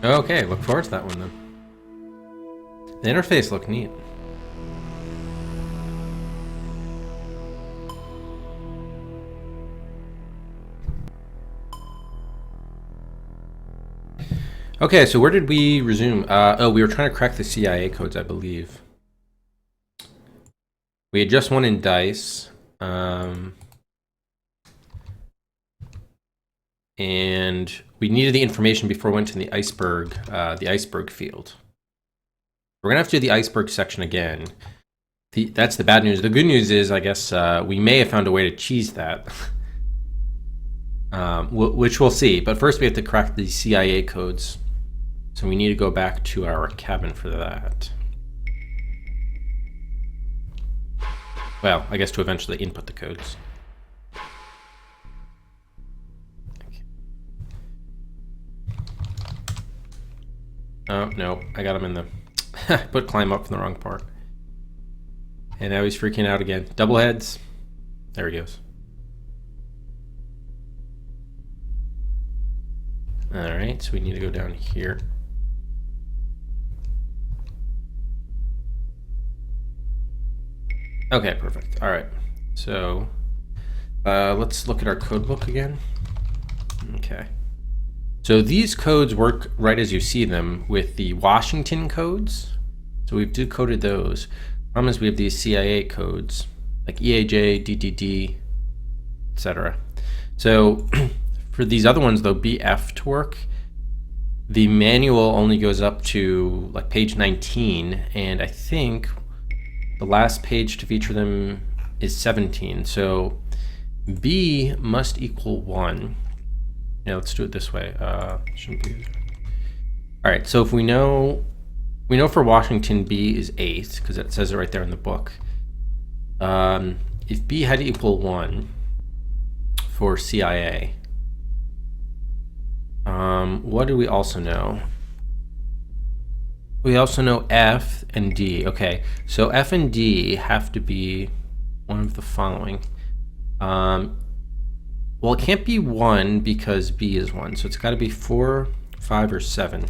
Okay, look forward to that one then. The interface looked neat. Okay, so where did we resume? Oh, we were trying to crack the CIA codes, I believe. We had just won in dice. And we needed the information before we went to the iceberg field. We're gonna have to do the iceberg section again. That's the bad news. The good news is, I guess, we may have found a way to cheese that. Which we'll see. But first we have to crack the CIA codes. So we need to go back to our cabin for that. Well, I guess to eventually input the codes. Okay. Oh, no. I got him in the... put climb up in the wrong part. And now he's freaking out again. Double heads. There he goes. Alright, so we need to go down here. Okay, perfect. Alright, so let's look at our code book again. Okay. So these codes work right as you see them with the Washington codes. So we've decoded those. Problem is we have these CIA codes, like EAJ, DDD, etc. So for these other ones, though, BF to work, the manual only goes up to like page 19, and I think the last page to feature them is 17. So B must equal 1. Yeah, let's do it this way. Shouldn't be. All right, so if we know for Washington B is 8 because it says it right there in the book. If B had to equal 1 for CIA, what do we also know? We also know F and D. Okay, so F and D have to be one of the following. Well, it can't be 1 because B is 1, so it's got to be 4, 5, or 7.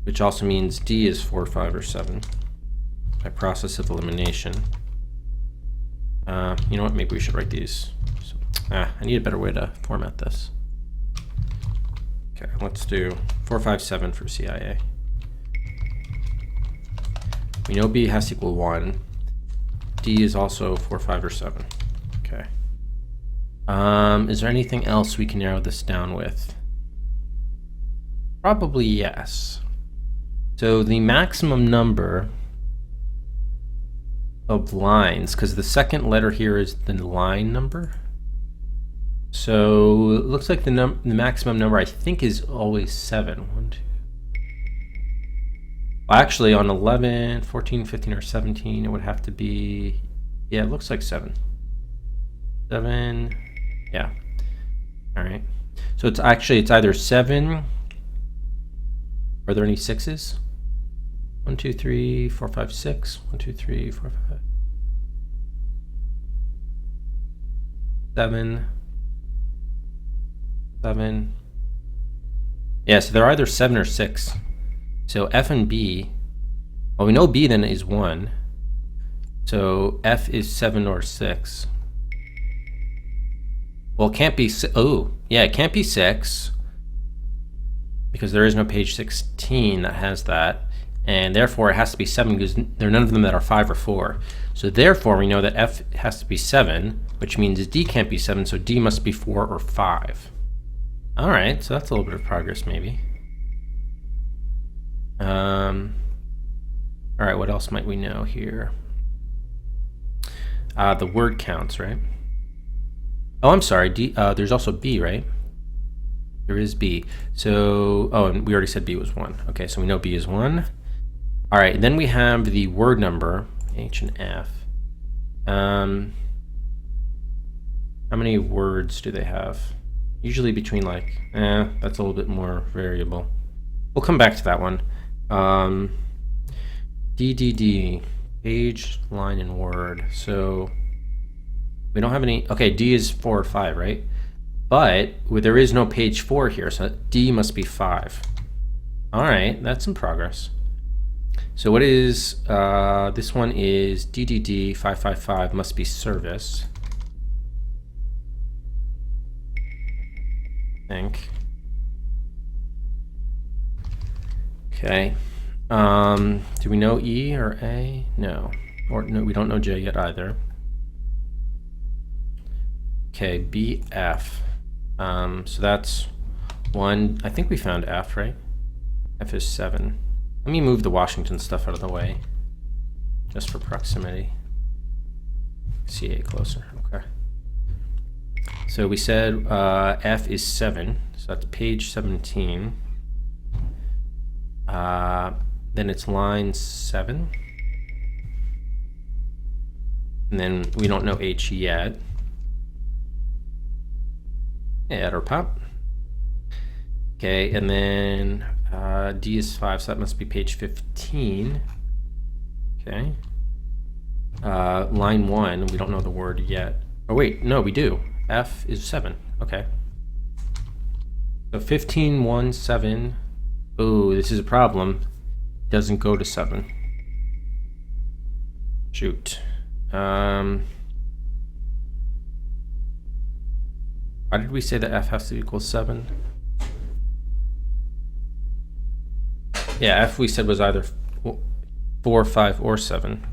Which also means D is 4, 5, or 7 by process of elimination. You know what? Maybe we should write these. So, I need a better way to format this. Okay, let's do 4, 5, 7 for CIA. We know B has to equal 1. D is also 4, 5, or 7. Okay. Is there anything else we can narrow this down with? Probably yes. So the maximum number of lines, because the second letter here is the line number. So it looks like the maximum number, I think, is always 7. 1, 2. Well, actually, on 11, 14, 15, or 17, it would have to be, yeah, it looks like 7. 7, yeah. All right. So it's either 7. Are there any 6s? 1, 2, 3, 4, 5, 6. 1, 2, 3, 4, 5. 7. 7. Yeah, so they're either 7 or 6. So F and B, well, we know B then is 1. So F is 7 or 6. Well, it can't be, oh, yeah, it can't be 6 because there is no page 16 that has that. And therefore it has to be 7 because there are none of them that are 5 or 4. So therefore we know that F has to be 7, which means D can't be 7, so D must be 4 or 5. All right, so that's a little bit of progress maybe. All right, what else might we know here? The word counts, right? Oh, I'm sorry, D, there's also B, right? There is B. So, oh, and we already said B was 1. Okay, so we know B is 1. All right, then we have the word number, H and F. How many words do they have? Usually between like, that's a little bit more variable. We'll come back to that one. DDD, page, line, and word. So we don't have any, okay, D is 4 or 5, right? But there is no page 4 here, so D must be 5. All right, that's some progress. So what is, this one is DDD 555 must be service. I think. Okay. Do we know E or A? No. Or no, we don't know J yet either. Okay, BF. So that's 1. I think we found F, right? F is 7. Let me move the Washington stuff out of the way, just for proximity. See A closer. Okay. So we said F is 7. So that's page 17. Then it's line 7. And then we don't know H yet. Add or pop. Okay, and then D is 5, so that must be page 15. Okay. Line 1, we don't know the word yet. Oh wait, no, we do. F is 7. Okay. So 15, 1, 7. Ooh, this is a problem. Doesn't go to 7. Shoot. Why did we say that F has to equal 7? Yeah, F we said was either 4, 5, or 7.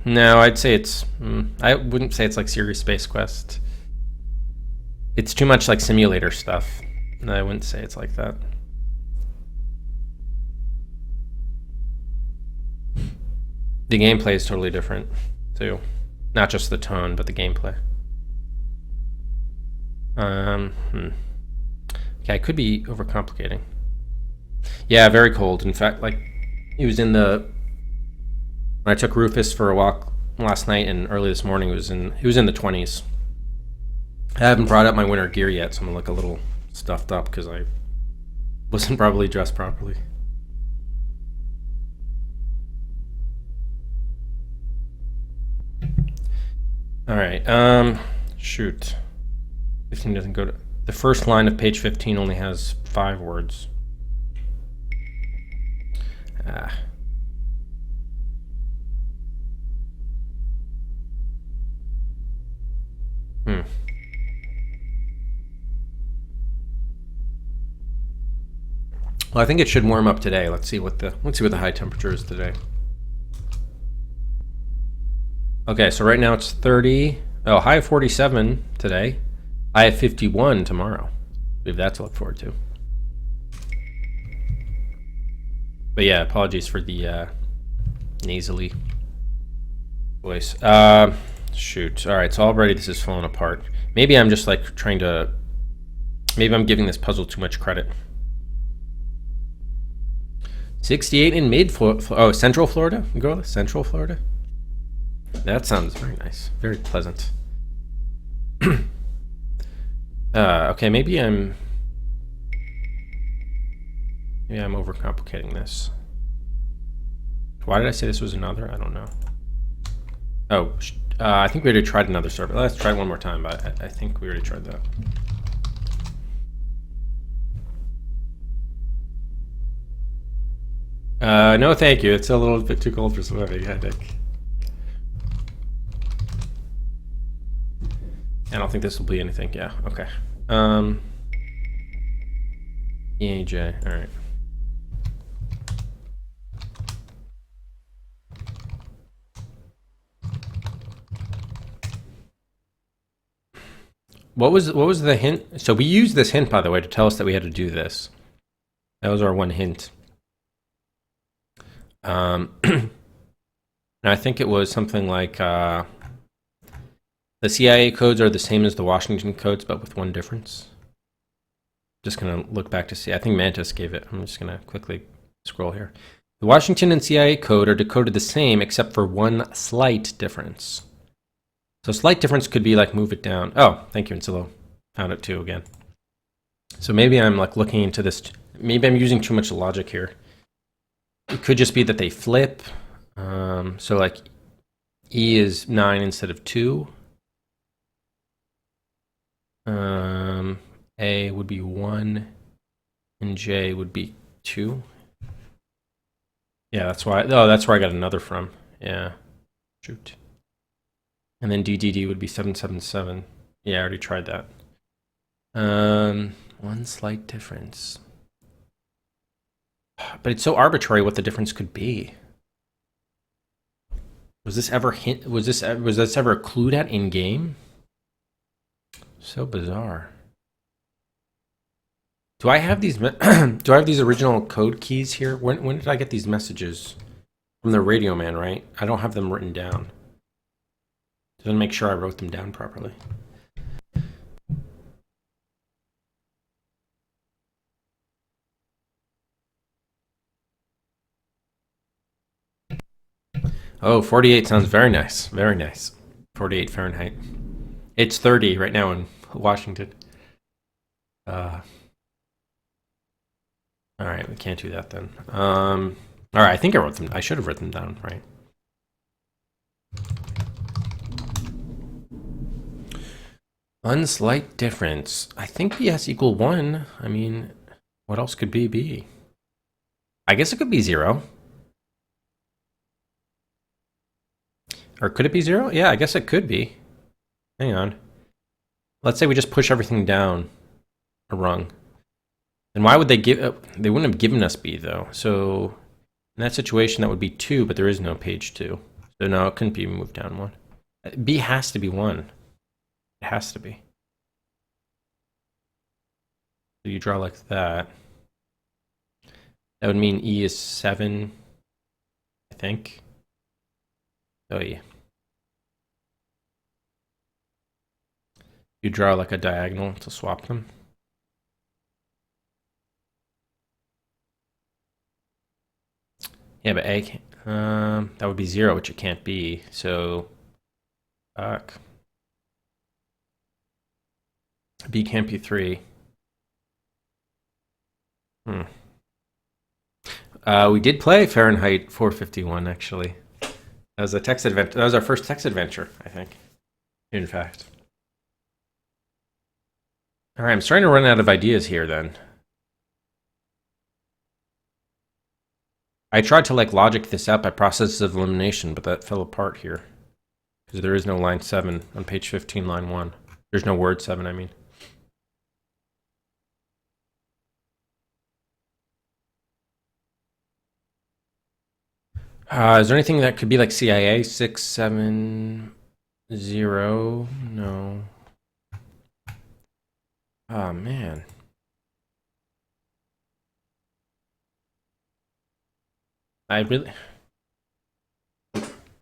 No, I'd say it's... I wouldn't say it's like Serious Space Quest. It's too much like simulator stuff. No, I wouldn't say it's like that. The gameplay is totally different, too. Not just the tone, but the gameplay. Okay, I could be overcomplicating. Yeah, very cold. In fact, like, he was in the... When I took Rufus for a walk last night and early this morning, he was in the 20s. I haven't brought up my winter gear yet, so I'm gonna look a little stuffed up because I wasn't probably dressed properly. All right, shoot. 15 doesn't go to... The first line of page 15 only has 5 words. Well, I think it should warm up today. Let's see what the high temperature is today. Okay, so right now it's 30. Oh, high of 47 today. High of 51 tomorrow. We have that to look forward to. But yeah, apologies for the nasally voice. Shoot. All right, so already this is falling apart. Maybe I'm just like trying to... Maybe I'm giving this puzzle too much credit. 68 in Central Florida? You go to Central Florida? That sounds very nice. Very pleasant. Okay, maybe I'm overcomplicating this. Why did I say this was another? I don't know. Oh, I think we already tried another server. Let's try it one more time, but I think we already tried that. No, thank you. It's a little bit too cold for swimming, I think. I don't think this will be anything. Yeah, okay. EAJ, all right. What was the hint? So we used this hint, by the way, to tell us that we had to do this. That was our one hint. And I think it was something like the CIA codes are the same as the Washington codes, but with one difference. Just gonna look back to see. I think Mantis gave it. I'm just gonna quickly scroll here. The Washington and CIA code are decoded the same except for one slight difference. So slight difference could be like move it down. Oh, thank you, Insilo. Found it too again. So maybe I'm like looking into this. Maybe I'm using too much logic here. It could just be that they flip. So like E is 9 instead of 2. A would be 1, and J would be 2. Yeah, that's why. Oh, that's where I got another from. Yeah. Shoot. And then DDD would be 777. Yeah, I already tried that. One slight difference. But it's so arbitrary what the difference could be. Was this ever was this ever clued at in game? So bizarre. Do I have these do I have these original code keys here? When did I get these messages? From the radio man, right? I don't have them written down. Doesn't make sure I wrote them down properly. Oh, 48 sounds very nice. Very nice. 48 Fahrenheit. It's 30 right now in Washington. All right, we can't do that then. All right, I think I wrote them. I should have written them down, right? One slight difference. I think B has equal 1. I mean, what else could B be? I guess it could be 0. Or could it be 0? Yeah, I guess it could be. Hang on. Let's say we just push everything down a rung. Then why would they give... they wouldn't have given us B, though. So in that situation, that would be 2, but there is no page 2. So no, it couldn't be moved down 1. B has to be 1. It has to be. So you draw like that. That would mean E is 7, I think. Oh, yeah. You draw like a diagonal to swap them. Yeah, but A can't, that would be 0, which it can't be. So, fuck. B can't be 3. We did play Fahrenheit 451, actually. That was a text adventure. That was our first text adventure, I think. In fact. All right, I'm starting to run out of ideas here then. I tried to like logic this out by process of elimination, but that fell apart here. Because there is no line 7 on page 15, line 1. There's no word 7, I mean. Is there anything that could be like CIA 670? No. Oh, man. I really...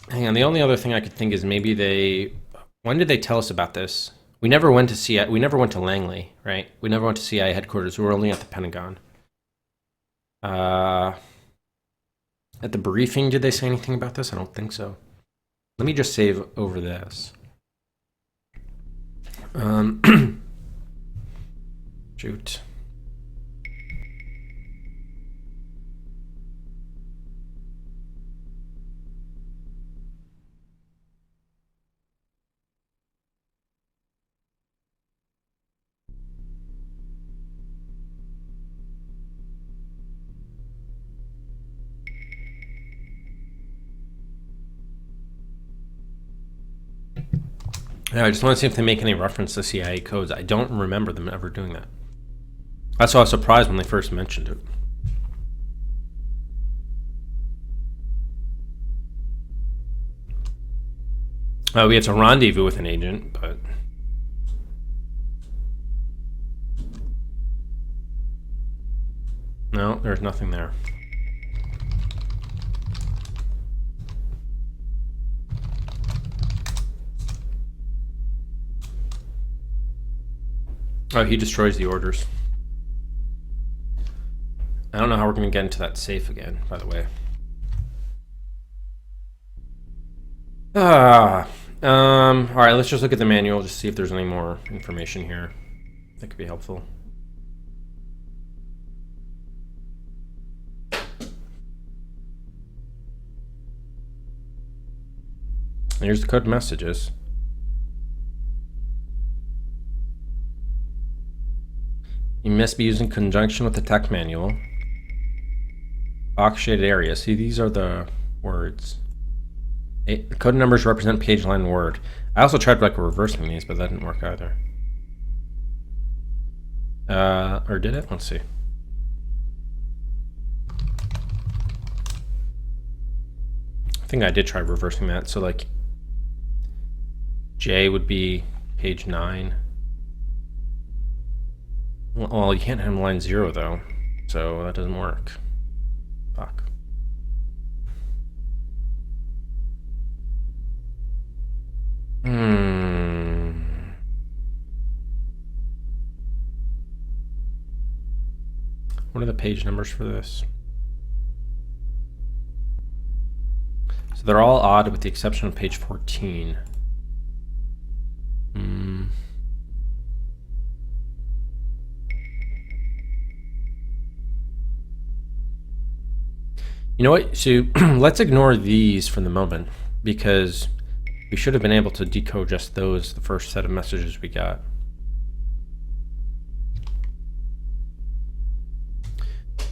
Hang on, the only other thing I could think is maybe they... When did they tell us about this? We never went to CIA. We never went to Langley, right? We never went to CIA headquarters. We were only at the Pentagon. At the briefing, did they say anything about this? I don't think so. Let me just save over this. Shoot. Yeah, I just want to see if they make any reference to CIA codes. I don't remember them ever doing that. That's why I was surprised when they first mentioned it. We had to rendezvous with an agent, but... No, there's nothing there. Oh, he destroys the orders. I don't know how we're going to get into that safe again, by the way. All right, let's just look at the manual, just see if there's any more information here that could be helpful. Here's the code messages. You must be used in conjunction with the tech manual. Box shaded area. See, these are the words. The code numbers represent page, line, word. I also tried like reversing these, but that didn't work either. Or did it? Let's see. I think I did try reversing that. So like J would be page 9. Well, you can't have line 0 though, so that doesn't work. Fuck. What are the page numbers for this? So they're all odd with the exception of page 14. You know what? So let's ignore these for the moment because we should have been able to decode just those, the first set of messages we got.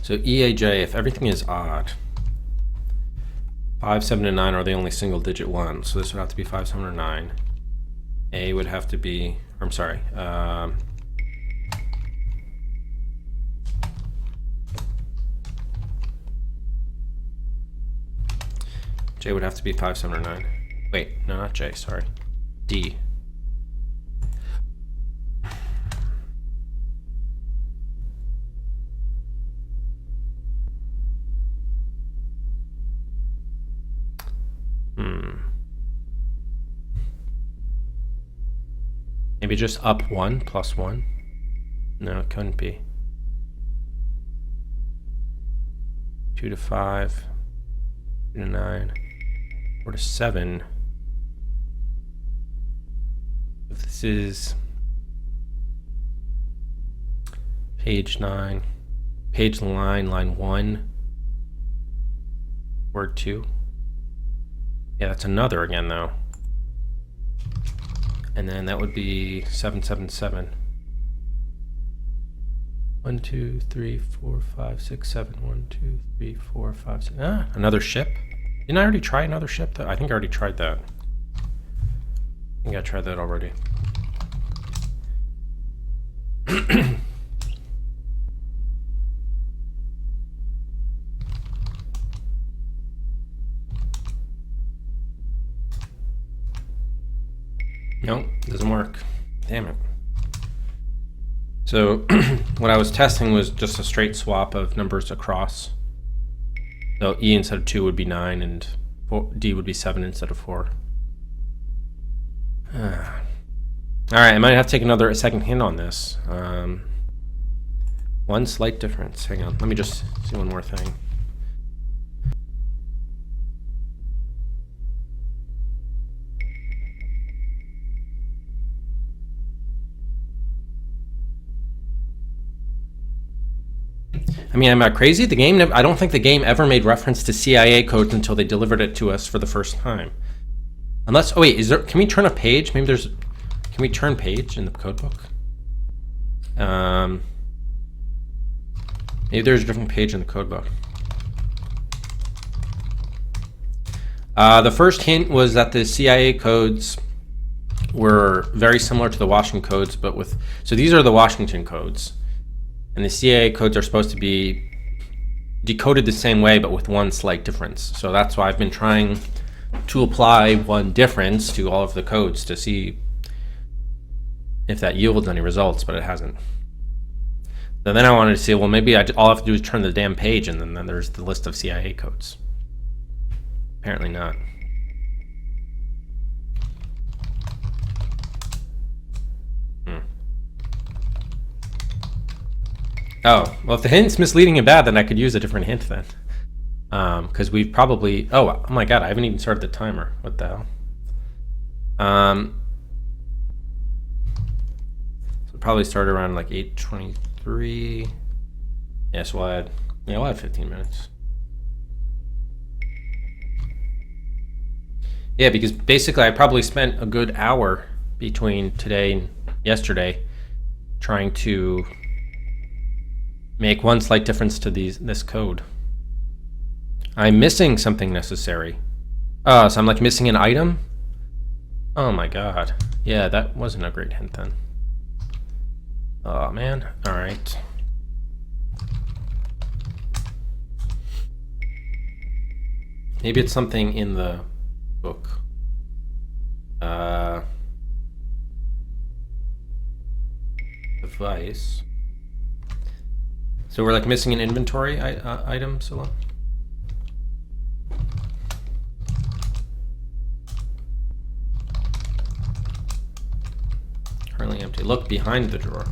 So EAJ, if everything is odd, 5, 7, and 9 are the only single digit ones. So this would have to be 5, 7, or 9. A would have to be, or I'm sorry, J would have to be 5, 7, or 9. Wait, no, not J, sorry. D. Maybe just up 1 plus 1? No, it couldn't be. 2 to 5, 2 to 9, 4 to 7. If this is page 9, page line 1, word 2. Yeah, that's another again though. And then that would be 777. 1, 2, 3, 4, 5, 6, 7. 1, 2, 3, 4, 5, 6. Ah, another ship. Didn't I already try another ship? I think I already tried that. I think I tried that already. Nope, doesn't work. Damn it. So what I was testing was just a straight swap of numbers across. So E instead of 2 would be 9 and D would be 7 instead of 4. Alright, I might have to take a second hint on this. One slight difference. Hang on, let me just see one more thing. I mean, am I crazy? The game, I don't think the game ever made reference to CIA codes until they delivered it to us for the first time. Unless, oh wait, can we turn a page? Maybe can we turn page in the codebook? Maybe there's a different page in the codebook. The first hint was that the CIA codes were very similar to the Washington codes, but so these are the Washington codes. And the CIA codes are supposed to be decoded the same way, but with one slight difference. So that's why I've been trying to apply one difference to all of the codes to see if that yields any results, but it hasn't. So then I wanted to say, well, maybe all I have to do is turn the damn page, and then there's the list of CIA codes. Apparently not. Oh, well, if the hint's misleading and bad, then I could use a different hint then. Because we've probably... Oh my god, I haven't even started the timer. What the hell? So probably start around like 8:23. Yeah, so we'll add 15 minutes. Yeah, because basically I probably spent a good hour between today and yesterday trying to make one slight difference to this code. I'm missing something necessary. Oh, so I'm like missing an item? Oh my god. Yeah, that wasn't a great hint then. Oh man. Alright. Maybe it's something in the book. Device. So we're like missing an inventory item, Scylla? Currently empty. Look behind the drawer.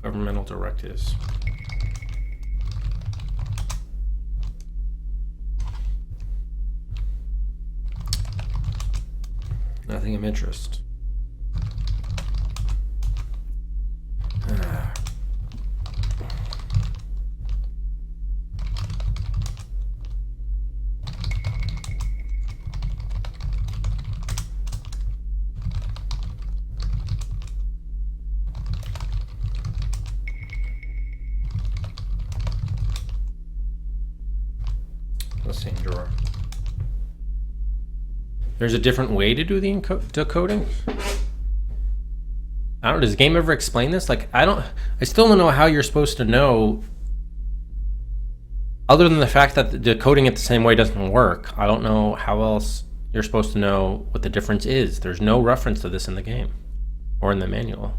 Governmental directives. Nothing of interest. The same drawer. There's a different way to do the decoding? I don't know, does the game ever explain this? Like, I still don't know how you're supposed to know, other than the fact that decoding it the same way doesn't work. I don't know how else you're supposed to know what the difference is. There's no reference to this in the game or in the manual.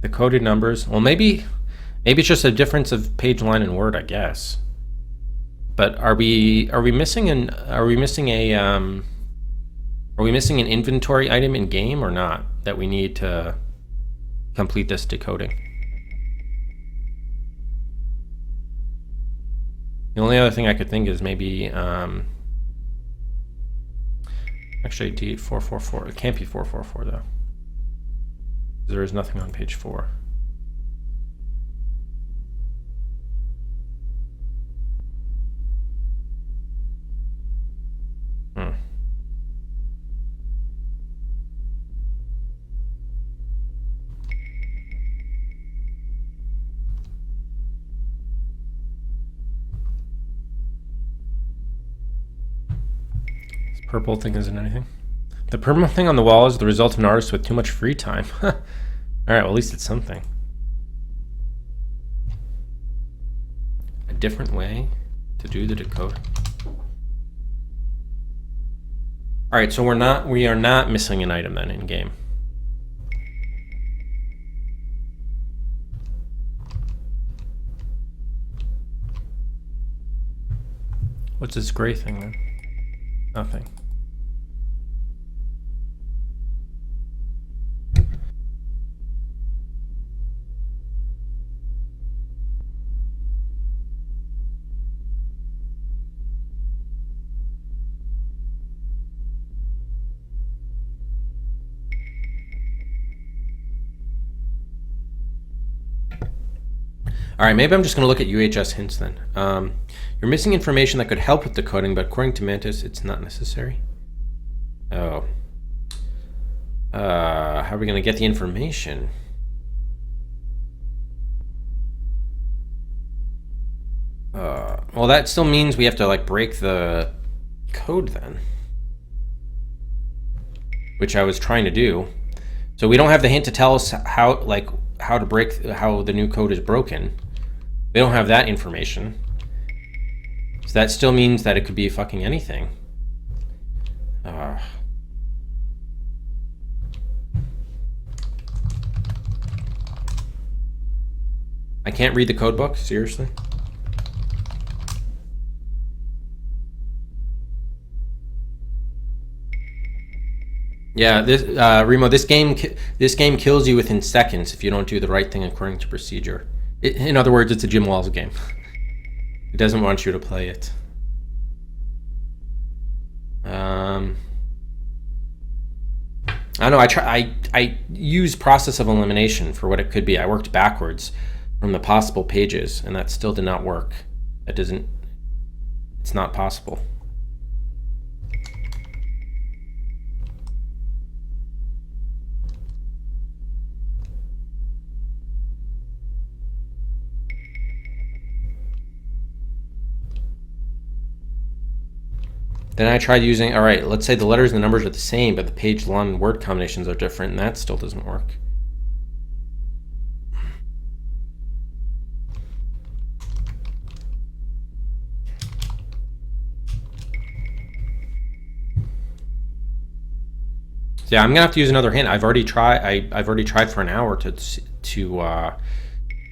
The coded numbers, well, maybe it's just a difference of page, line, and word, I guess. But are we missing an inventory item in game or not that we need to complete this decoding? The only other thing I could think is maybe actually D444. It can't be 444 though. There is nothing on page 4. Purple thing isn't anything. The purple thing on the wall is the result of an artist with too much free time. Alright, well at least it's something. A different way to do the decode. Alright, so we are not missing an item then in game. What's this gray thing then? Nothing. All right, maybe I'm just going to look at UHS hints then. You're missing information that could help with decoding, but according to Mantis, it's not necessary. Oh. How are we going to get the information? Well, that still means we have to like break the code then, which I was trying to do. So we don't have the hint to tell us how the new code is broken. We don't have that information. So that still means that it could be fucking anything. I can't read the code book? Seriously? Yeah, this Remo, this game kills you within seconds if you don't do the right thing according to procedure. In other words, it's a Jim Walls game. It doesn't want you to play it. I don't know. I use process of elimination for what it could be. I worked backwards. from the possible pages, and that still did not work. That doesn't, it's not possible. Then I tried using, all right, let's say the letters and the numbers are the same, but the page long word combinations are different, and that still doesn't work. So yeah, I'm gonna have to use another hint. I've already tried. I've already tried for an hour to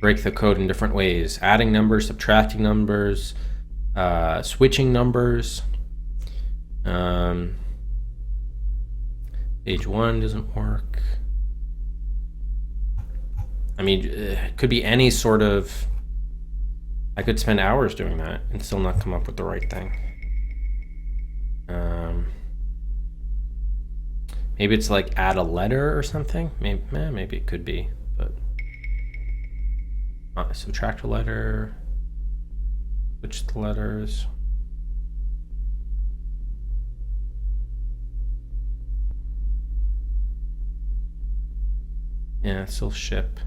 break the code in different ways: adding numbers, subtracting numbers, switching numbers. Page 1 doesn't work. I mean, it could be any sort of. I could spend hours doing that and still not come up with the right thing. Maybe it's like add a letter or something. Maybe it could be, but subtract a letter, switch the letters. Yeah, still ship.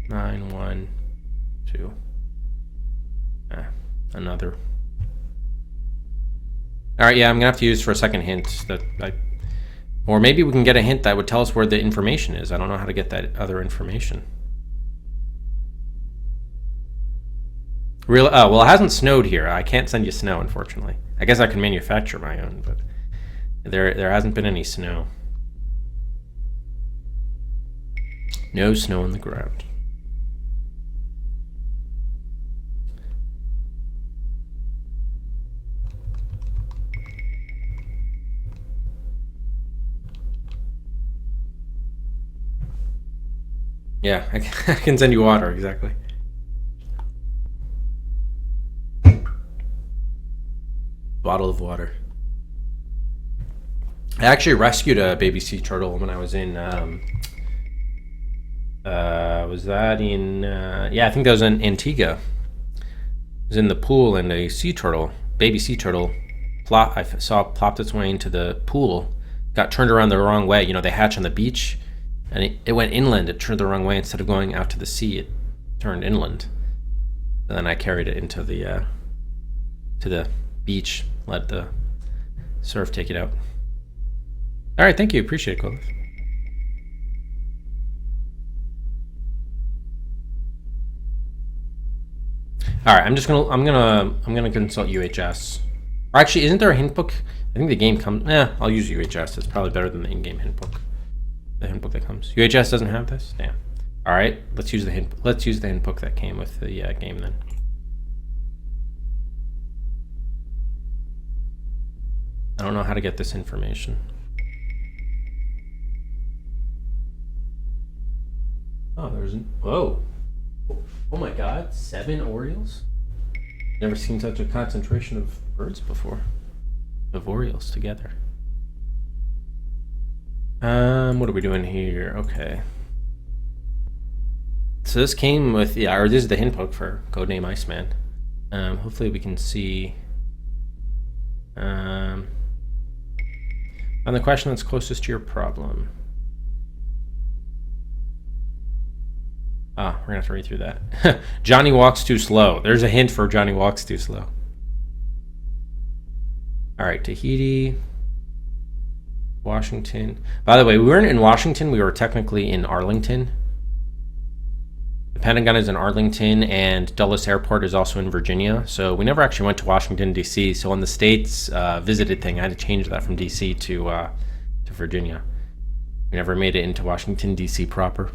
Nine, 1, 2. Another. All right, yeah, I'm gonna have to use for a second hint or maybe we can get a hint that would tell us where the information is. I don't know how to get that other information. Oh, well, it hasn't snowed here. I can't send you snow, unfortunately. I guess I can manufacture my own, but there hasn't been any snow. No snow on the ground. Yeah, I can send you water, exactly. Bottle of water. I actually rescued a baby sea turtle when I was in, was that in, yeah, I think that was in Antigua. I was in the pool and a sea turtle, baby sea turtle, I saw plopped its way into the pool, got turned around the wrong way. You know, they hatch on the beach. And it went inland. It turned the wrong way. Instead of going out to the sea, it turned inland. And then I carried it into the to the beach. Let the surf take it out. All right, thank you. Appreciate it, Clovis. All right, I'm gonna consult UHS. Or actually, isn't there a hint book? I think the game comes. I'll use UHS. It's probably better than the in-game hint book. The hint book that comes. UHS doesn't have this? Damn. All right, let's use the hint book that came with the game then. I don't know how to get this information. Oh, whoa. Oh my God, 7 Orioles? Never seen such a concentration of birds before. Of Orioles together. What are we doing here? Okay. So this came with, or this is the hint book for Codename ICEMAN. Hopefully we can see, on the question that's closest to your problem. We're gonna have to read through that. Johnny walks too slow. There's a hint for Johnny walks too slow. All right, Tahiti. Washington. By the way, we weren't in Washington. We were technically in Arlington. The Pentagon is in Arlington, and Dulles Airport is also in Virginia. So we never actually went to Washington, D.C. So on the States visited thing, I had to change that from D.C. to Virginia. We never made it into Washington, D.C. proper.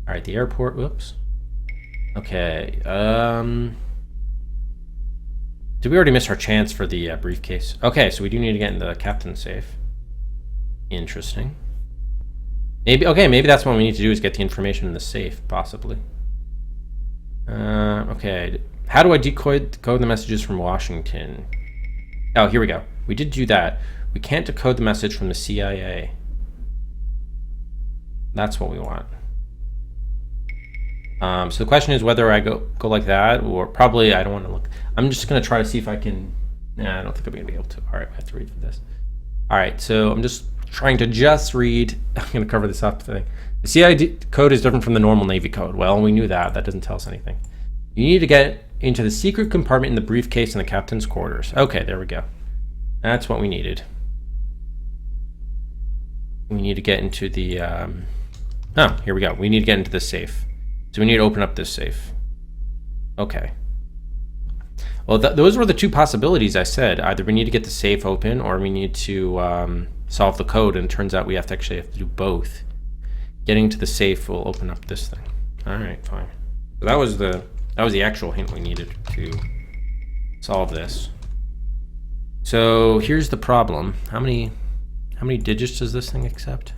All right, the airport. Whoops. Okay. Did we already miss our chance for the briefcase? Okay, so we do need to get in the captain's safe. Interesting. Maybe that's what we need to do is get the information in the safe, possibly. Okay. How do I decode the messages from Washington? Oh, here we go. We did do that. We can't decode the message from the CIA. That's what we want. So the question is whether I go like that, or probably I don't want to look. I'm just going to try to see if I can. Nah, I don't think I'm going to be able to. All right, I have to read for this. All right, so I'm just trying to read. I'm going to cover this up thing. The CID code is different from the normal Navy code. Well, we knew that. That doesn't tell us anything. You need to get into the secret compartment in the briefcase in the captain's quarters. Okay, there we go. That's what we needed. We need to get into the... oh, here we go. We need to get into the safe. So we need to open up this safe. Okay. Well, those were the two possibilities I said. Either we need to get the safe open, or we need to solve the code, and it turns out we have to do both. Getting to the safe will open up this thing. All right, fine. So that was the actual hint we needed to solve this. So here's the problem. How many digits does this thing accept?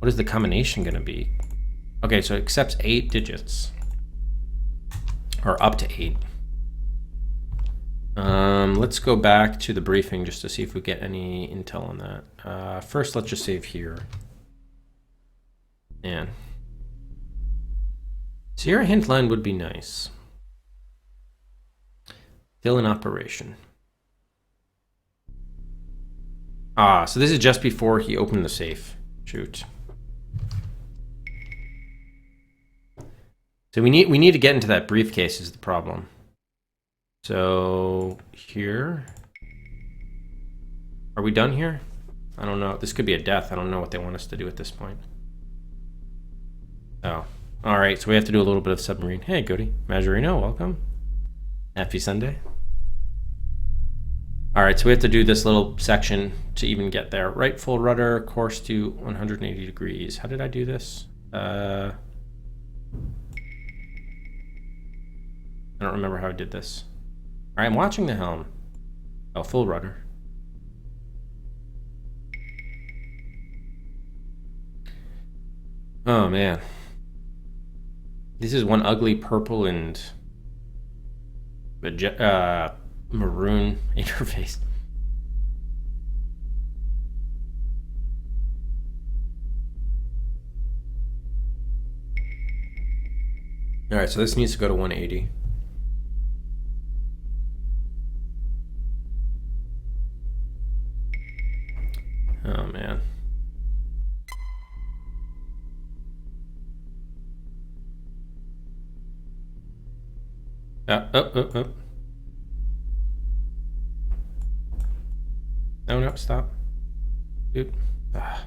What is the combination going to be? Okay, so it accepts 8 digits, or up to 8. Let's go back to the briefing just to see if we get any intel on that. First, let's just save here. Man. Sierra hint line would be nice. Still in operation. Ah, so this is just before he opened the safe. Shoot. So we need to get into that briefcase is the problem. So here. Are we done here? I don't know. This could be a death. I don't know what they want us to do at this point. Oh. Alright, so we have to do a little bit of submarine. Hey, Goody. Majorino, welcome. Happy Sunday. Alright, so we have to do this little section to even get there. Right full rudder, course to 180 degrees. How did I do this? I don't remember how I did this. Alright, I'm watching the helm. Oh, full rudder. Oh, man. This is one ugly purple and maroon interface. All right, so this needs to go to 180. Oh, man. Oh. No, stop. Oop. Ah.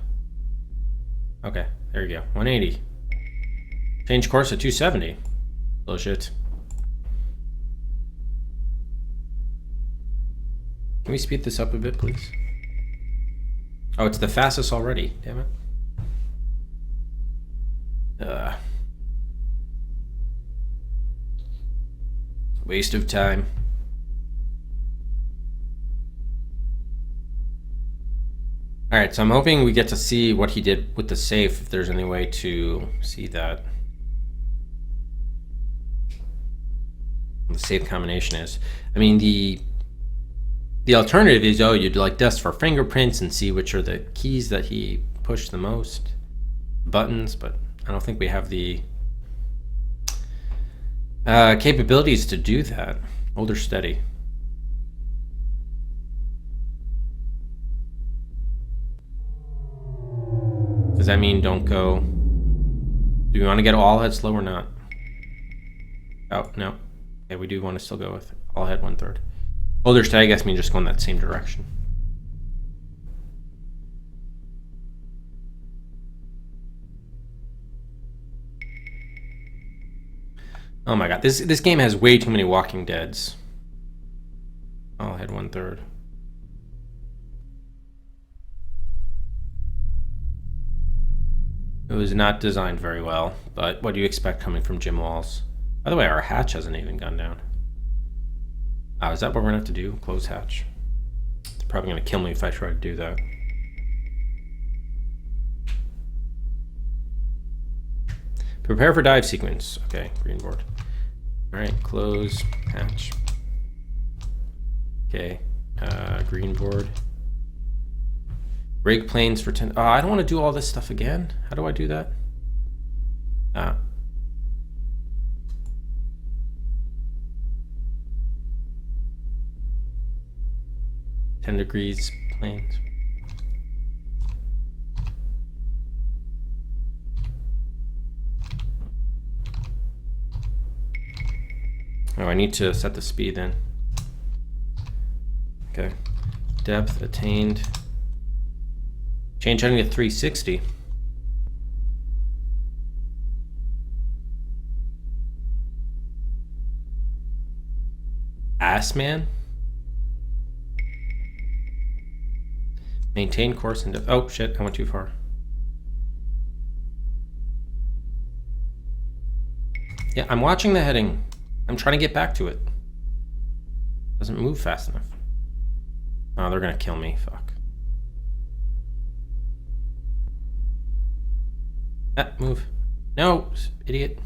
Okay, there you go. 180. Change course to 270. Bullshit. Can we speed this up a bit, please? Oh, it's the fastest already. Damn it. Waste of time. Alright, so I'm hoping we get to see what he did with the safe, if there's any way to see that. What the safe combination is. I mean, the alternative is, oh, you'd like dust for fingerprints and see which are the keys that he pushed the most. Buttons, but I don't think we have the capabilities to do that. Hold her steady. Does that mean don't go? Do we want to get all head slow or not? Oh, no. Okay, we do want to still go with all head 1/3. Hold her steady, I guess, means just go in that same direction. Oh my god, this game has way too many Walking Deads. All head 1/3. It was not designed very well, but what do you expect coming from Jim Walls? By the way, our hatch hasn't even gone down. Oh, is that what we're gonna have to do? Close hatch. It's probably gonna kill me if I try to do that. Prepare for dive sequence. Okay, green board. Alright, close hatch. Okay, green board. Break planes for 10. Oh, I don't want to do all this stuff again. How do I do that? 10 degrees planes. Oh, I need to set the speed then. Okay. Depth attained. Change heading to 360. ICEMAN. Maintain course and depth. Oh shit, I went too far. Yeah, I'm watching the heading. I'm trying to get back to it. Doesn't move fast enough. Oh, they're gonna kill me. Fuck. Ah, move. No, idiot.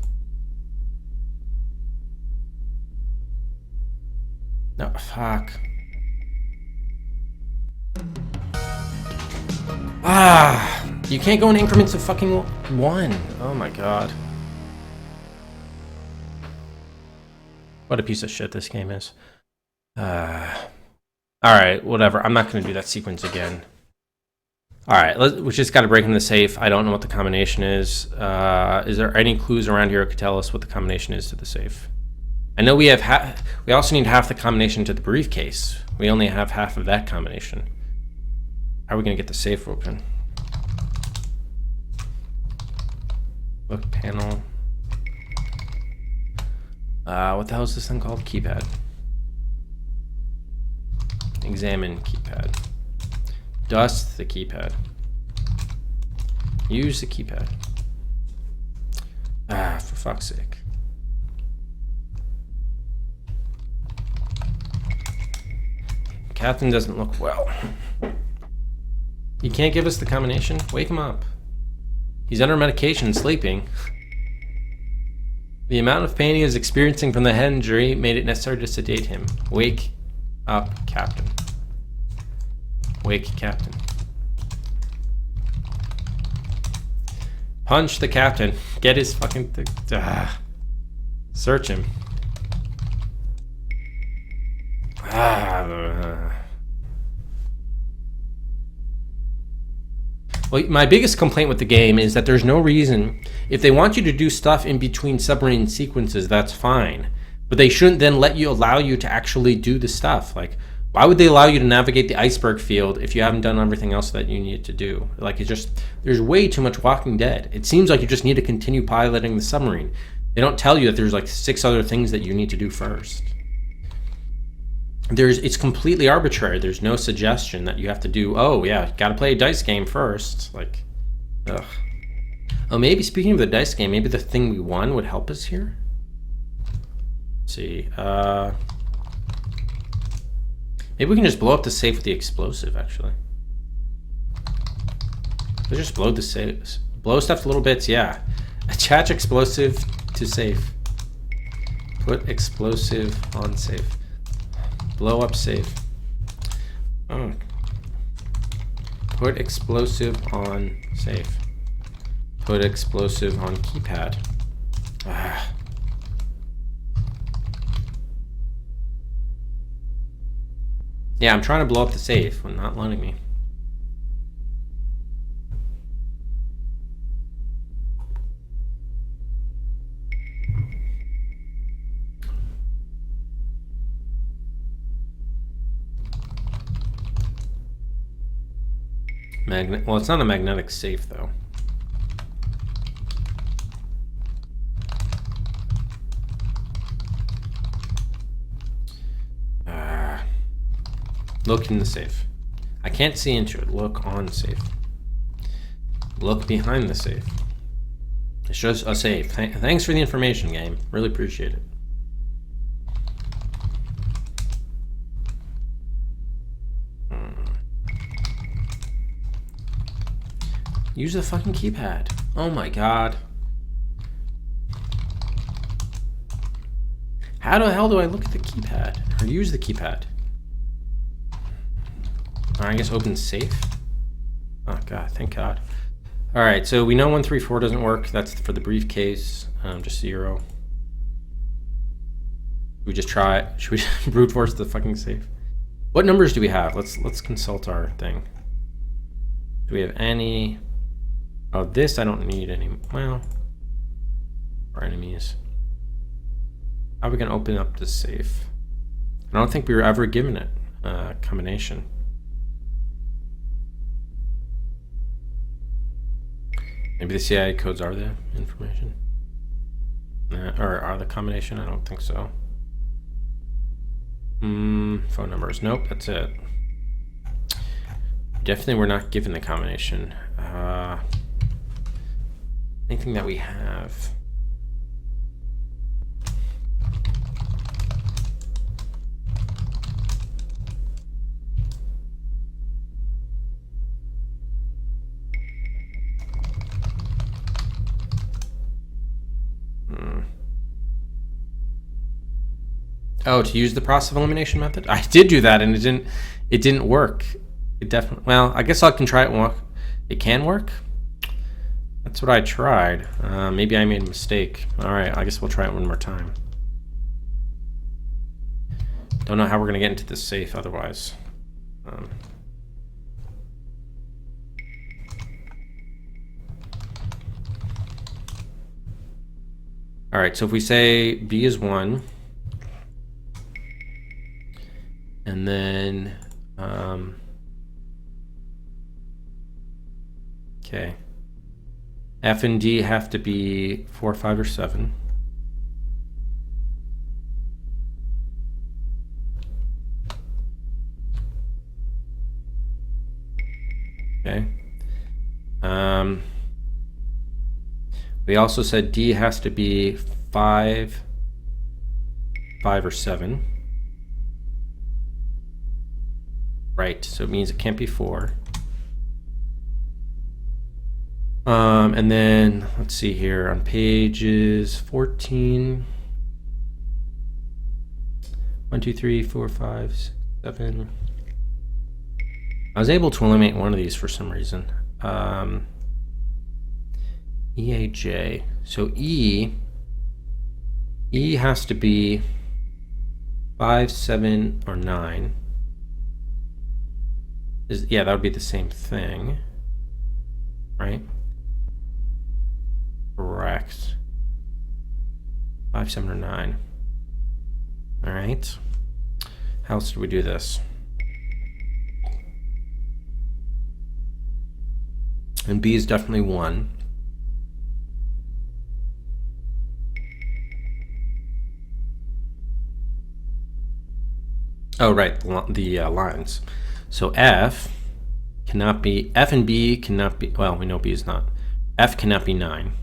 No, fuck. Ah, you can't go in increments of fucking 1. Oh my god. What a piece of shit this game is. Alright, whatever. I'm not going to do that sequence again. Alright, we just got to break in the safe. I don't know what the combination is. Is there any clues around here that could tell us what the combination is to the safe? I know we have we also need half the combination to the briefcase. We only have half of that combination. How are we going to get the safe open? Book panel. What the hell is this thing called? Keypad. Examine keypad. Dust the keypad. Use the keypad. Ah, for fuck's sake. Captain doesn't look well. You can't give us the combination? Wake him up. He's under medication, sleeping. The amount of pain he is experiencing from the head injury made it necessary to sedate him. Wake up, Captain. Wake, Captain. Punch the Captain. Get his fucking... Search him. Well, my biggest complaint with the game is that there's no reason. If they want you to do stuff in between submarine sequences, that's fine. But they shouldn't then allow you to actually do the stuff. Like, why would they allow you to navigate the iceberg field if you haven't done everything else that you need to do? Like, it's just, there's way too much Walking Dead. It seems like you just need to continue piloting the submarine. They don't tell you that there's like 6 other things that you need to do first. It's completely arbitrary. There's no suggestion that you have to do, oh yeah, gotta play a dice game first. Like, ugh. Oh, maybe speaking of the dice game, maybe the thing we won would help us here? Let's see, maybe we can just blow up the safe with the explosive, actually. Let's just blow the safe. Blow stuff to little bits, yeah. Attach explosive to safe. Put explosive on safe. Blow up safe. Oh. Put explosive on safe. Put explosive on keypad. Ah. Yeah, I'm trying to blow up the safe when not letting me. Well, it's not a magnetic safe, though. Look in the safe. I can't see into it. Look on safe. Look behind the safe. It shows a safe. Thanks for the information, game. Really appreciate it. Use the fucking keypad. Oh my god. How the hell do I look at the keypad? Or use the keypad? Or I guess open safe? Oh God, thank God. All right, so we know 134 doesn't work. That's for the briefcase. Just 0. Should we just try it? Should we brute force the fucking safe? What numbers do we have? Let's consult our thing. Do we have any? Oh, this I don't need any. Well, our enemies. How are we gonna open up this safe? I don't think we were ever given it a combination. Maybe the CIA codes are the information, or are the combination? I don't think so. Phone numbers. Nope, that's it. Definitely we're not given the combination. Anything that we have. Oh, to use the process of elimination method? I did do that and it didn't work. It definitely, well, I guess I can try it. It can work? That's what I tried. Maybe I made a mistake. All right, I guess we'll try it one more time. Don't know how we're gonna get into this safe otherwise. All right, so if we say B is 1, and then, okay, F and D have to be 4, 5, or 7. Okay. We also said D has to be 5, 5, or 7. Right, so it means it can't be 4. And then let's see here on pages 14. 1, 2, 3, 4, 5, 6, 7. I was able to eliminate one of these for some reason. EAJ. So E has to be 5, 7, or 9. Yeah, that would be the same thing, right? Correct. 5, 7, or 9. All right. How else do we do this? And B is definitely 1. Oh, right, the lines. So F cannot be, F and B cannot be, well, we know B is not. F cannot be 9.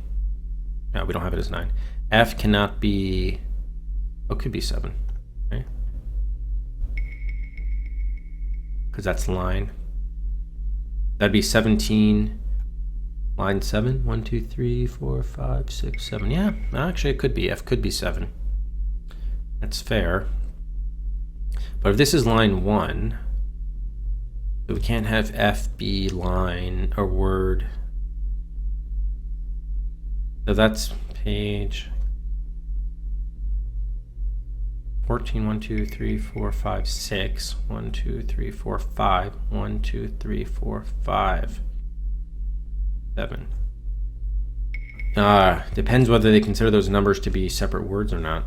No, we don't have it as 9. F cannot be, oh, it could be 7, right? Because that's line. That'd be 17, line 7. 1, 2, 3, 4, 5, 6, 7. Yeah, actually it could be. F could be 7. That's fair. But if this is line 1, so we can't have F be line or word. So that's page 14. 1, 2, 3, 4, 5, 6. 1, 2, 3, 4, 5. 1, 2, 3, 4, 5. 7. Depends whether they consider those numbers to be separate words or not.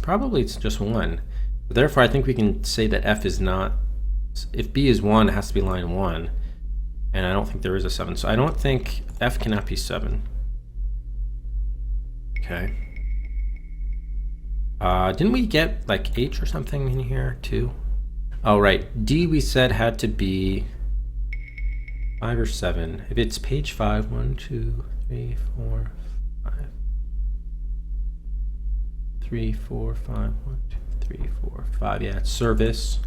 Probably it's just 1. Therefore, I think we can say that F is not, if B is 1, it has to be line 1. And I don't think there is a 7. So I don't think F cannot be 7. Okay. Didn't we get like H or something in here too? Oh, right. D we said had to be 5 or 7. If it's page 5, 1, 2, 3, 4, 5. 3, 4, 5, 1, 2, 3, 4, 5. Yeah, it's service.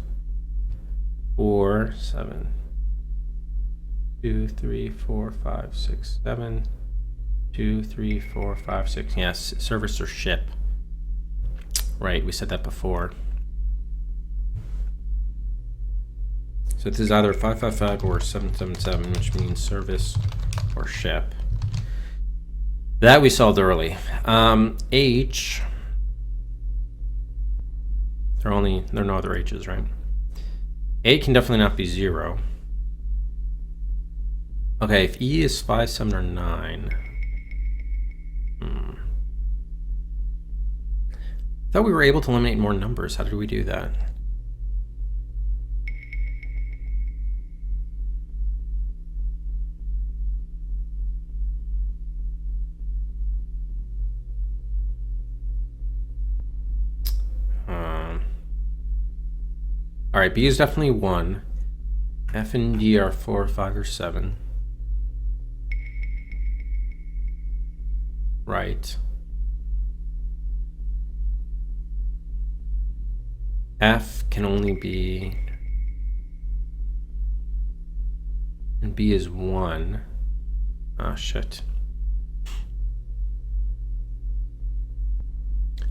4, 7. 2, 3, 4, 5, 6, 7. 2, 3, 4, 5, 6. Yes, service or ship. Right, we said that before. So this is either 555 or 777, which means service or ship. That we solved early. H. There are no other H's, right? A can definitely not be 0. Okay, if E is 5, 7, or 9. I thought we were able to eliminate more numbers. How did we do that? All right, B is definitely 1. F and D are 4, 5, or 7. Right. F can only be, and B is 1. Ah, shit.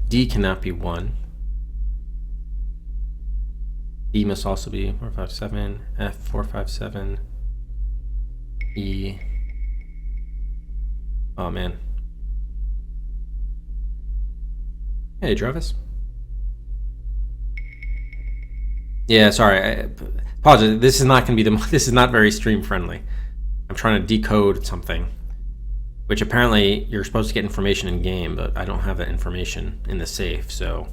D cannot be 1. E must also be 4, 5, 7. F 4, 5, 7. E. Oh man. Hey, Travis. Yeah, sorry. I apologize. This is not going to be this is not very stream friendly. I'm trying to decode something, which apparently you're supposed to get information in game, but I don't have that information in the safe, so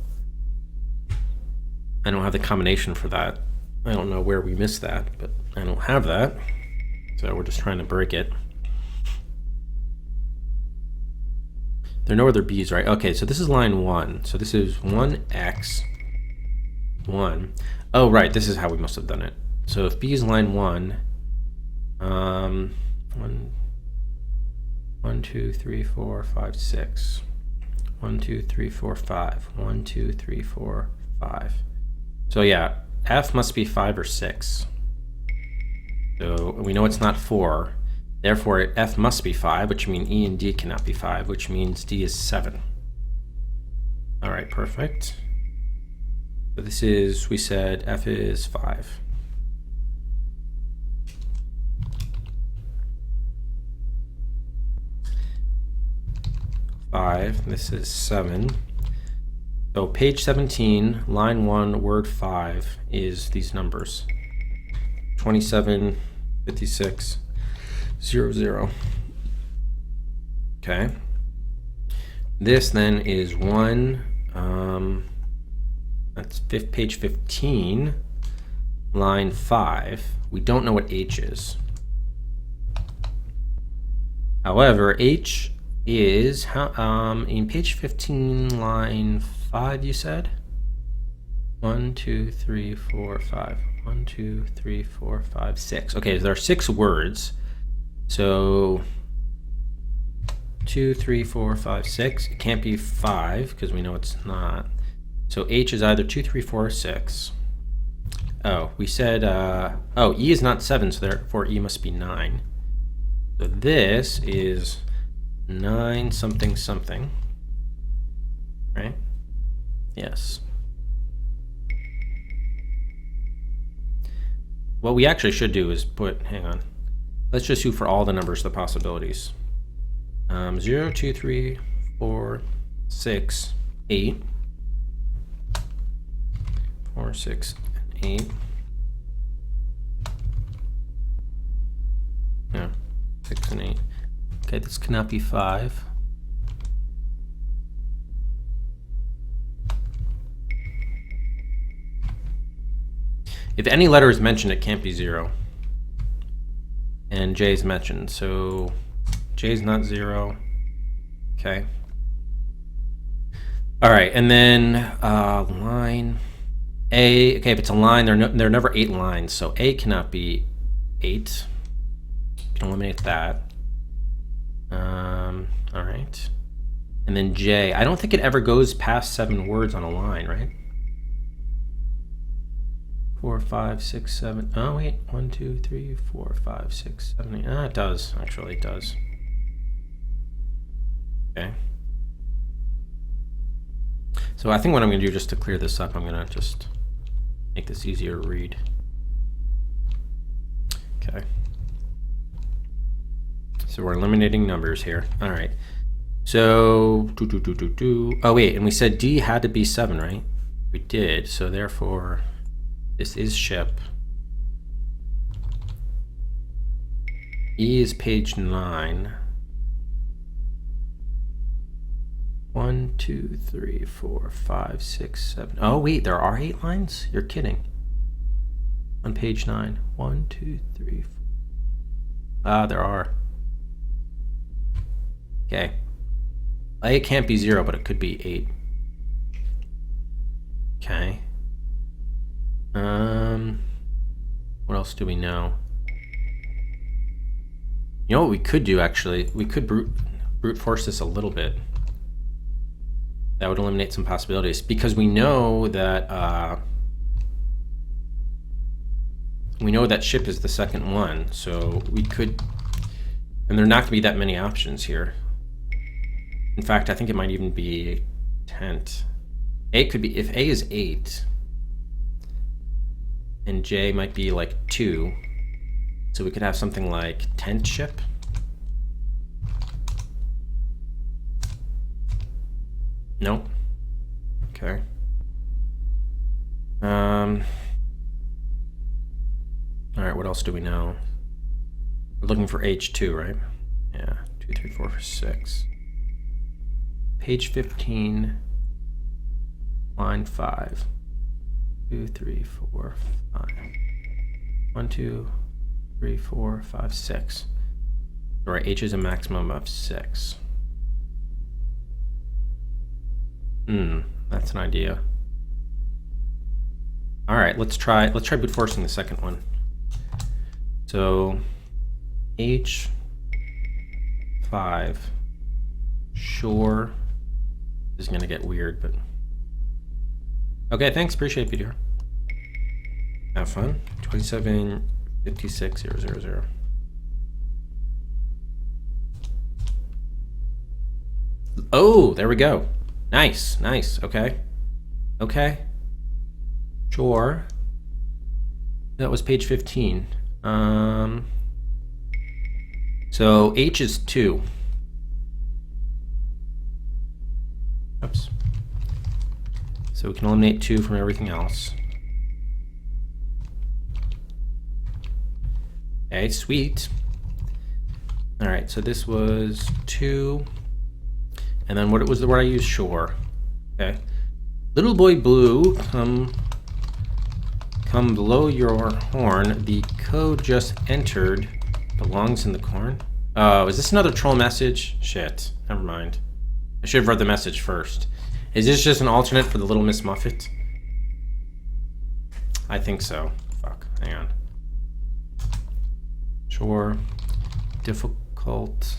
I don't have the combination for that. I don't know where we missed that, but I don't have that, so we're just trying to break it. There are no other B's, right? Okay, so this is line 1. So this is 1x 1. Oh, right, this is how we must have done it. So if B is line 1, 1, 2, 3, 4, 5, 6. 1, 2, 3, 4, 5. 1, 2, 3, 4, 5. So yeah, F must be 5 or 6. So we know it's not 4. Therefore, F must be 5, which means E and D cannot be 5, which means D is 7. All right, perfect. So this is, we said F is 5. This is 7. So page 17, line 1, word 5 is these numbers. 27, 56, 0, 0. Okay. This then is 1, that's page 15, line 5. We don't know what H is. However, H is in page 15, line 5, you said? 1, 2, 3, 4, 5. 1, 2, 3, 4, 5, 6. Okay, so there are 6 words. So 2, 3, 4, 5, 6. It can't be 5 because we know it's not. So H is either 2, 3, 4, or 6. Oh, we said, oh, E is not 7, so therefore E must be 9. So this is 9 something something, right? Yes. What we actually should do is put, hang on, let's just do for all the numbers the possibilities. 0, 2, 3, 4, 6, 8. 4, 6, and 8. Yeah, 6 and 8. Okay, this cannot be 5. If any letter is mentioned, it can't be 0. And J is mentioned, so J is not 0. Okay. All right, and then line A. Okay, if it's a line, there are never 8 lines, so A cannot be 8. You can eliminate that. All right. And then J. I don't think it ever goes past 7 words on a line, right? 4, 5, 6, 7. Oh wait, 1, 2, 3, 4, 5, 6, 7, 8. Ah, it does. Actually, it does. Okay. So I think what I'm going to do just to clear this up, I'm going to just make this easier to read. Okay. So we're eliminating numbers here. All right. So, oh wait, and we said D had to be 7, right? We did, so therefore, this is ship. E is page 9. 1, 2, 3, 4, 5, 6, 7. Oh wait, there are 8 lines? You're kidding. On page 9. 1, 2, 3, 4. Ah, there are. Okay. It can't be 0, but it could be 8. Okay. What else do we know? You know what we could do, actually? We could brute force this a little bit. That would eliminate some possibilities, because we know that ship is the second one, so we could, and there are not going to be that many options here. In fact, I think it might even be tent. A could be, if A is 8, and J might be like 2, so we could have something like tent ship. Nope. Okay. All right, what else do we know? We're looking for H2, right? Yeah, 2, 3, 4, 6. Page 15, line 5. 2, 3, 4, 5. 1, 2, 3, 4, 5, 6. All right, H is a maximum of 6. That's an idea. All right, let's try brute forcing the second one. So H5, sure. This is gonna get weird, but okay, thanks, appreciate it, BDR. Have fun. 2756,000. Oh, there we go. Nice, nice. Okay. Okay. Sure. That was page 15. So H is 2. Oops. So we can eliminate 2 from everything else. Okay, sweet. All right, so this was 2. And then what was the word I used? Sure. Okay. Little boy blue, come blow your horn. The code just entered belongs in the corn. Oh, is this another troll message? Shit. Never mind. I should have read the message first. Is this just an alternate for the Little Miss Muffet? I think so. Fuck. Hang on. Sure. Difficult.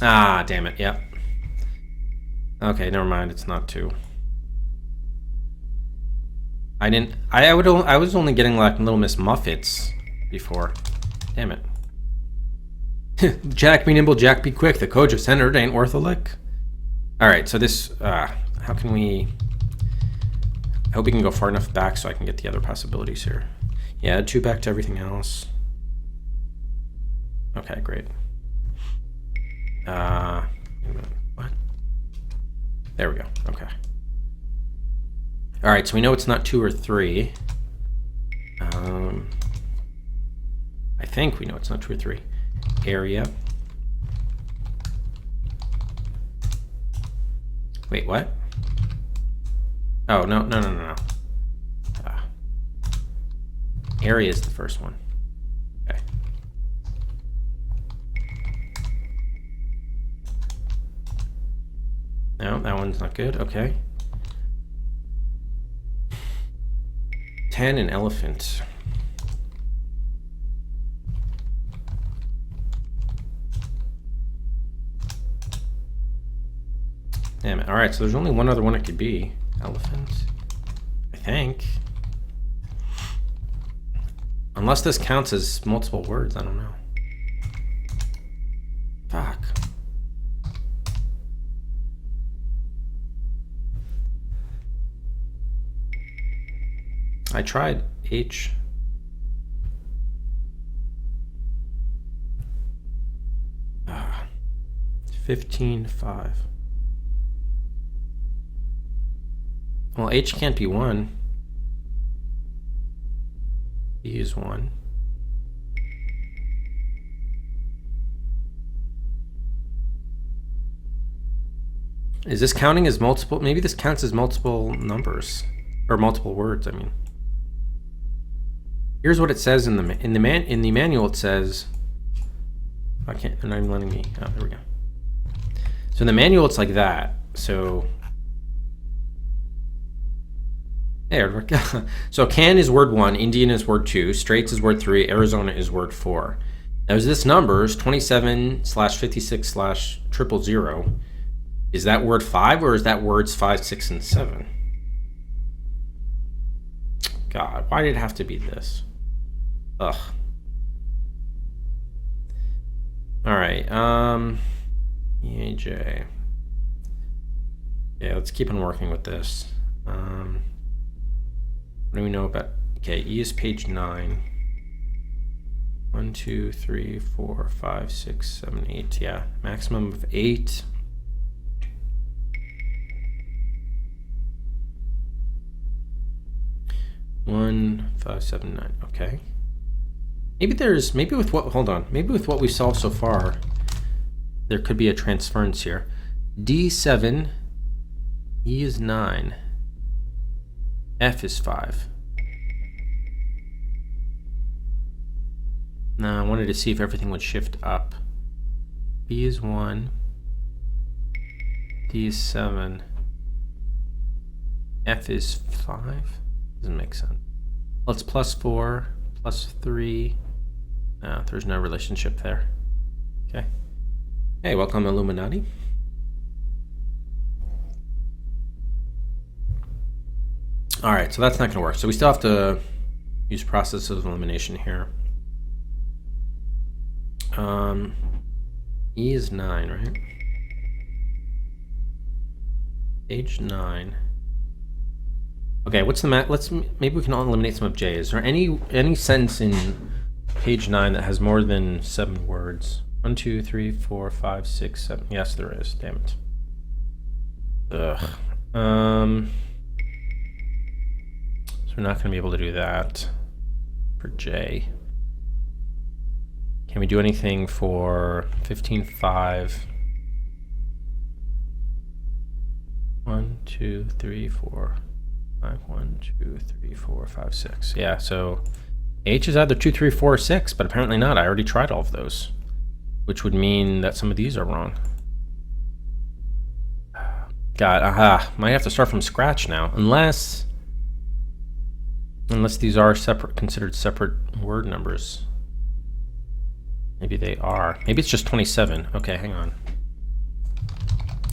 Ah, damn it. Yep. Okay, never mind. It's not 2. I was only getting like Little Miss Muffets before. Damn it. Jack be nimble, Jack be quick. The code just entered ain't worth a lick. All right, so this, how can we, I hope we can go far enough back so I can get the other possibilities here. Yeah, add 2 back to everything else. Okay, great. What? There we go. Okay. All right, so we know it's not 2 or 3. I think we know it's not 2 or 3. Area. Wait, what? Oh, no. Area is the first one. Okay. No, that one's not good. Okay. 10, an elephant. Damn it. All right, so there's only one other one it could be. Elephant, I think. Unless this counts as multiple words, I don't know. Fuck. I tried H. Ah, 15.5. Well, H can't be 1. B is 1. Is this counting as multiple? Maybe this counts as multiple numbers or multiple words. I mean, here's what it says in the manual. It says, I can't. They're not even letting me. Oh, there we go. So in the manual, it's like that. So there. So can is word 1, Indian is word 2, Straits is word 3, Arizona is word 4. Now, is this numbers 27/56/000? Is that word 5 or is that words 5, 6, and 7? God, why did it have to be this? Ugh. All right. EAJ. Yeah, let's keep on working with this. What do we know about? Okay, E is page 9. 1, 2, 3, 4, 5, 6, 7, 8. Yeah, maximum of 8. One, 5, 7, 9. Okay. Maybe with what we solved so far, there could be a transference here. D7, E is 9, F is 5. Now I wanted to see if everything would shift up. B is 1, D is 7, F is 5. Doesn't make sense. Well, it's +4, +3. No, there's no relationship there. Okay. Hey, welcome, Illuminati. All right, so that's not going to work. So we still have to use process of elimination here. E is 9, right? Page 9. Okay, what's the maybe we can eliminate some of J. Is there any sentence in page 9 that has more than 7 words? 1, 2, 3, 4, 5, 6, 7. Yes, there is. Damn it. Ugh. So we're not going to be able to do that for J. Can we do anything for 15.5? 1, 2, 3, 4, 5. 1, 2, 3, 4, 5, 6. Yeah, so H is either 2, 3, 4, or 6, but apparently not. I already tried all of those, which would mean that some of these are wrong. God, might have to start from scratch now, unless these are considered separate word numbers. Maybe they are. Maybe it's just 27. Okay, hang on.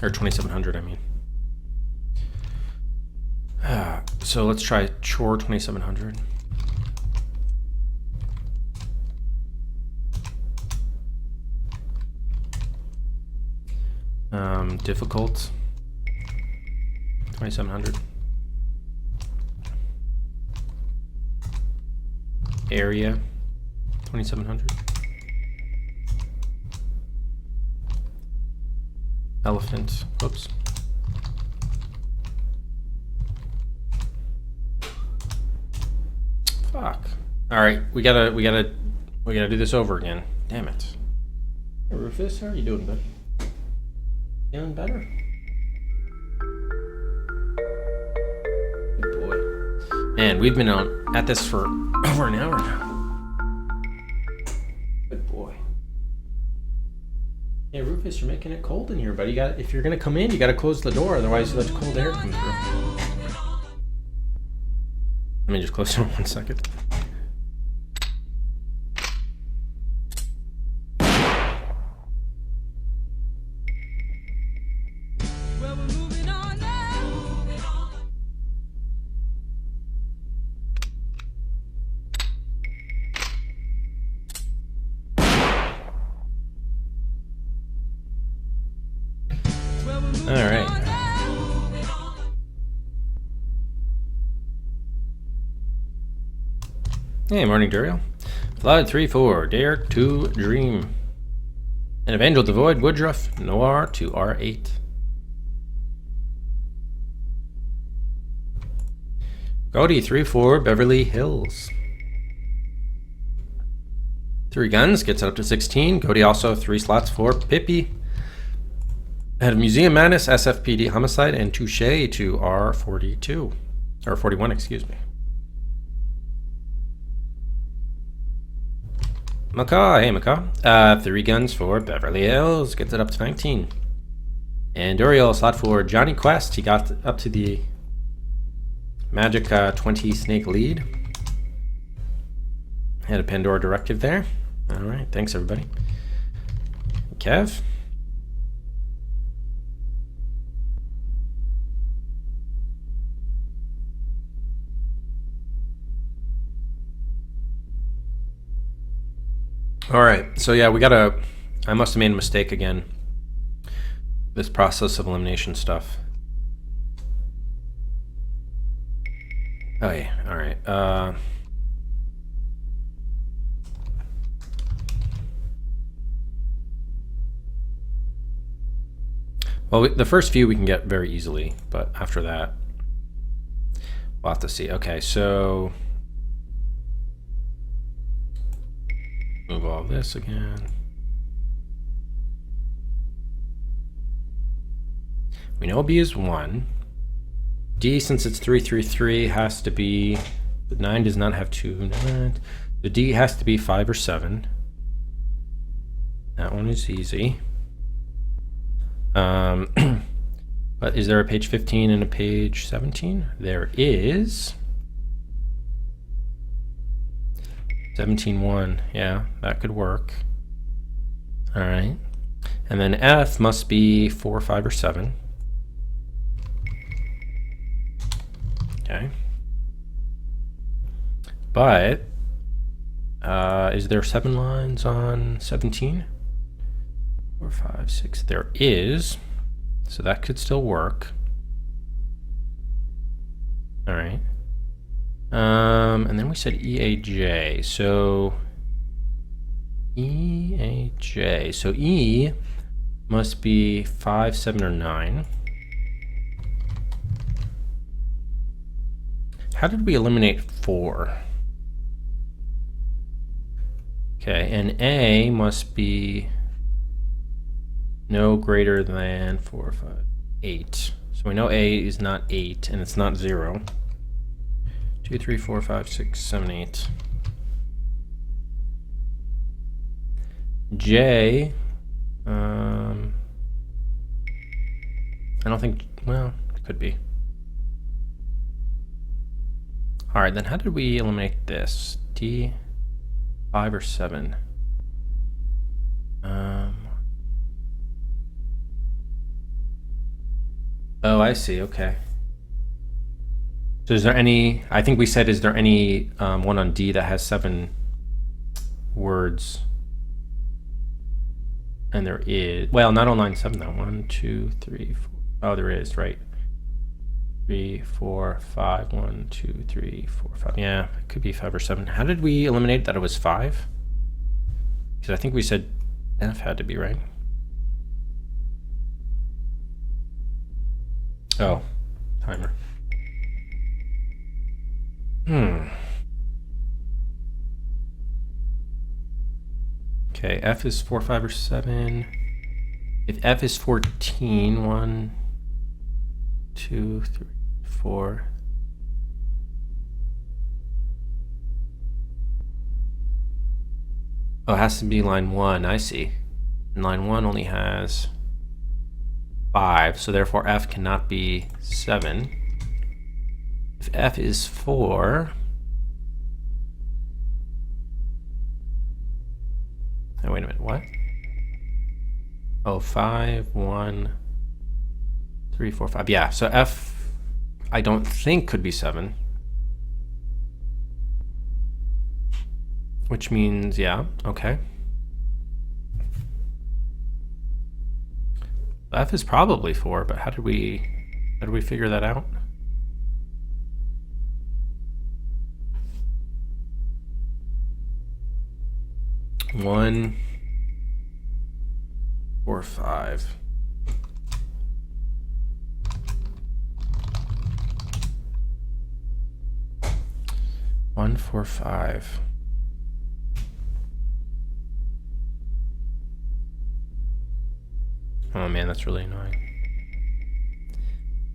Or 2700, I mean. So let's try chore 2700. Difficult 2700. Area 2700. Elephant. Whoops. Fuck. All right, we gotta do this over again. Damn it. Hey, Rufus, how are you doing, buddy? Feeling better? Good boy. Man, we've been at this for over an hour now. Good boy. Hey, Rufus, you're making it cold in here, buddy. If you're gonna come in, you gotta close the door, otherwise you let cold air come through. Let me just close it 1 second. All right. Hey, morning, Duriel. Flood 3-4, Dare to Dream. And Evangel Devoid, Woodruff, Noir to R8. Cody 3-4, Beverly Hills. 3 guns, gets it up to 16. Cody also 3 slots for Pippi. Head of Museum Madness, SFPD Homicide, and Touche to R42. Or 41, excuse me. Macaw, hey Macaw. 3 guns for Beverly Hills, gets it up to 19. And Duriel, slot for Johnny Quest. He got up to the Magic 20 snake lead. Had a Pandora directive there. Alright, thanks everybody. Kev. Alright, so yeah, I must have made a mistake again. This process of elimination stuff. Oh yeah, alright. Well, the first few we can get very easily, but after that, we'll have to see. Okay, so move all this again. We know B is 1. D, since it's 3-3-3, has to be, but 9 does not have 2. The D has to be 5 or 7. That one is easy. But is there a page 15 and a page 17? There is. 17-1, yeah, that could work. All right. And then F must be 4, 5, or 7. Okay. But is there 7 lines on 17? 4, 5, 6. There is. So that could still work. All right. And then we said EAJ. So EAJ. So E must be 5, 7, or 9. How did we eliminate 4? Okay, and A must be no greater than 4, 5, 8. So we know A is not 8, and it's not 0. 2, 3, 4, 5, 6, 7, 8. J, I don't think, well, it could be. All right, then how did we eliminate this? D, 5 or 7? Oh, I see, okay. So is there any, I think we said, is there any one on D that has 7 words? And there is, well, not on line 7 though. 1, 2, 3, 4. Oh, there is, right. 3, 4, 5, 1, 2, 3, 4, 5. Yeah, it could be 5 or 7. How did we eliminate that it was 5? Because I think we said F had to be right. Oh, timer. Okay, F is 4, 5, or 7. If F is 14, 1, 2, 3, 4. Oh, it has to be line 1, I see. And line 1 only has 5, so therefore F cannot be 7. If F is 4, oh, wait a minute, what? Oh, 5, 1, 3, 4, 5. Yeah, so F, I don't think could be 7. Which means, yeah, okay. F is probably 4, but how did we figure that out? 1, 4, 5. One, 4, 5. Oh man, that's really annoying.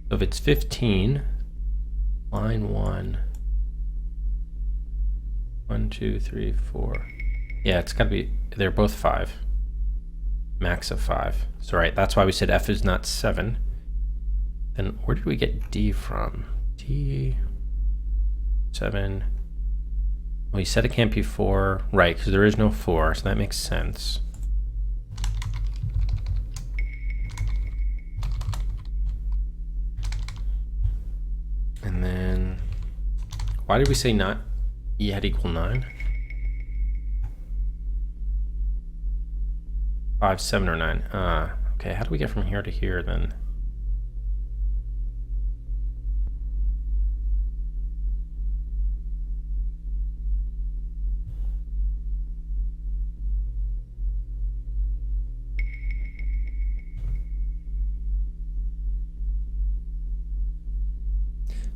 So if it's 15, line 1, 1, 2, 3, 4. Yeah, it's gotta be, they're both 5. Max of 5. So right, that's why we said F is not 7. Then where did we get D from? D, 7. Well, you said it can't be 4. Right, because there is no 4, so that makes sense. And then, why did we say not E had equal 9? 5, 7, or 9. Okay, how do we get from here to here then?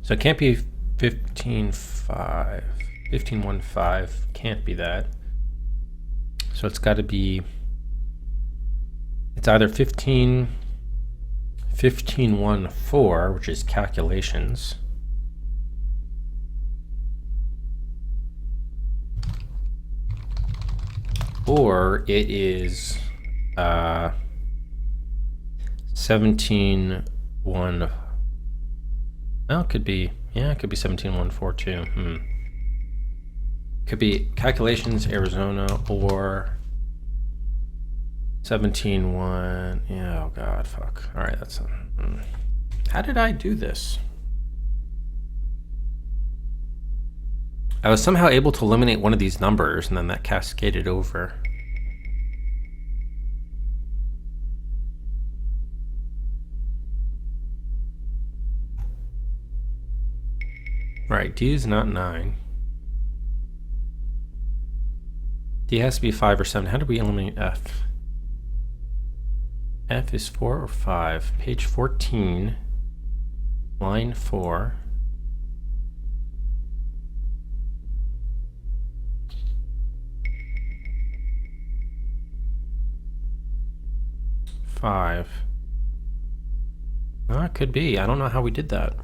So it can't be 15, 5. 15, 1, 5 can't be that. So it's got to be, it's either 15, 15, 1, 4, which is calculations. Or it is 17, 1. Well, it could be, yeah, it could be 17, 1, 4, 2. Could be calculations, Arizona, or 17, 1. Yeah, oh god, fuck. All right, that's How did I do this? I was somehow able to eliminate one of these numbers, and then that cascaded over. Right, D is not 9. D has to be 5 or 7. How do we eliminate F? F is 4 or 5. Page 14, line 4. Five. Well, it could be. I don't know how we did that.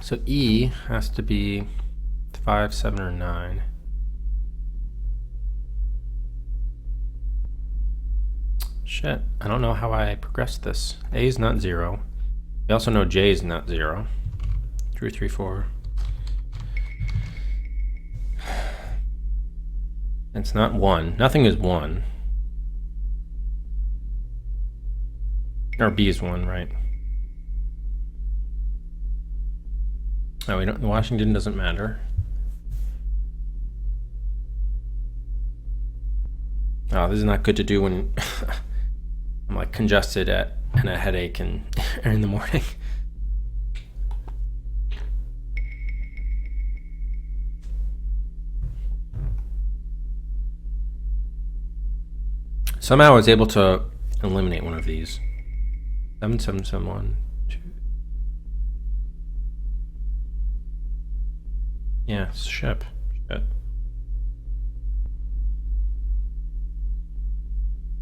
So E has to be 5, 7, or 9. Shit, I don't know how I progressed this. A is not 0. We also know J is not 0. 2, 3, 4. It's not 1. Nothing is 1. Or B is 1, right? No, we don't. Washington doesn't matter. Oh, this is not good to do when I'm like congested and a headache and in the morning. Somehow I was able to eliminate one of these. 7, 7, 7, 1, 2. Yeah, ship. Shit.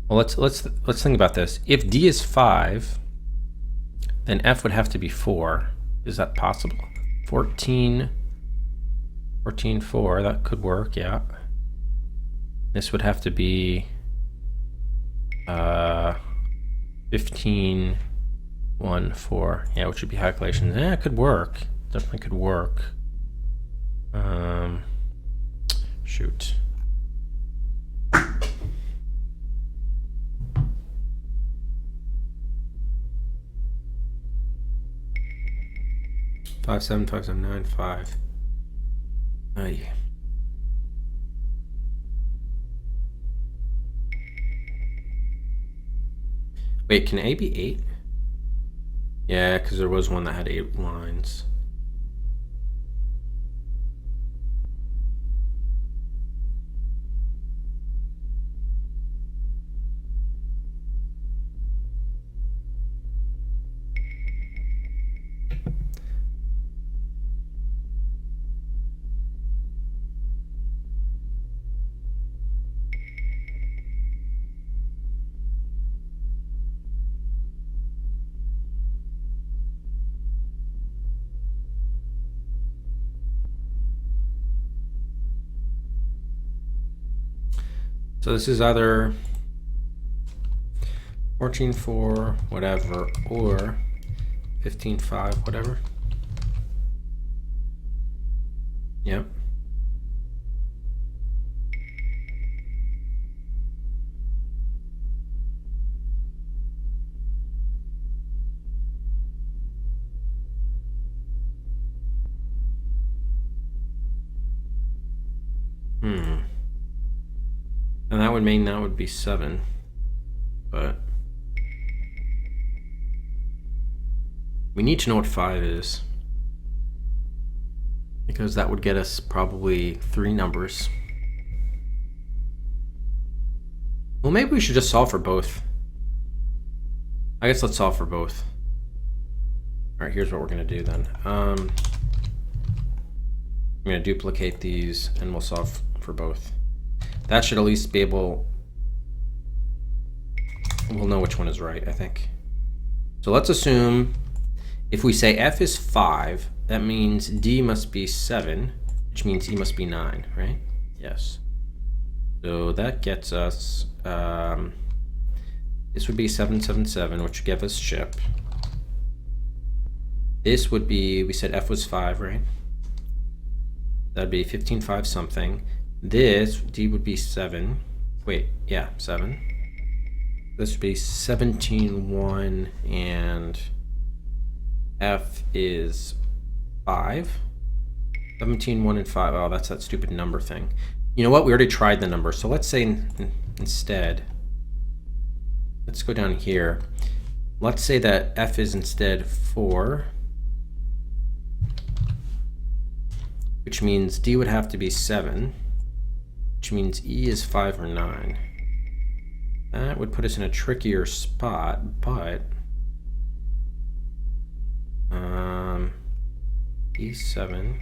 Well, let's think about this. If D is 5, then F would have to be 4. Is that possible? 14, 14, 4. That could work. Yeah. This would have to be 15, 1, 4. Yeah, which would be calculations. Yeah, it could work. Definitely could work. Shoot. Five, 7, 5, 7, 9, 5. Aye. Wait, can A be 8? Yeah, because there was one that had 8 lines. So this is either 14.4 whatever or 15.5 whatever. Yep. And that would mean that would be 7. But we need to know what 5 is, because that would get us probably 3 numbers. Well, maybe we should just solve for both. I guess let's solve for both. All right, here's what we're gonna do then. I'm gonna duplicate these and we'll solve for both. That should at least be able, we'll know which one is right, I think. So let's assume if we say f is 5, that means d must be 7, which means e must be 9, right? Yes. So that gets us, this would be 777, which would give us ship. This would be, we said f was 5, right? That'd be 15.5 something. This, d would be 7. Wait, yeah, 7. This would be 17.1, and f is 5. 17.1 and 5. Oh, that's that stupid number thing. You know what? We already tried the number, so let's say instead, let's go down here. Let's say that f is instead 4, which means d would have to be 7, which means e is 5 or 9. That would put us in a trickier spot, but d7.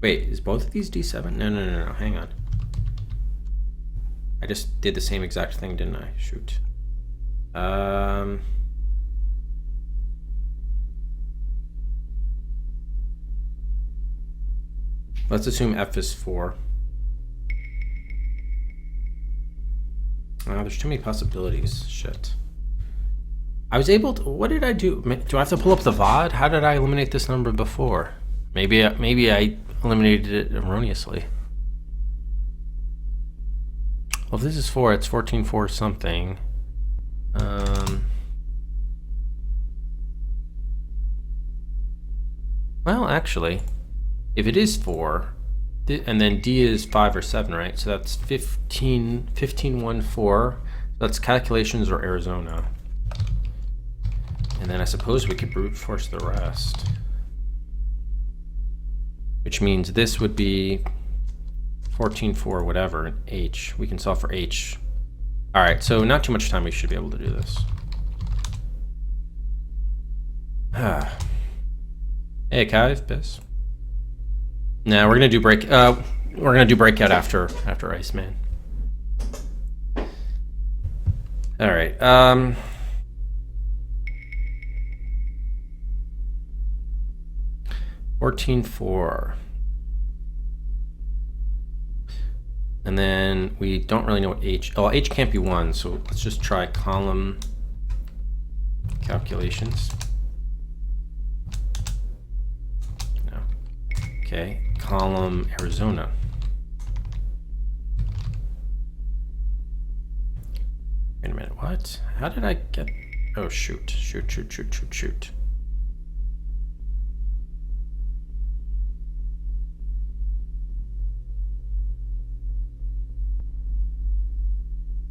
Wait, is both of these d7? No, hang on. I just did the same exact thing, didn't I? Shoot. Let's assume f is 4. There's too many possibilities. Shit. I was able to, what did I do? Do I have to pull up the VOD? How did I eliminate this number before? Maybe I eliminated it erroneously. Well, if this is 4, it's 14.4 something. Well, actually, if it is 4, and then D is 5 or 7, right? So that's 15.14. That's calculations or Arizona. And then I suppose we could brute force the rest. Which means this would be 14.4 whatever, H. We can solve for H. All right, so not too much time, we should be able to do this. Hey, Kive, Biss. Now we're gonna do breakout after ICEMAN. All right. 14.4. And then we don't really know what H. Oh, H can't be 1, so let's just try column calculations. No. Okay, column Arizona. Wait a minute, what? How did I get? Oh, shoot.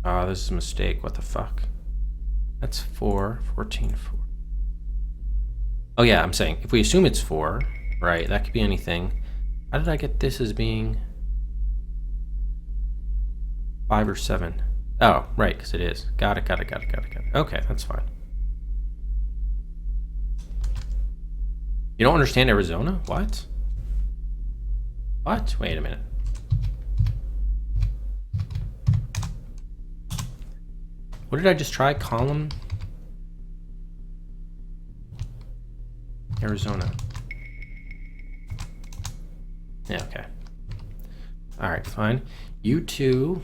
Oh, this is a mistake. What the fuck? That's 14.4. Oh yeah, I'm saying, if we assume it's 4, right, that could be anything. How did I get this as being 5 or 7? Oh, right, because it is. Got it. Okay, that's fine. You don't understand Arizona? What? What? Wait a minute. What did I just try? Column Arizona. Yeah, okay. All right, fine. U2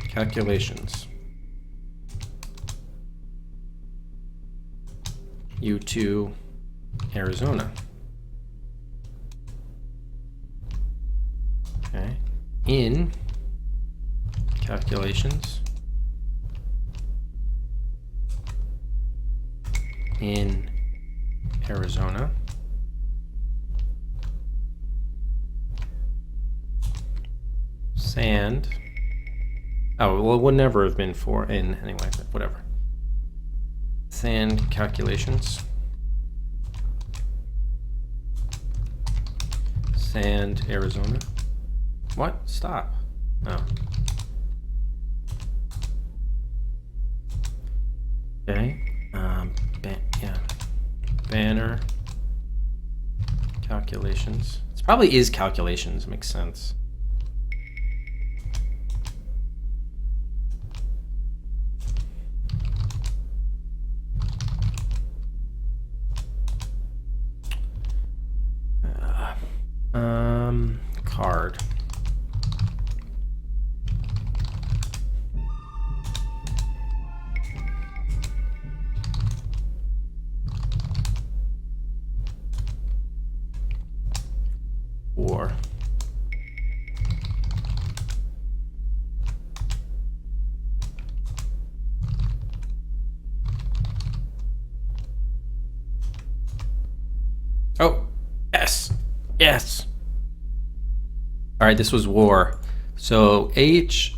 calculations. U2 Arizona. Okay. In calculations. In Arizona. Sand. Oh, well, it would never have been for in anyway, but whatever. Sand calculations. Sand, Arizona. What? Stop. Oh. Okay. Yeah. Banner. Calculations. It probably is calculations. Makes sense. Card. War. Oh, yes, yes. All right, this was war. So H,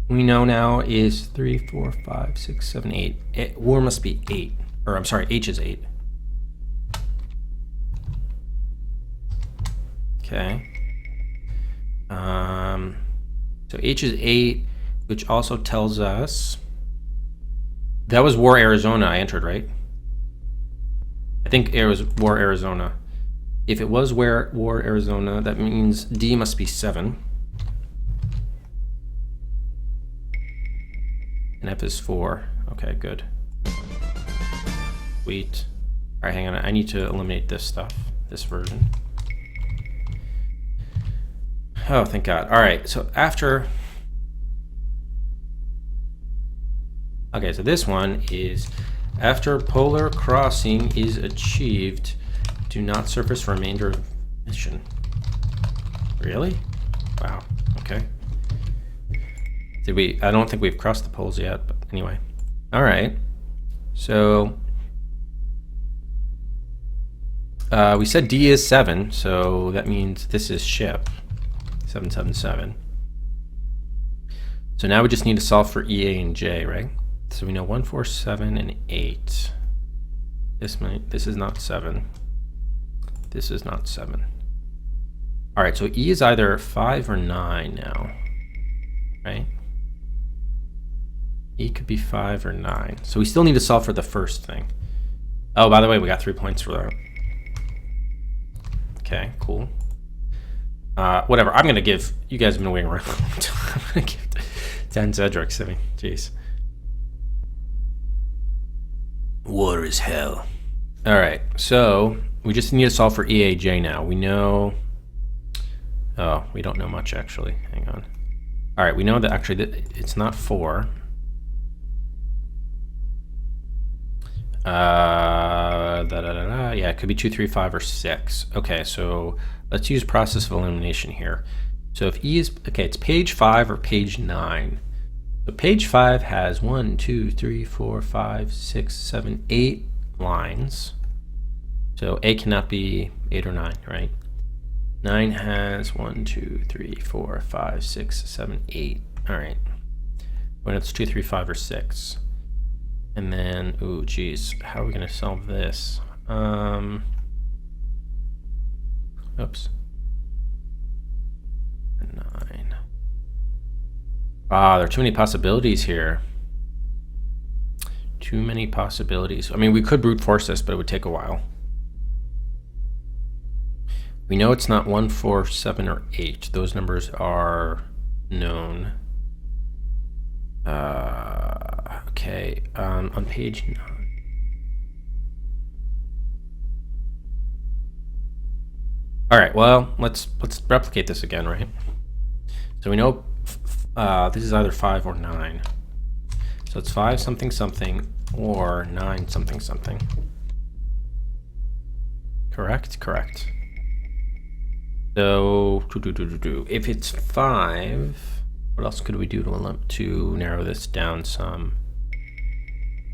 we know now, is 3, 4, 5, 6, 7, 8. War must be 8. Or I'm sorry, H is 8. Okay. So H is 8, which also tells us that was War Arizona I entered, right? I think it was War Arizona. If it was War Arizona, that means D must be 7. And F is 4. Okay, good. Sweet. All right, hang on. I need to eliminate this stuff, this version. Oh, thank God. All right, so after... Okay, so this one is after polar crossing is achieved, do not surface remainder of mission. Really? Wow, okay. Did we, I don't think we've crossed the poles yet, but anyway. All right, so we said D is 7, so that means this is ship, 777. So now we just need to solve for EA and J, right? So we know 1, 4, 7, and 8. This is not 7. This is not 7. All right, so E is either 5 or 9 now, right? E could be 5 or 9. So we still need to solve for the first thing. Oh, by the way, we got 3 points for that. Okay, cool. Whatever, I'm gonna give, you guys have been waiting around. I'm gonna give 10 Cedrics, I mean, jeez. War is hell. All right, so we just need to solve for EAJ now. We know, oh, we don't know much actually, hang on. All right, we know that actually it's not 4. Yeah, it could be 2, 3, 5, or 6. Okay, so let's use process of elimination here. So if E is, okay, it's page 5 or page 9. So page 5 has 1, 2, 3, 4, 5, 6, 7, 8 lines. So A cannot be 8 or 9, right? 9 has 1, 2, 3, 4, 5, 6, 7, 8. All right. When it's 2, 3, 5, or 6. And then, ooh, geez, how are we going to solve this? Oops. 9. Ah, there are too many possibilities here. Too many possibilities. I mean, we could brute force this, but it would take a while. We know it's not 1, 4, 7, or 8. Those numbers are known. Okay, on page 9. All right, well, let's replicate this again, right? So we know this is either 5 or 9. So it's 5 something something or 9 something something. Correct? Correct. So if it's 5, what else could we do to narrow this down some?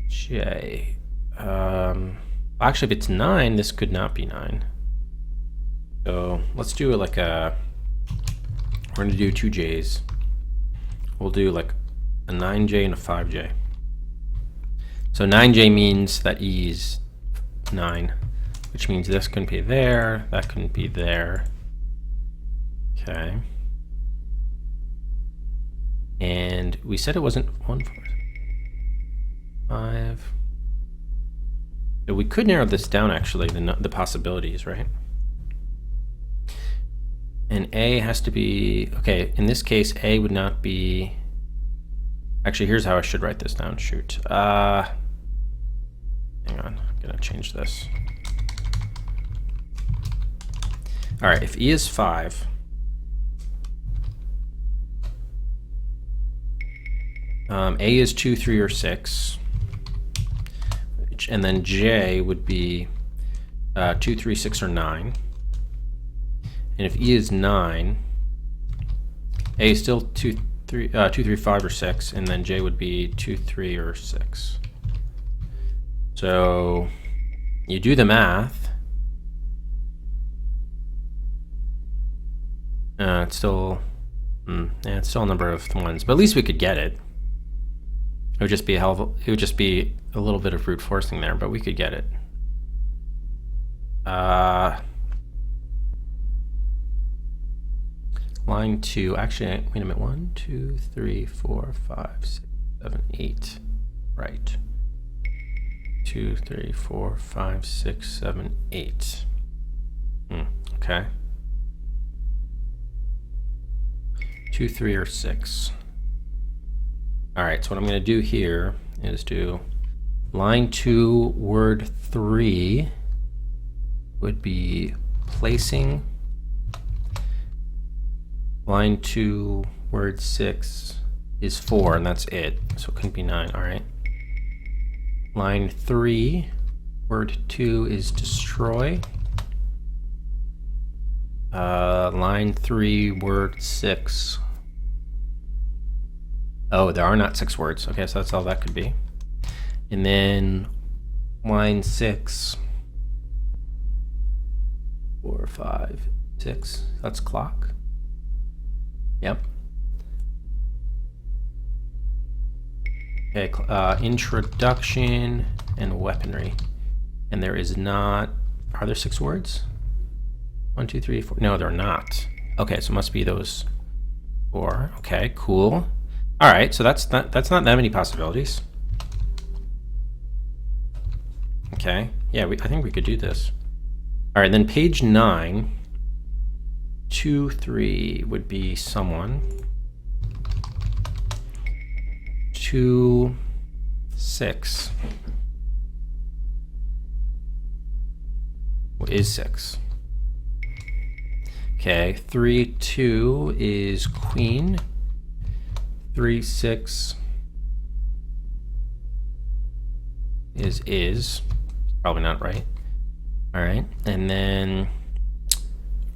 J. Actually, if it's 9, this could not be 9. So let's do like we're going to do 2 J's. We'll do like a 9J and a 5J. So 9J means that E is 9, which means this couldn't be there, that couldn't be there. Okay. And we said it wasn't 1, 4, 5. So we could narrow this down, actually, the possibilities, right? And A has to be, okay, in this case, A would not be, actually, here's how I should write this down, shoot. Hang on, I'm gonna change this. All right, if E is 5, A is 2, 3, or 6, and then J would be 2, 3, 6, or 9. And if E is 9, A is still 2, 3, 5, or 6, and then J would be 2, 3, or 6. So you do the math. It's still, it's still a number of ones, but at least we could get it. It would just be a little bit of brute forcing there, but we could get it. Line 2, actually, wait a minute, 1, 2, 3, 4, 5, 6, 7, 8, right. 2, 3, 4, 5, 6, 7, 8. Okay. 2, 3, or 6. All right, so what I'm going to do here is do line 2, word 3 would be placing. Line 2, word 6 is 4, and that's it. So it couldn't be 9, all right. Line 3, word 2 is destroy. Line 3, word 6. Oh, there are not 6 words. Okay, so that's all that could be. And then line 6, 4, 5, 6. That's clock. Yep. Okay, introduction and weaponry. And there is not, are there 6 words? 1, 2, 3, 4. No, they're not. Okay, so it must be those 4. Okay, cool. All right, so that's not that many possibilities. Okay, yeah, I think we could do this. All right, then page 9, 2, 3 would be someone. 2, 6 is 6. Okay, 3, 2 is queen. 3, 6 is probably not right. All right, and then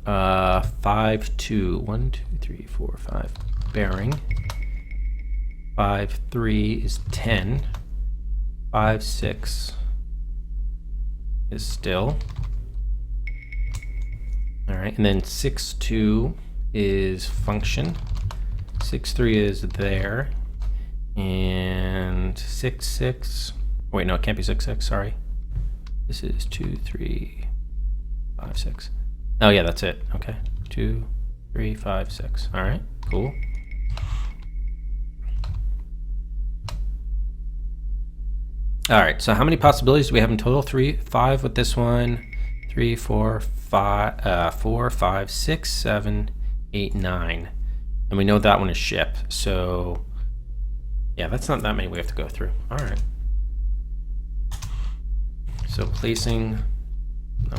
5, 2, 1, 2, 3, 4, 5 bearing. 5, 3 is 10. 5, 6 is still. All right, and then 6, 2 is function. 6, 3 is there. And 6, 6. Wait, no, it can't be 6, 6, sorry. This is 2, 3, 5, 6. Oh, yeah, that's it. Okay. 2, 3, 5, 6. All right, cool. All right, so how many possibilities do we have in total? 3, 5 with this one. 3, 4, 5, 6, 7, 8, 9. And we know that one is ship. So, yeah, that's not that many we have to go through. All right. So placing, no,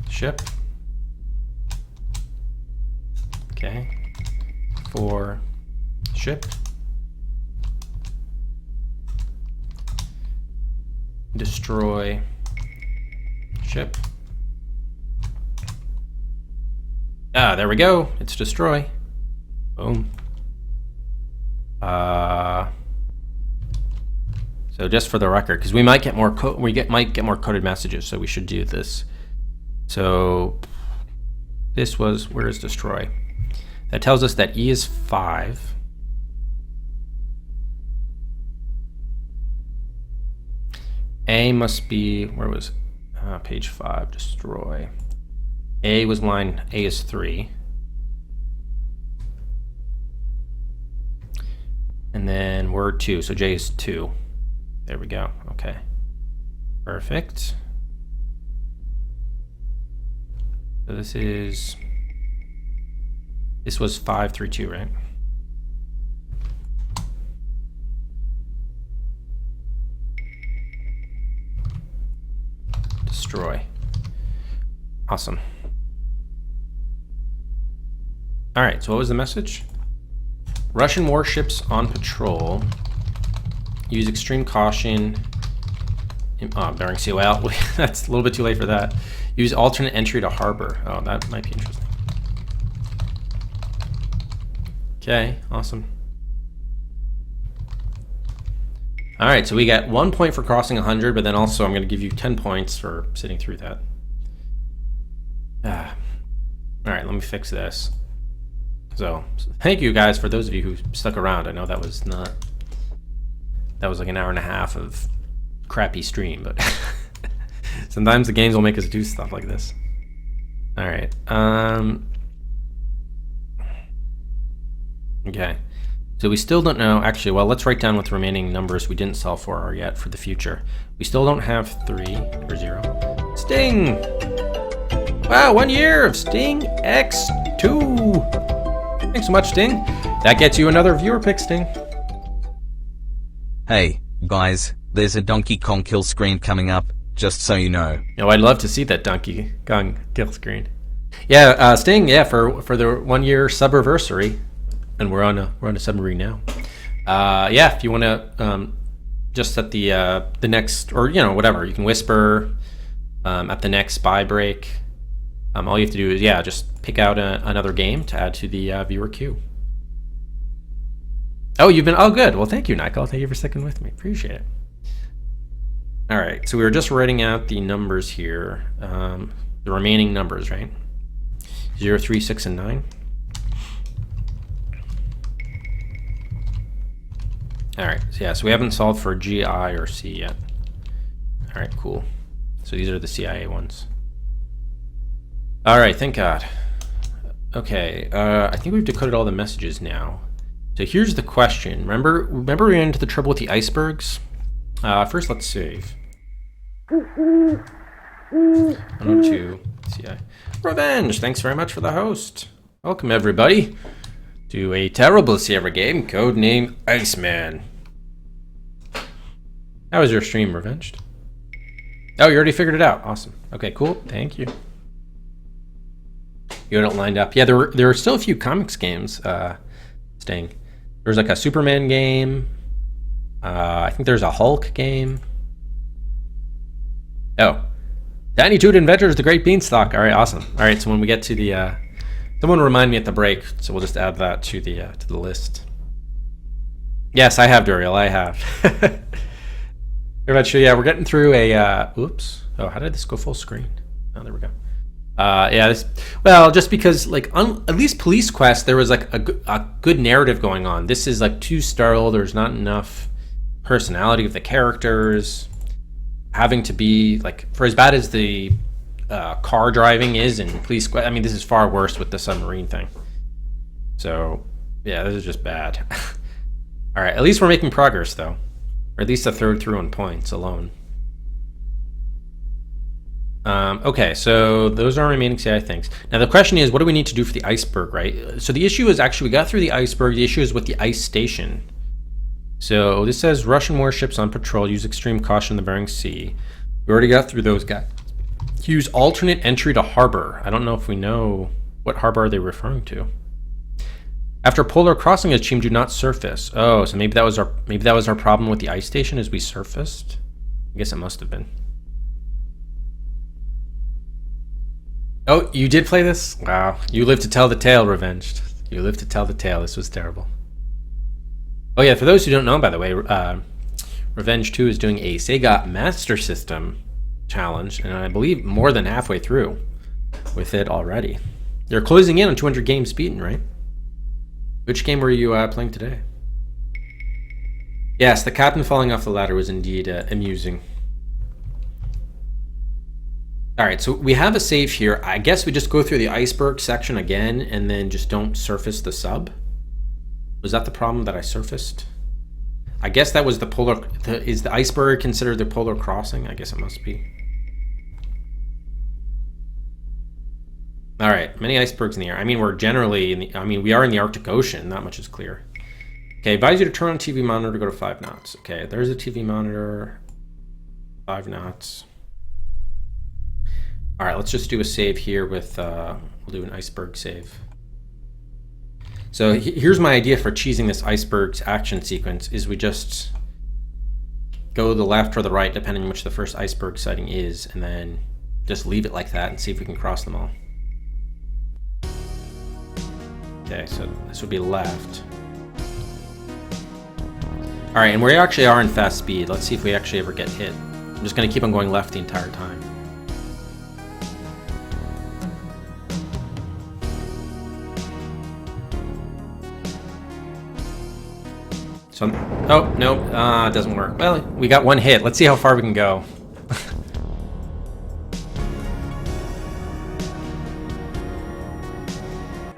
ship. Okay. 4, ship. Destroy ship. Ah, there we go. It's destroy. Boom. So just for the record, because we might get more might get more coded messages, so we should do this. So this was, where is destroy? That tells us that E is 5. A must be, where was page 5, destroy. A was line, A is 3. And then word 2, so J is 2. There we go, okay. Perfect. So this was 532, right? Destroy. Awesome. All right, so what was the message? Russian warships on patrol. Use extreme caution. Bering Sea. Well, that's a little bit too late for that. Use alternate entry to harbor. Oh, that might be interesting. Okay, awesome. All right, so we got 1 point for crossing 100, but then also I'm going to give you 10 points for sitting through that. All right, let me fix this. So thank you guys for those of you who stuck around. I know that was not, that was like an hour and a half of crappy stream, but sometimes the games will make us do stuff like this. All right. Okay. So we still don't know, actually, well, let's write down what the remaining numbers we didn't solve for are yet for the future. We still don't have 3 or 0. Sting! Wow, 1 year of Sting X2. Thanks so much, Sting. That gets you another viewer pick, Sting. Hey, guys, there's a Donkey Kong kill screen coming up, just so you know. Oh, I'd love to see that Donkey Kong kill screen. Yeah, Sting, yeah, for the 1 year subversary. And we're on a submarine now. Yeah, if you want to just at the next, or you know, whatever, you can whisper at the next spy break. All you have to do is, yeah, just pick out another game to add to the viewer queue. Oh, you've been, oh good. Well, thank you, Nicole. Thank you for sticking with me. Appreciate it. All right, so we were just writing out the numbers here, the remaining numbers, right? 0, 3, 6, and 9. All right, so yeah, so we haven't solved for G, I, or C yet. All right, cool. So these are the CIA ones. All right, thank God. Okay, I think we've decoded all the messages now. So here's the question. Remember we ran into the trouble with the icebergs? First, let's save. 102, CIA. Revenge, thanks very much for the host. Welcome, everybody, to a terrible Sierra game, codename ICEMAN. How was your stream, Revenged? Oh, you already figured it out. Awesome. Okay, cool. Thank you. You got it lined up. Yeah, there are still a few comics games staying. There's like a Superman game. I think there's a Hulk game. Oh, Tiny Toot Adventures, the Great Beanstalk. All right, awesome. All right, so when we get to the someone remind me at the break, so we'll just add that to the list. Yes, I have, Duriel. I have. Very much. Yeah, we're getting through a. Oops. Oh, how did this go full screen? Oh, there we go. Yeah. Well, just because like at least Police Quest, there was like a good narrative going on. This is like too sterile. There's not enough personality of the characters. Having to be like, for as bad as the car driving is in Police Quest, I mean, this is far worse with the submarine thing. So, yeah, this is just bad. All right, at least we're making progress, though. Or at least a third through on points alone. Okay, so those are remaining CI things. Now, the question is, what do we need to do for the iceberg, right? So the issue is actually, we got through the iceberg. The issue is with the ice station. So this says Russian warships on patrol use extreme caution in the Bering Sea. We already got through those guys. Use alternate entry to harbor. I don't know if we know what harbor are they referring to. After polar crossing, a team do not surface. Oh, so maybe that was our problem with the ice station, is we surfaced. I guess it must have been. Oh, you did play this? Wow. You live to tell the tale, Revenged. You live to tell the tale. This was terrible. Oh yeah, for those who don't know, by the way, Revenge 2 is doing a Sega Master System challenge, and I believe more than halfway through with it already. They're closing in on 200 games beaten, right? Which game were you playing today? Yes, the captain falling off the ladder was indeed amusing. Alright, so we have a save here. I guess we just go through the iceberg section again and then just don't surface the sub. Was that the problem that I surfaced? I guess that was the polar... is the iceberg considered the polar crossing? I guess it must be. Alright, many icebergs in the air. I mean, we're generally in the... I mean, we are in the Arctic Ocean. Not much is clear. Okay, advise you to turn on TV monitor to go to 5 knots. Okay, there's a TV monitor. 5 knots. All right, let's just do a save here with, we'll do an iceberg save. So here's my idea for cheesing this iceberg's action sequence, is we just go to the left or the right, depending on which the first iceberg sighting is, and then just leave it like that and see if we can cross them all. Okay, so this would be left. All right, and we actually are in fast speed. Let's see if we actually ever get hit. I'm just gonna keep on going left the entire time. So, oh, no, it doesn't work. Well, we got one hit. Let's see how far we can go.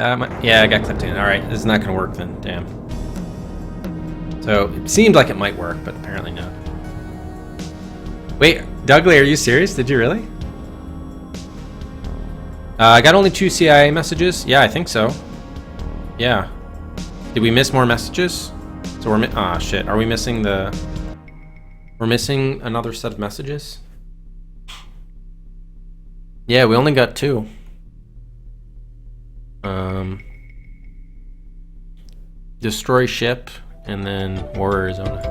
Yeah, I got clipped in. All right, this is not going to work then. Damn. So, it seemed like it might work, but apparently not. Wait, Dougley, are you serious? Did you really? I got only 2 CIA messages. Yeah, I think so. Yeah. Did we miss more messages? So we're shit. Are we missing the... We're missing another set of messages? Yeah, we only got 2. Destroy ship, and then War Arizona.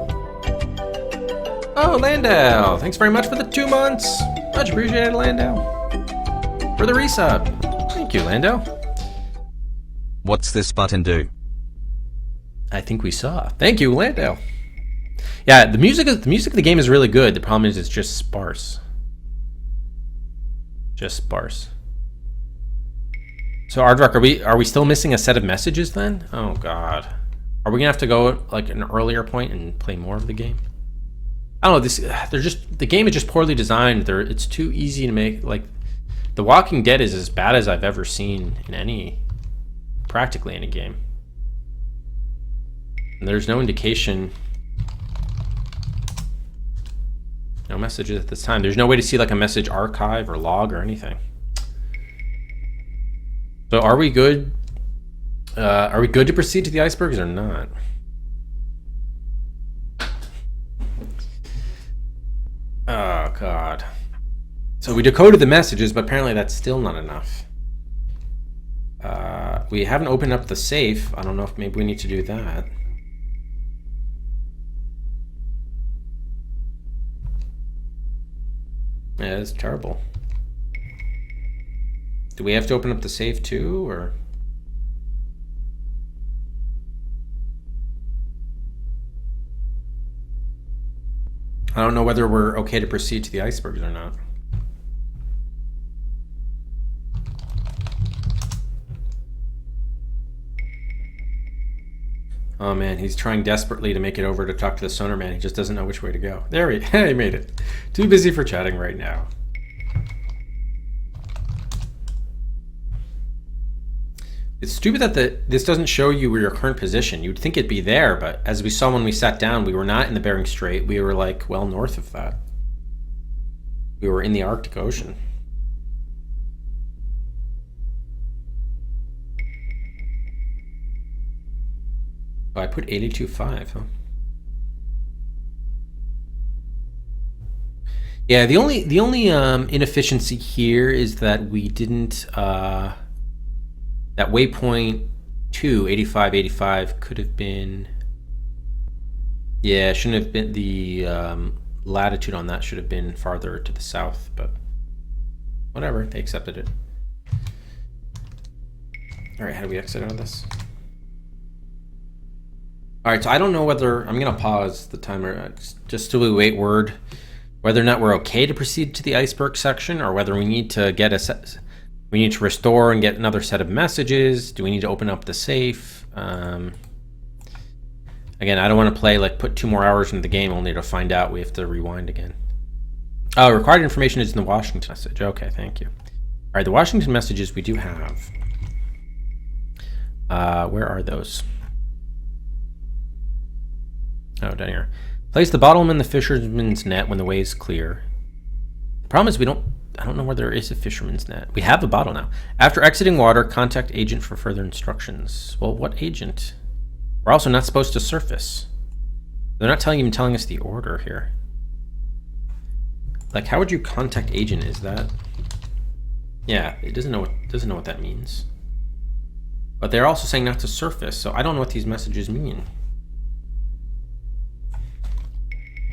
Oh, Landau! Thanks very much for the 2 months! Much appreciated, Landau. For the resub. Thank you, Landau. What's this button do? I think we saw. Thank you, Landau. Yeah, the music of the game is really good. The problem is it's just sparse. Just sparse. So Aardvark, are we still missing a set of messages then? Oh god. Are we gonna have to go like an earlier point and play more of the game? I don't know. The game is just poorly designed. It's too easy to make. Like, The Walking Dead is as bad as I've ever seen in practically any game. And there's no indication, no messages at this time. There's no way to see like a message archive or log or anything. So are we good? Are we good to proceed to the icebergs or not? Oh god. So we decoded the messages, but apparently that's still not enough. We haven't opened up the safe. I don't know if maybe we need to do that. Yeah, it's terrible. Do we have to open up the safe too, or? I don't know whether we're okay to proceed to the icebergs or not. Oh man, he's trying desperately to make it over to talk to the sonar man. He just doesn't know which way to go. There he made it. Too busy for chatting right now. It's stupid that this doesn't show you your current position. You'd think it'd be there, but as we saw when we sat down, we were not in the Bering Strait. We were like well north of that. We were in the Arctic Ocean. Oh, I put 82.5, huh? Yeah, the only inefficiency here is that we didn't that waypoint 2, 85, 85 could have been... Yeah, shouldn't have been... The latitude on that should have been farther to the south, but whatever, they accepted it. Alright, how do we exit out of this? Alright, so I don't know whether... I'm going to pause the timer just till we wait word whether or not we're okay to proceed to the iceberg section, or whether we need to get a set... We need to restore and get another set of messages. Do we need to open up the safe? Again, I don't want to play, like, put 2 more hours into the game only to find out we have to rewind again. Oh, required information is in the Washington message. Okay, thank you. All right, the Washington messages we do have. Where are those? Oh, down here. Place the bottle in the fisherman's net when the way is clear. The problem is I don't know where there is a fisherman's net. We have a bottle now. After exiting water, contact agent for further instructions. Well, what agent? We're also not supposed to surface. They're not even telling us the order here. Like, how would you contact agent? Is that? Yeah, it doesn't know what that means. But they're also saying not to surface, so I don't know what these messages mean.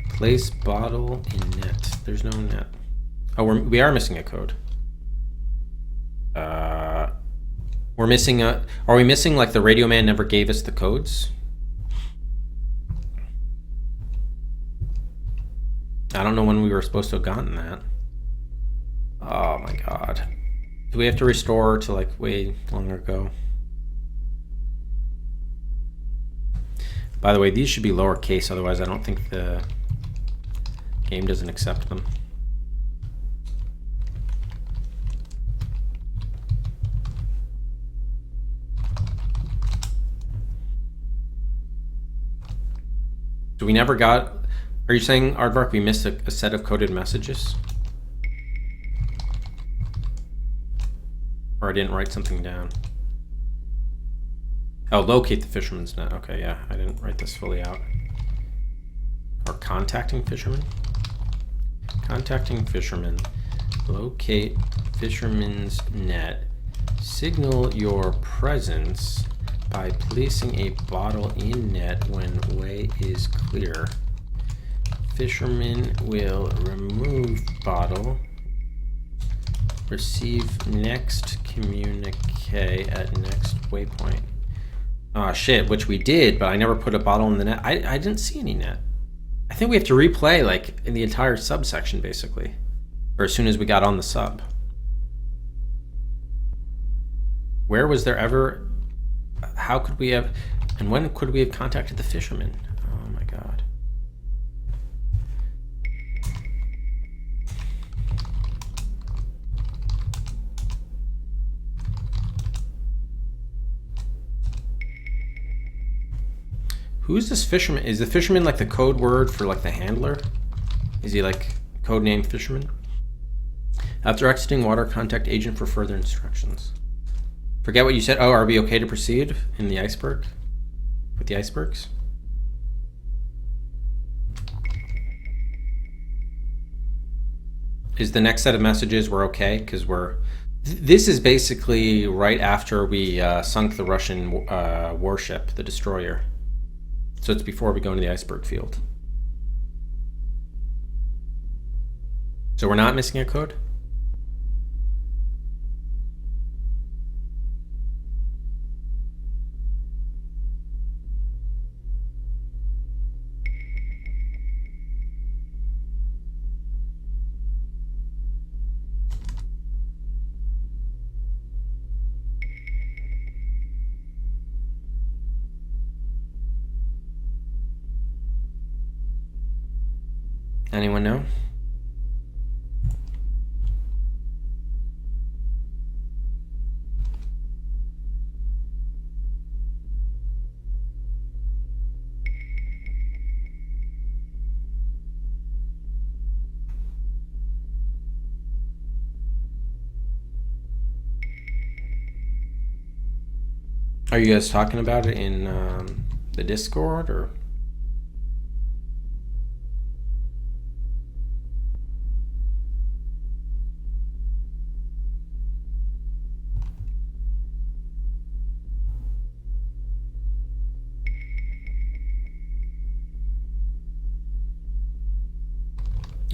Place bottle in net. There's no net. Oh, we are missing a code. We're missing a... Are we missing, like, the radio man never gave us the codes? I don't know when we were supposed to have gotten that. Oh my god. Do we have to restore to, like, way longer ago? By the way, these should be lowercase, otherwise I don't think the game doesn't accept them. So we never got... Are you saying, Aardvark, we missed a set of coded messages? Or I didn't write something down? Oh, locate the fisherman's net. Okay, yeah, I didn't write this fully out. Or contacting fishermen? Contacting fishermen. Locate fisherman's net. Signal your presence by placing a bottle in net when way is clear. Fisherman will remove bottle. Receive next communique at next waypoint. Oh shit, which we did, but I never put a bottle in the net. I didn't see any net. I think we have to replay, like, in the entire subsection, basically. Or as soon as we got on the sub. Where was there ever... How could we have... And when could we have contacted the fisherman? Oh my god. Who's this fisherman? Is the fisherman like the code word for, like, the handler? Is he like codename fisherman? After exiting water, contact agent for further instructions. Forget what you said. Oh, are we okay to proceed in the iceberg? With the icebergs? Is the next set of messages we're okay? Because we're... This is basically right after we sunk the Russian warship, the destroyer. So it's before we go into the iceberg field. So we're not missing a code? Anyone know? Are you guys talking about it in the Discord, or?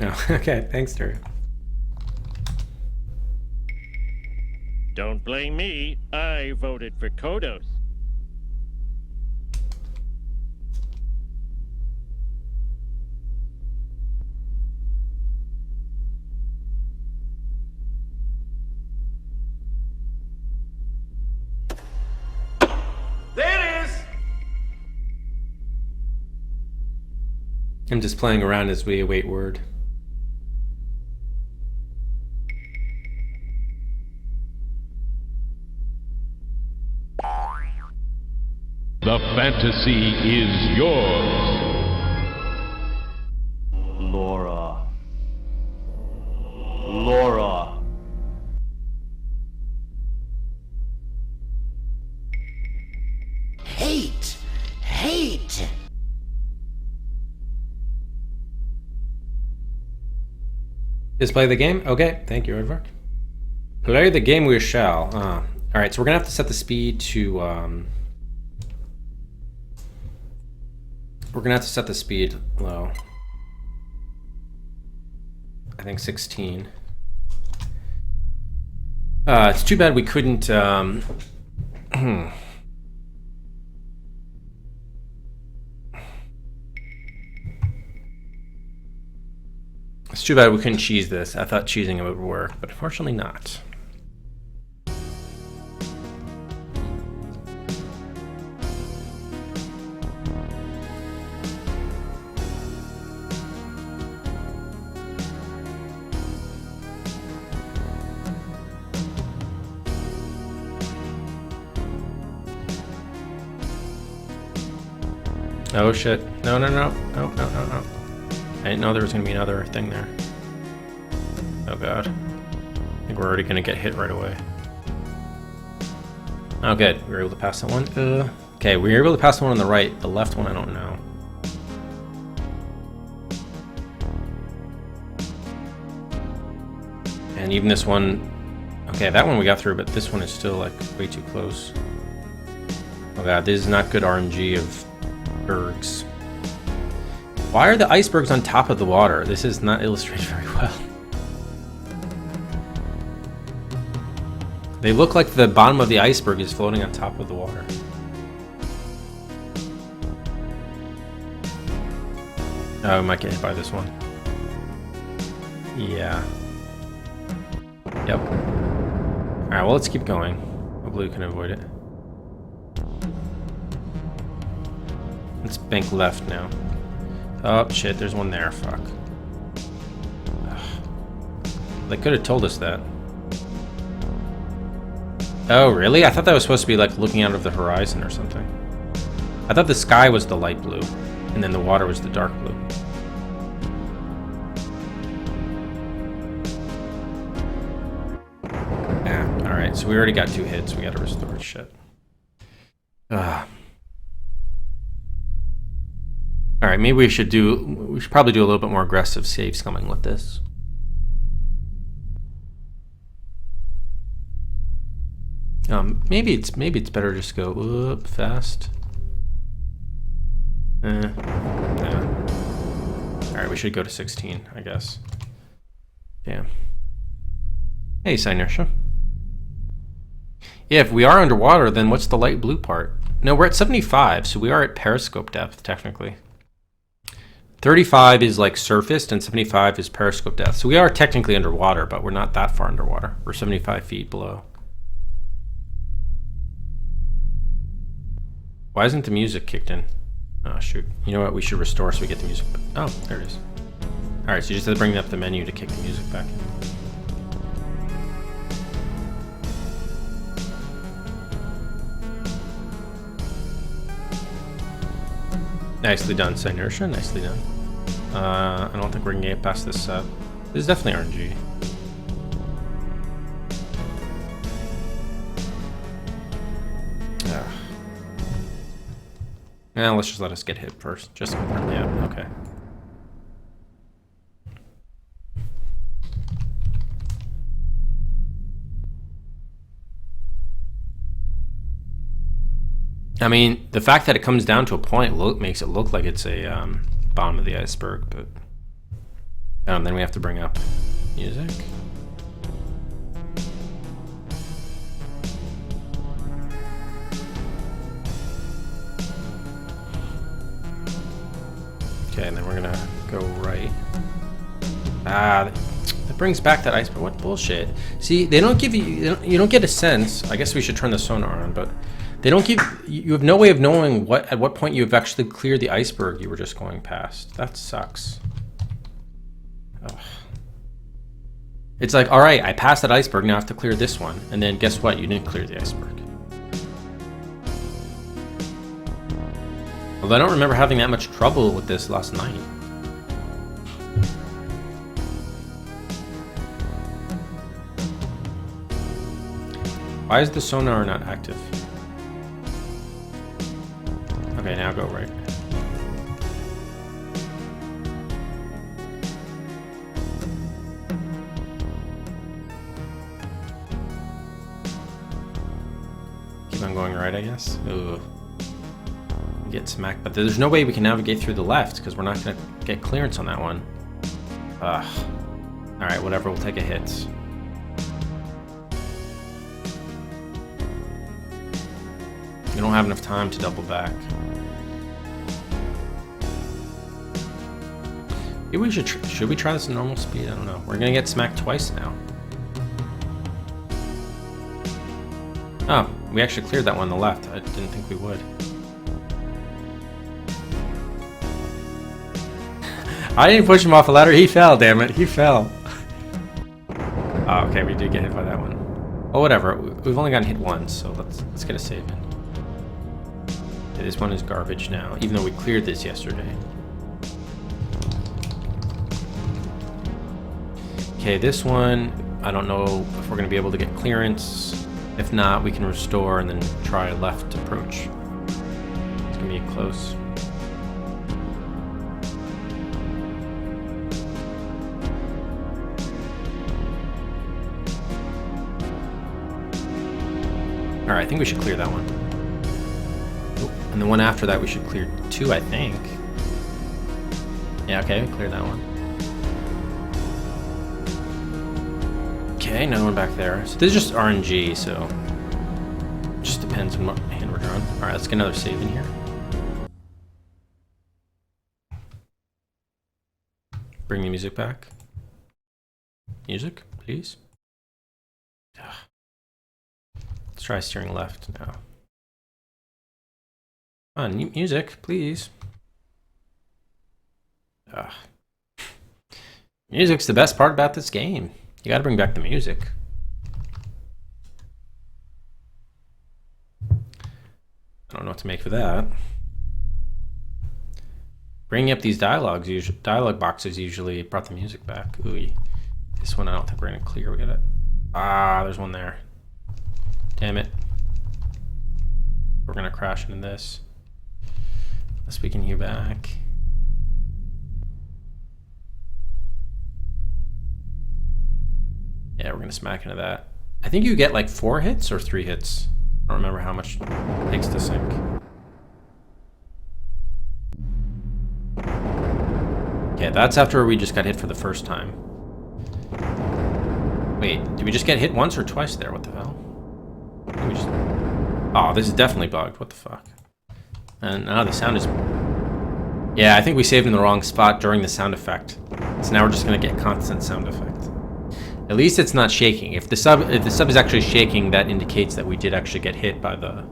Oh, okay, thanks, Terry. Don't blame me. I voted for Kodos. There it is! I'm just playing around as we await word. The fantasy is yours. Laura. Laura. Hate! Hate! Just play the game? Okay, thank you, Edvard. Play the game we shall. Alright, so we're gonna have to set the speed to, we're gonna have to set the speed low. I think 16. It's too bad we couldn't, It's too bad we couldn't cheese this. I thought cheesing it would work, but unfortunately not. Oh shit. No, no, no. No, no, no, no. I didn't know there was going to be another thing there. Oh god. I think we're already going to get hit right away. Oh good, we were able to pass that one. Okay, we were able to pass the one on the right. The left one, I don't know. And even this one... Okay, that one we got through, but this one is still like way too close. Oh god, this is not good RNG of bergs. Why are the icebergs on top of the water? This is not illustrated very well. They look like the bottom of the iceberg is floating on top of the water. Oh, I might get hit by this one. Yeah. Yep. Alright, well, let's keep going. Hopefully we can avoid it. Let's bank left now. Oh, shit, there's one there. Fuck. Ugh. They could have told us that. Oh, really? I thought that was supposed to be like looking out of the horizon or something. I thought the sky was the light blue, and then the water was the dark blue. Yeah, alright, so we already got 2 hits. We gotta restore shit. Alright, maybe we should probably do a little bit more aggressive save scumming with this. Maybe it's better just go up fast. Yeah. Alright, we should go to 16, I guess. Yeah. Hey, Synersha. Yeah, if we are underwater, then what's the light blue part? No, we're at 75, so we are at periscope depth, technically. 35 is like surfaced, and 75 is periscope depth. So we are technically underwater, but we're not that far underwater. We're 75 feet below. Why isn't the music kicked in? Oh, shoot. You know what? We should restore so we get the music back. Oh, there it is. Alright, so you just have to bring up the menu to kick the music back. Nicely done, Synersha. Nicely done. I don't think we're gonna get past this set. This is definitely RNG. Yeah, let's just let us get hit first. Just yeah, okay. I mean, the fact that it comes down to a point makes it look like it's a bottom of the iceberg, but And then we have to bring up music. Okay, and then we're gonna go right. That brings back that iceberg. What bullshit? See, they don't give you. You don't get a sense. I guess we should turn the sonar on, but they don't give. You have no way of knowing at what point you have actually cleared the iceberg you were just going past. That sucks. Ugh. It's like, all right, I passed that iceberg. Now I have to clear this one, and then guess what? You didn't clear the iceberg. Although I don't remember having that much trouble with this last night. Why is the sonar not active? Okay, now go right. Keep on going right, I guess. Ooh. Get smacked, but there's no way we can navigate through the left because we're not going to get clearance on that one. Ugh. Alright, whatever, we'll take a hit. We don't have enough time to double back. Maybe we should we try this at normal speed? I don't know. We're gonna get smacked twice now. Oh, we actually cleared that one on the left. I didn't think we would. I didn't push him off a ladder. He fell, damn it. He fell. Oh, okay, we did get hit by that one. Oh, whatever. We've only gotten hit once, so let's get a save in. Okay, this one is garbage now, even though we cleared this yesterday. Okay, this one, I don't know if we're going to be able to get clearance. If not, we can restore and then try a left approach. It's going to be close. Alright, I think we should clear that one. And the one after that we should clear 2, I think. Yeah, okay, we cleared that one. Okay, now we're back there. So this is just RNG, so it just depends on what hand we're drawing. Alright, let's get another save in here. Bring the music back. Music, please. Ugh. Let's try steering left now. Come on, music, please. Ugh. Music's the best part about this game. You gotta bring back the music. I don't know what to make for that. Bringing up these dialogue boxes usually brought the music back. Ooh, this one I don't think we're gonna clear. We gotta. Ah, there's one there. Damn it. We're gonna crash into this. Unless we can hear back. Yeah, we're gonna smack into that. I think you get like 4 hits or 3 hits. I don't remember how much it takes to sync. Okay, that's after we just got hit for the first time. Wait, did we just get hit once or twice there? What the hell? We just... Oh, this is definitely bugged. What the fuck? And now the sound is... Yeah, I think we saved in the wrong spot during the sound effect. So now we're just gonna get constant sound effect. At least it's not shaking. If the sub is actually shaking, that indicates that we did actually get hit by the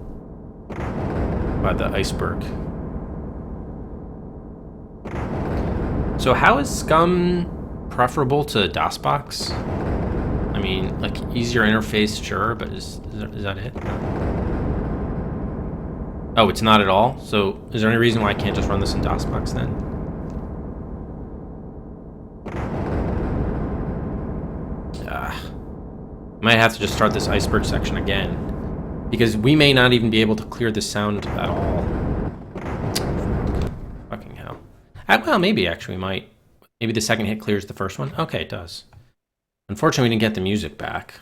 iceberg. So how is Scum preferable to DOSBox? I mean, like, easier interface, sure, but is that it? Oh, it's not at all? So is there any reason why I can't just run this in DOSBox then? Might have to just start this iceberg section again, because we may not even be able to clear this sound at all. Fucking hell. Well, maybe actually we might. Maybe the second hit clears the first one. Okay, it does. Unfortunately, we didn't get the music back.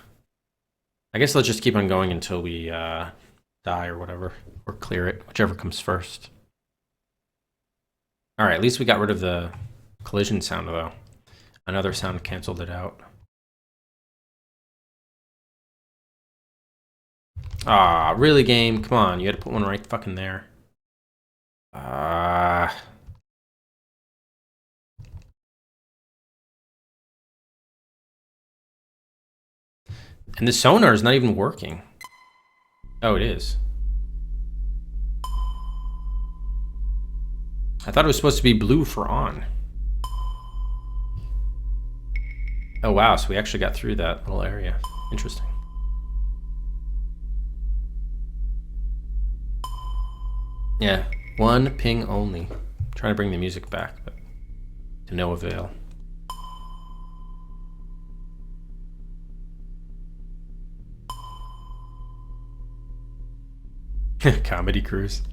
I guess let's just keep on going until we die or whatever, or clear it, whichever comes first. All right, at least we got rid of the collision sound though. Another sound canceled it out. Ah, really, game? Come on, you had to put one right fucking there. Ah. And the sonar is not even working. Oh, it is. I thought it was supposed to be blue for on. Oh, wow, so we actually got through that little area. Interesting. Yeah, one ping only. Trying to bring the music back, but to no avail. Comedy cruise.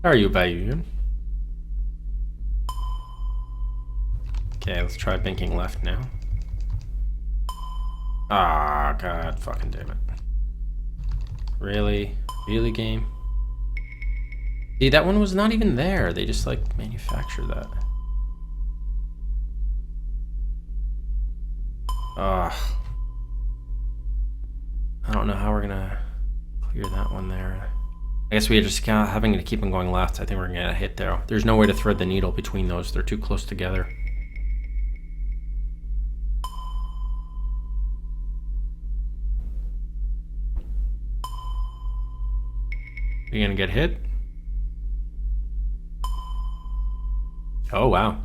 How are you, Bayun? Okay, let's try banking left now. Ah, god fucking damn it. Really? Really, game? See, that one was not even there. They just, like, manufactured that. Ugh. I don't know how we're gonna clear that one there. I guess we're just kind of having to keep on going left. I think we're gonna get a hit there. There's no way to thread the needle between those. They're too close together. Are you gonna get hit? Oh, wow.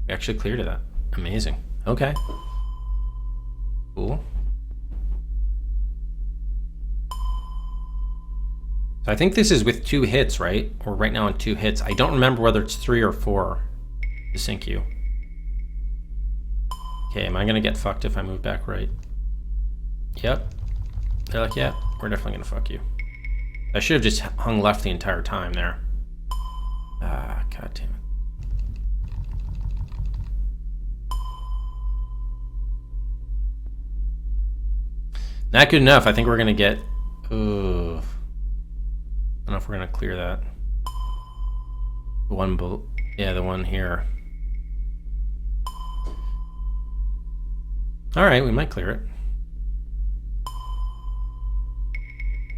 We actually cleared that. Amazing. Okay. Cool. So I think this is with 2 hits, right? We're right now on 2 hits. I don't remember whether it's 3 or 4 to sink you. Okay, am I gonna get fucked if I move back right? Yep. They're like, yeah, we're definitely gonna fuck you. I should have just hung left the entire time there. Ah, god damn it. Not good enough. I think we're gonna get... Ooh. I don't know if we're gonna clear that. The one below, yeah, the one here. All right, we might clear it.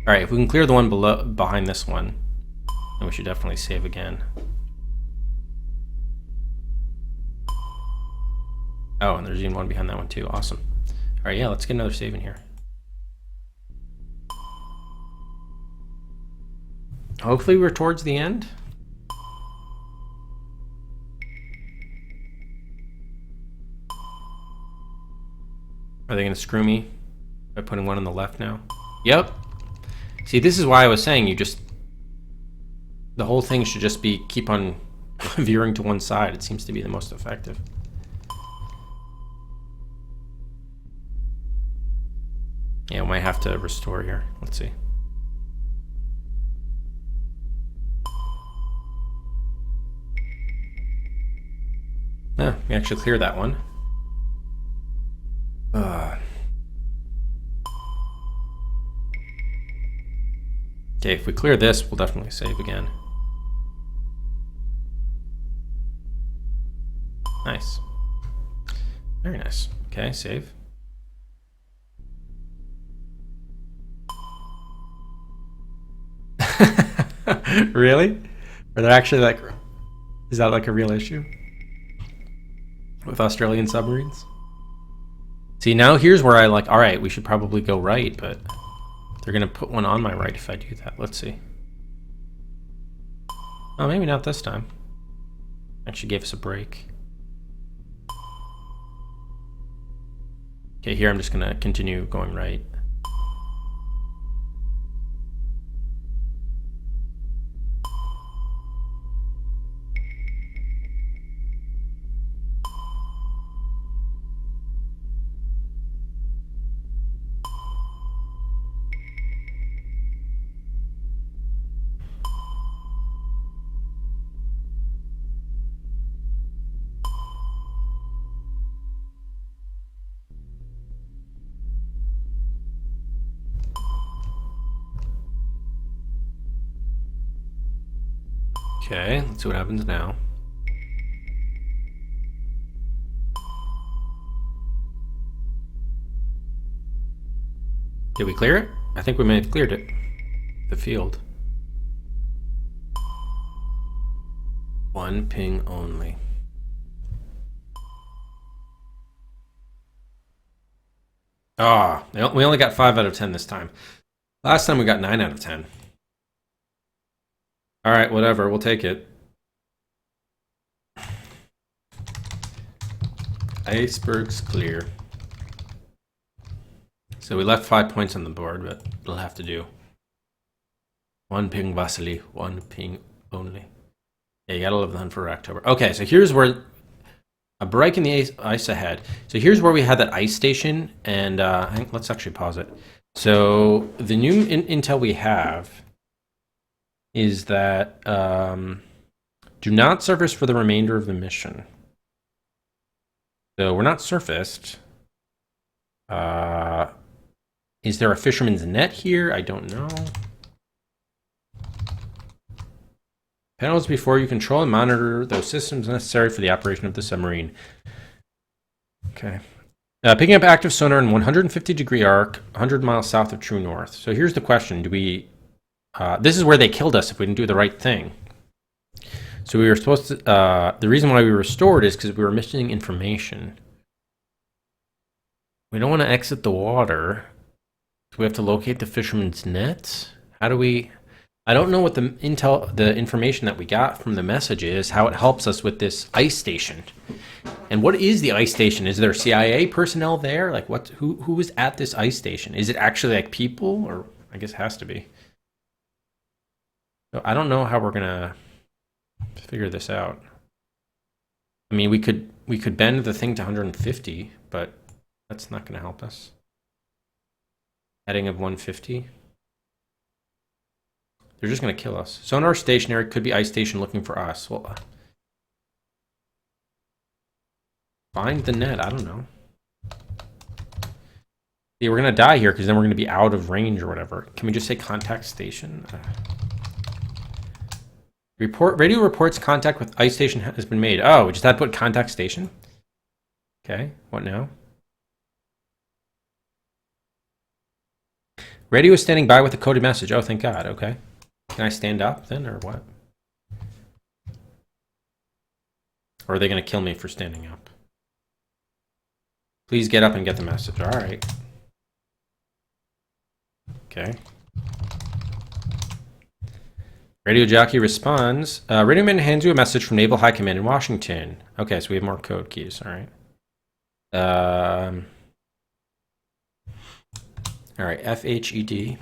All right, if we can clear the one below, behind this one, then we should definitely save again. Oh, and there's even one behind that one too. Awesome. All right, yeah, let's get another save in here. Hopefully we're towards the end. Are they going to screw me by putting one on the left now? Yep. See, this is why I was saying you just... The whole thing should just be keep on veering to one side. It seems to be the most effective. Yeah, we might have to restore here. Let's see. Yeah, we actually cleared that one. Okay, if we clear this, we'll definitely save again. Nice. Very nice. Okay, save. Really? Are they actually like... Is that like a real issue? With Australian submarines? See, now here's where I like, alright, we should probably go right, but they're gonna put one on my right if I do that. Let's see. Oh, maybe not this time. Actually gave us a break. Okay, here I'm just gonna continue going right. Okay, let's see what happens now. Did we clear it? I think we may have cleared it. The field. One ping only. Ah, we only got 5 out of 10 this time. Last time we got 9 out of 10. All right, whatever. We'll take it. Iceberg's clear. So we left 5 points on the board, but it'll have to do. One ping, Vasily. One ping only. Yeah, you gotta live the hunt for October. Okay, so here's where a break in the ice ahead. So here's where we had that ice station, and let's actually pause it. So the new intel we have is that do not surface for the remainder of the mission. So we're not surfaced. Is there a fisherman's net here? I don't know. Panels before you control and monitor those systems necessary for the operation of the submarine. Okay. Picking up active sonar in 150-degree arc, 100 miles south of true north. So here's the question. Do we... this is where they killed us if we didn't do the right thing. So we were supposed to... the reason why we were restored is because we were missing information. We don't want to exit the water. Do we have to locate the fisherman's net? How do we... I don't know what the information that we got from the message is, how it helps us with this ice station. And what is the ice station? Is there CIA personnel there? Like what? Who is at this ice station? Is it actually like people, or I guess it has to be. So I don't know how we're gonna figure this out. I mean, we could bend the thing to 150, but that's not gonna help us. Heading of 150. They're just going to kill us. Sonar stationary, could be ice station looking for us. Well, find the net. I don't know. Yeah, we're going to die here because then we're going to be out of range or whatever. Can we just say contact station? Radio reports contact with ice station has been made. Oh, we just had to put contact station? Okay, what now? Radio is standing by with a coded message. Oh, thank God. Okay. Can I stand up then, or what? Or are they going to kill me for standing up? Please get up and get the message. All right. Okay. Radio jockey responds. Radio man hands you a message from Naval High Command in Washington. Okay, so we have more code keys. All right. All right, FHED.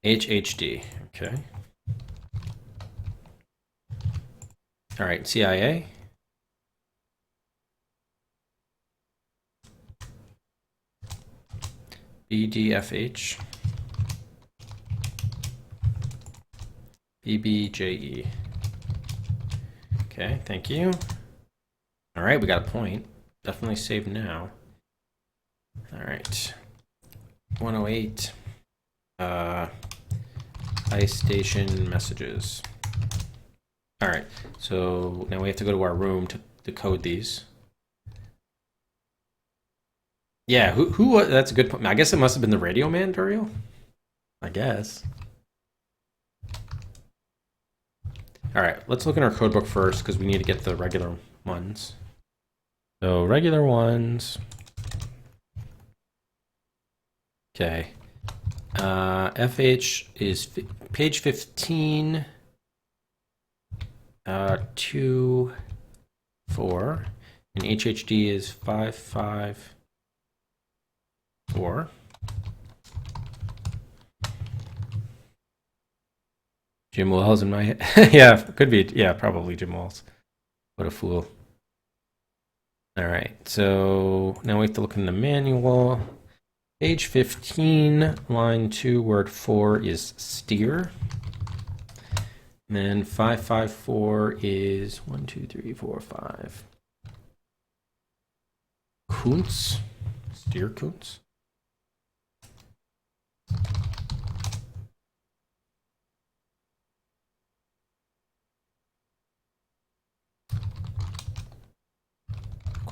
HHD, okay. All right, CIA. BDFH. BBJE. Okay, thank you. All right, we got a point. Definitely save now. All right. 108. Ice station messages. All right, so now we have to go to our room to code these. Yeah, who that's a good point. I guess it must have been the radio man, Duriel? I guess. All right, let's look in our codebook first because we need to get the regular ones. So regular ones. Okay. FH is page 15, 2, 4, and HHD is 5, 5, 4. Jim Wells in my head. Yeah, could be. Yeah, probably Jim Wells. What a fool. All right, so now we have to look in the manual. Page 15, line 2, word 4 is steer. And then 554 is 1, 2, 3, 4, 5. Kuntz. Steer Kuntz.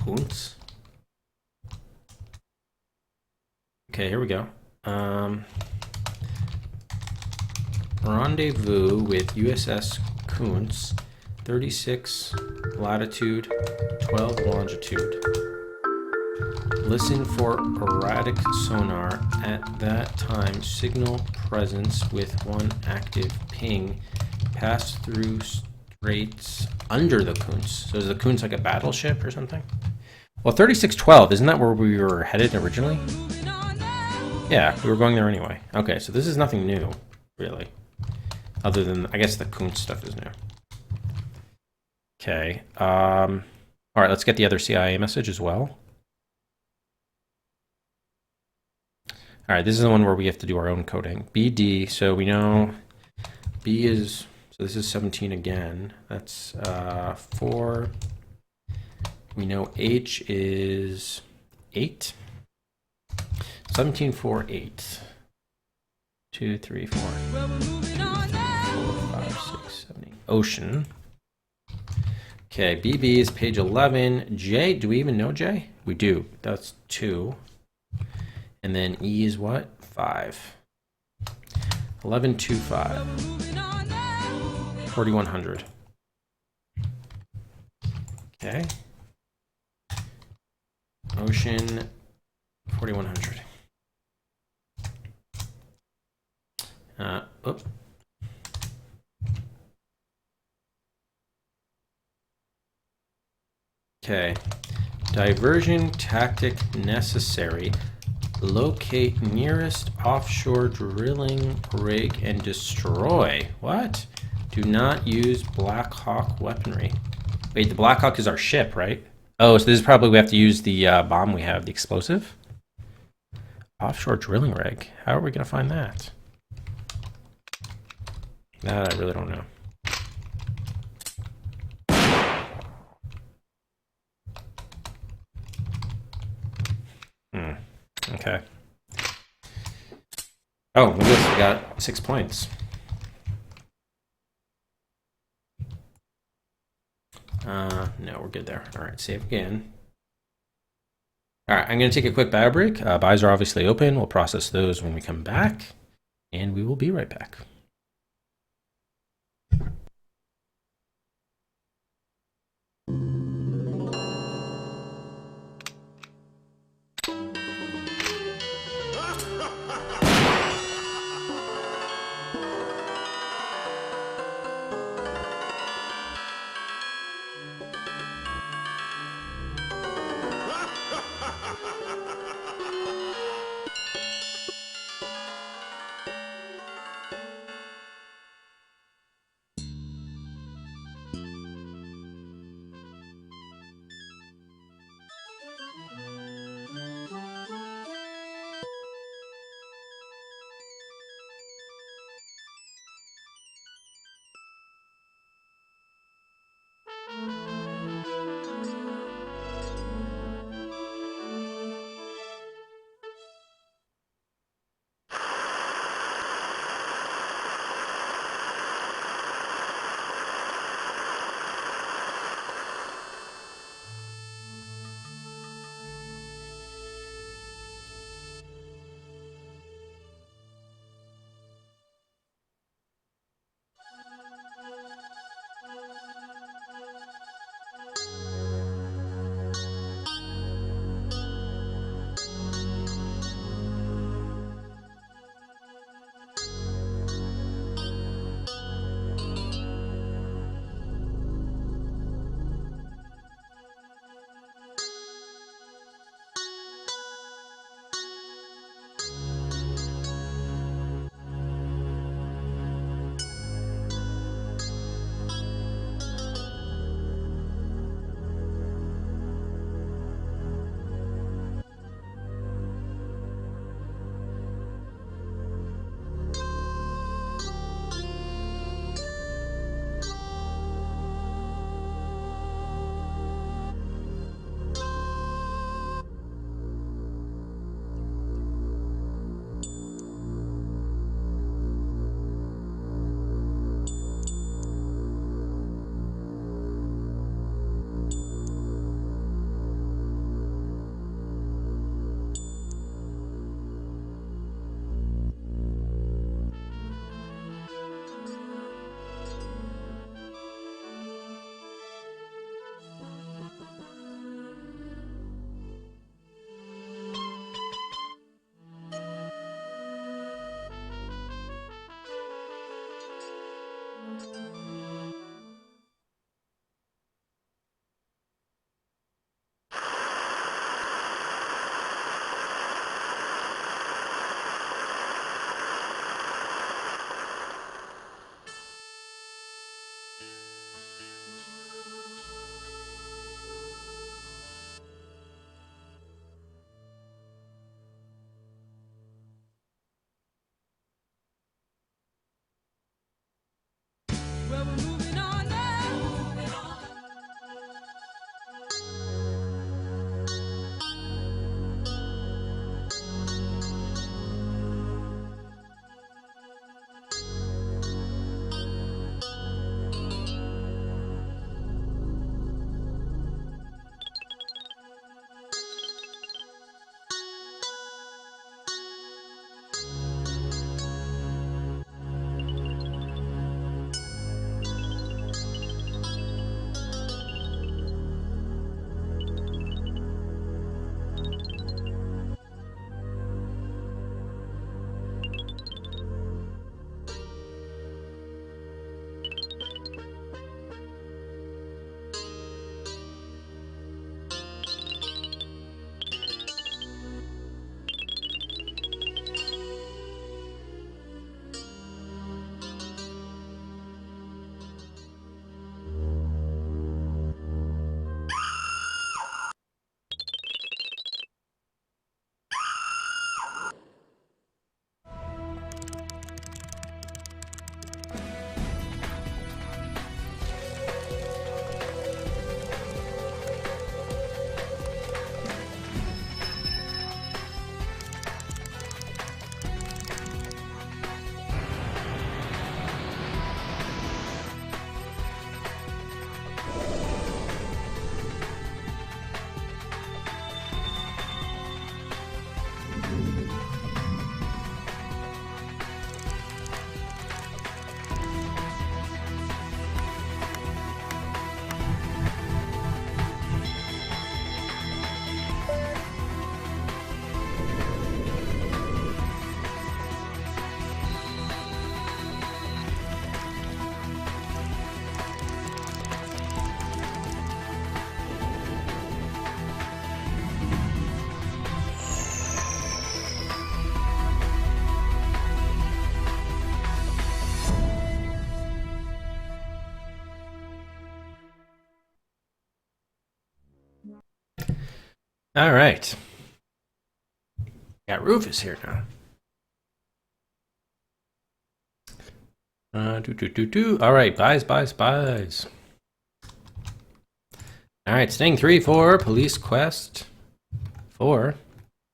Kunz. Okay, here we go. Rendezvous with USS Kunz, 36 latitude, 12 longitude. Listen for erratic sonar. At that time, signal presence with one active ping. Pass through straits under the Kunz. So is the Kunz like a battleship or something? Well, 3612, isn't that where we were headed originally? Yeah, we were going there anyway. Okay, so this is nothing new, really. Other than, I guess the Kunz stuff is new. Okay. All right, let's get the other CIA message as well. All right, this is the one where we have to do our own coding. BD, so we know B is, so this is 17 again. That's 4. We know H is 8. 17, 4, 8. 2, 3, 4. 2, 3, 4, 5, 6, 7, 8. Ocean. Okay, BB is page 11. J, do we even know J? We do. That's 2. And then E is what? 5. 1125. 4100. Okay. Ocean 4100. Oop. Okay. Diversion tactic necessary. Locate nearest offshore drilling rig and destroy. What? Do not use Black Hawk weaponry. Wait, the Black Hawk is our ship, right? Oh, so this is probably we have to use the bomb we have, the explosive? Offshore drilling rig. How are we going to find that? That I really don't know. Okay. Oh, look at this. We got 6 points. No, we're good there. All right, save again. All right, I'm going to take a quick bio break. Buys are obviously open. We'll process those when we come back, and we will be right back. All right. Got Rufus here now. All right, buys. All right, Sting 3 for Police Quest 4.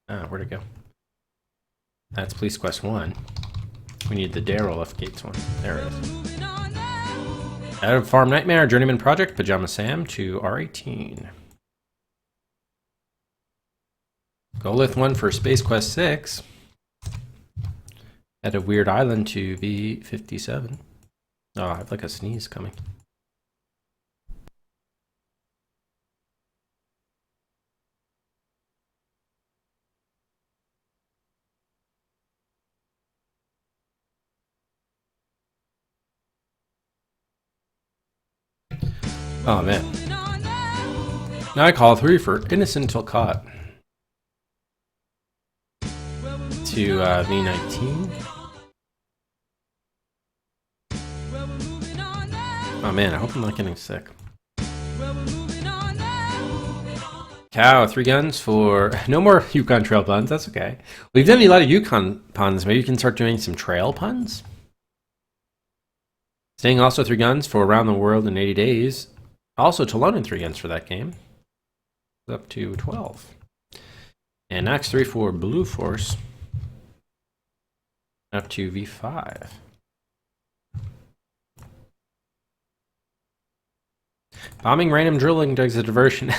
Where'd it go? That's Police Quest 1. We need the Daryl F. Gates one. There it is. Out of Farm Nightmare, Journeyman Project, Pajama Sam to R18. Golith 1 for Space Quest 6. Out of Weird Island to V57. Oh, I have like a sneeze coming. Oh man. Now I call 3 for Innocent Until Caught. To V19. Oh man, I hope I'm not getting sick. Cow, 3 guns for... No more Yukon Trail puns, that's okay. We've done a lot of Yukon puns, maybe you can start doing some trail puns? Staying also 3 guns for Around the World in 80 Days. Also Talon 3 guns for that game. Up to 12. And Axe 3 for Blue Force. Up to V5. Bombing random drilling does a diversion.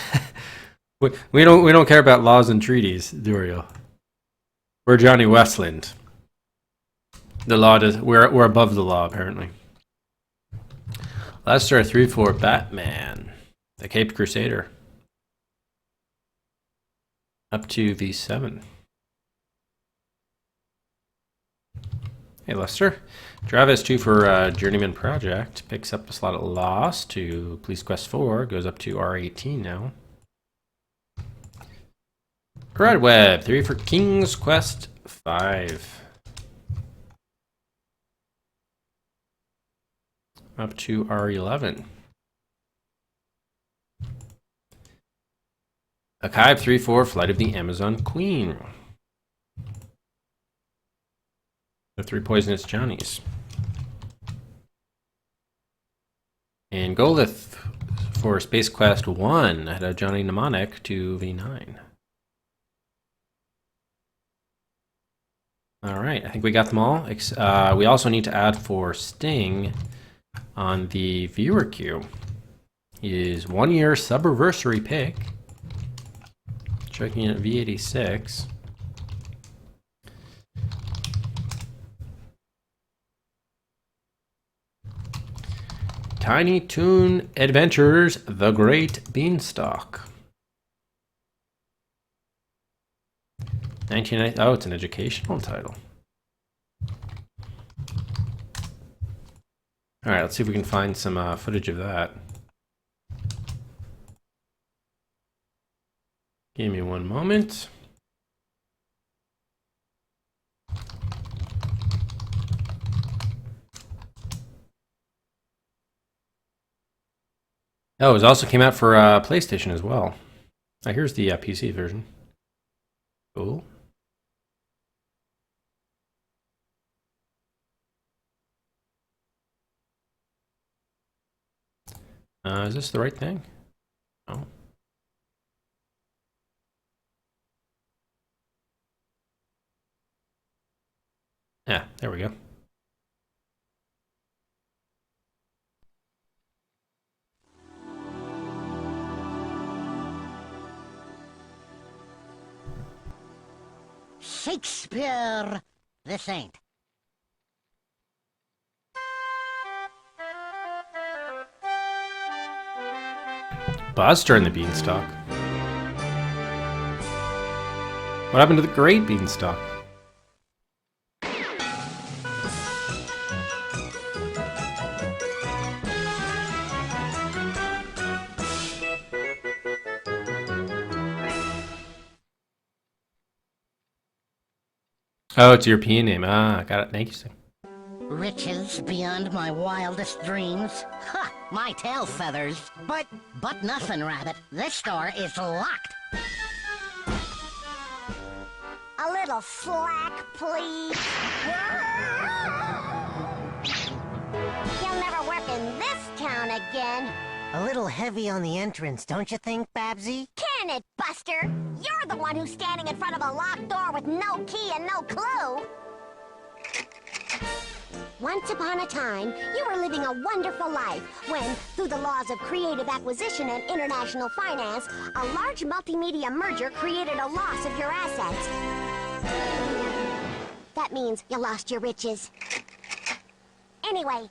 we don't care about laws and treaties, Durio. We're Johnny Westland. The law does we're above the law apparently. Lester 3 for Batman. The Caped Crusader. Up to V7. Hey Lester. Travis 2 for Journeyman Project. Picks up a slot at Lost to Police Quest 4. Goes up to R18 now. Red Web 3 for King's Quest 5. Up to R11. Archive 3 for Flight of the Amazon Queen. The 3 Poisonous Johnnies. And Golith for Space Quest 1 at a Johnny Mnemonic to V9. Alright, I think we got them all. We also need to add for Sting on the viewer queue. Is 1 year subversary pick. Checking in at V86. Tiny Toon Adventures, The Great Beanstalk. 1990. Oh, it's an educational title. All right, let's see if we can find some footage of that. Give me one moment. Oh, it also came out for PlayStation as well. Here's the PC version. Cool. Is this the right thing? Oh. Yeah, there we go. Shakespeare, this ain't. Buster and the Beanstalk. What happened to the Great Beanstalk? Oh, it's a European name. Ah, got it. Thank you, sir. Riches beyond my wildest dreams. Ha! My tail feathers. But nothing, Rabbit. This door is locked. little slack, please. You'll never work in this town again. A little heavy on the entrance, don't you think, Babsy? Can it, Buster? You're the one who's standing in front of a locked door with no key and no clue. Once upon a time, you were living a wonderful life when, through the laws of creative acquisition and international finance, a large multimedia merger created a loss of your assets. That means you lost your riches. Anyway,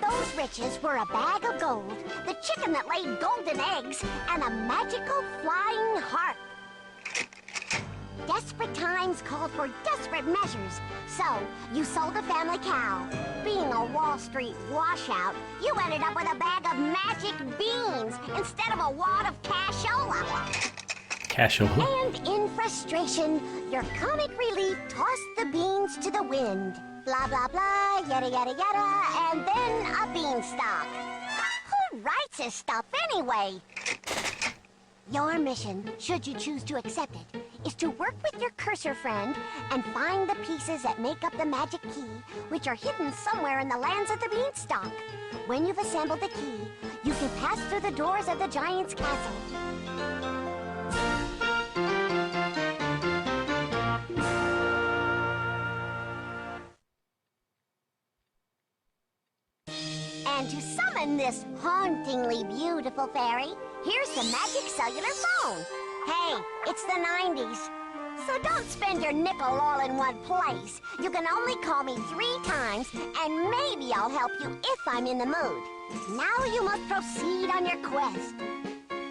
those riches were a bag of gold, the chicken that laid golden eggs, and a magical flying heart. Desperate times called for desperate measures, so you sold the family cow. Being a Wall Street washout, you ended up with a bag of magic beans instead of a wad of cashola. Cashola? And in frustration, your comic relief tossed the beans to the wind. Blah, blah, blah, yada, yada, yada, and then a beanstalk. Who writes this stuff anyway? Your mission, should you choose to accept it, is to work with your cursor friend and find the pieces that make up the magic key, which are hidden somewhere in the lands of the beanstalk. When you've assembled the key, you can pass through the doors of the giant's castle. And to summon this hauntingly beautiful fairy, here's the magic cellular phone. Hey, it's the 90s. So don't spend your nickel all in one place. You can only call me 3 times, and maybe I'll help you if I'm in the mood. Now you must proceed on your quest.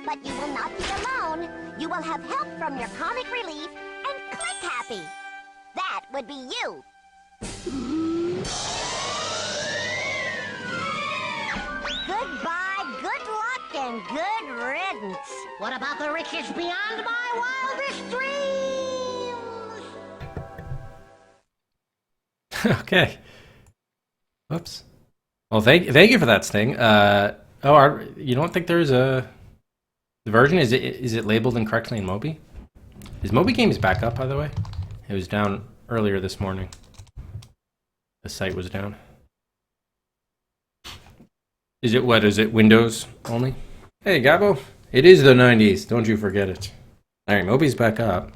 But you will not be alone. You will have help from your comic relief and Click Happy. That would be you. Goodbye, good luck, and good riddance. What about the riches beyond my wildest dreams? Okay. Whoops. Well, thank you for that, Sting. You don't think there's a the version? Is it labeled incorrectly in Moby? Is Moby Games back up, by the way? It was down earlier this morning. The site was down. Is it what? Is it Windows only? Hey, Gabo. It is the 90s. Don't you forget it. All right, Moby's back up.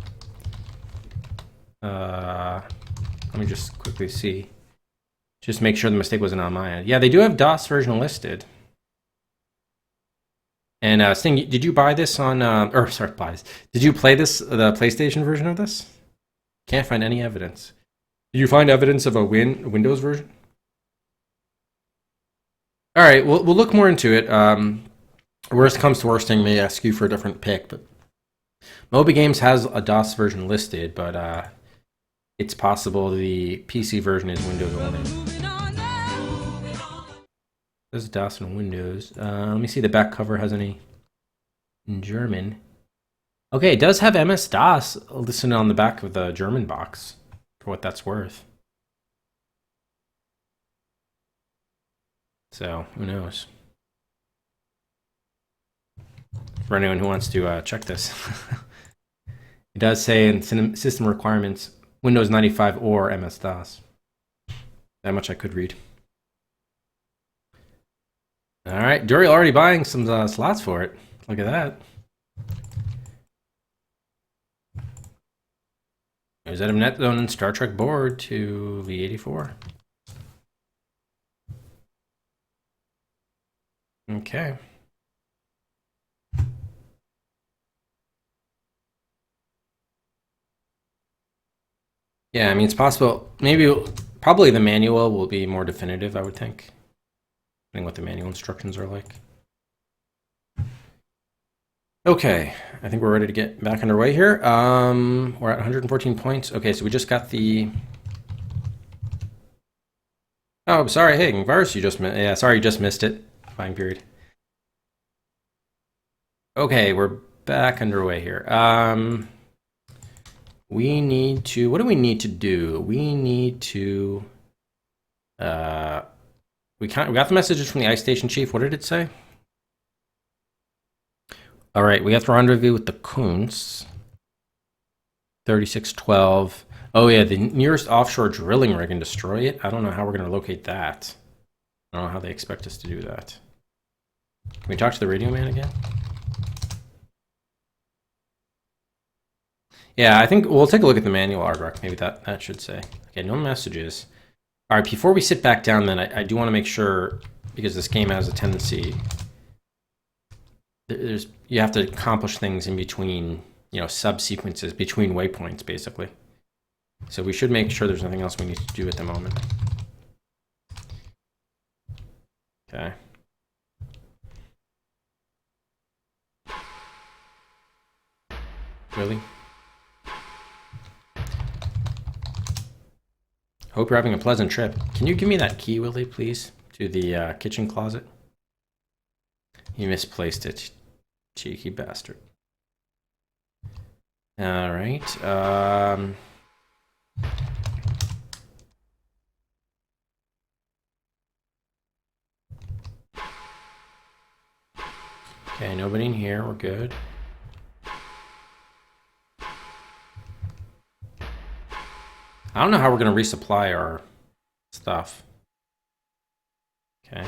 Let me just quickly see. Just make sure the mistake wasn't on my end. Yeah, they do have DOS version listed. And Sting, did you buy this on? Did you play this the PlayStation version of this? Can't find any evidence. Did you find evidence of a Windows version? All right, we'll look more into it. Worst comes to worst, Sting may ask you for a different pick, but Moby Games has a DOS version listed, but it's possible the PC version is Windows only. There's DOS and Windows. Let me see the back cover has any in German. Okay, it does have MS-DOS listed on the back of the German box, for what that's worth. So, who knows? For anyone who wants to check this. It does say in system requirements, Windows 95 or MS-DOS. That much I could read. All right, Dury already buying some slots for it. Look at that. There's Adam NetZone and Star Trek board to V84. Okay. Yeah, I mean, it's possible. Probably the manual will be more definitive, I would think. Depending what the manual instructions are like. Okay, I think we're ready to get back underway here. We're at 114 points. Okay, so we just got the... Oh, sorry, hey, Virus, you just missed... Yeah, sorry, you just missed it. Buying period. Okay, we're back underway here. We need to... What do we need to do? We need to... We got the messages from the ice station chief. What did it say? All right, we have to rendezvous with the Kunz. 3612. Oh yeah, the nearest offshore drilling rig and destroy it? I don't know how we're going to locate that. I don't know how they expect us to do that. Can we talk to the radio man again? Yeah, I think we'll take a look at the manual, Aardrock. Maybe that should say. Okay, no messages. All right, before we sit back down then, I do want to make sure, because this game has a tendency, you have to accomplish things in between, you know, sub-sequences, between waypoints, basically. So we should make sure there's nothing else we need to do at the moment. Okay. Really? Hope you're having a pleasant trip. Can you give me that key, Willie, please, to the kitchen closet? You misplaced it, cheeky bastard. All right. Okay, nobody in here. We're good. I don't know how we're going to resupply our stuff. Okay.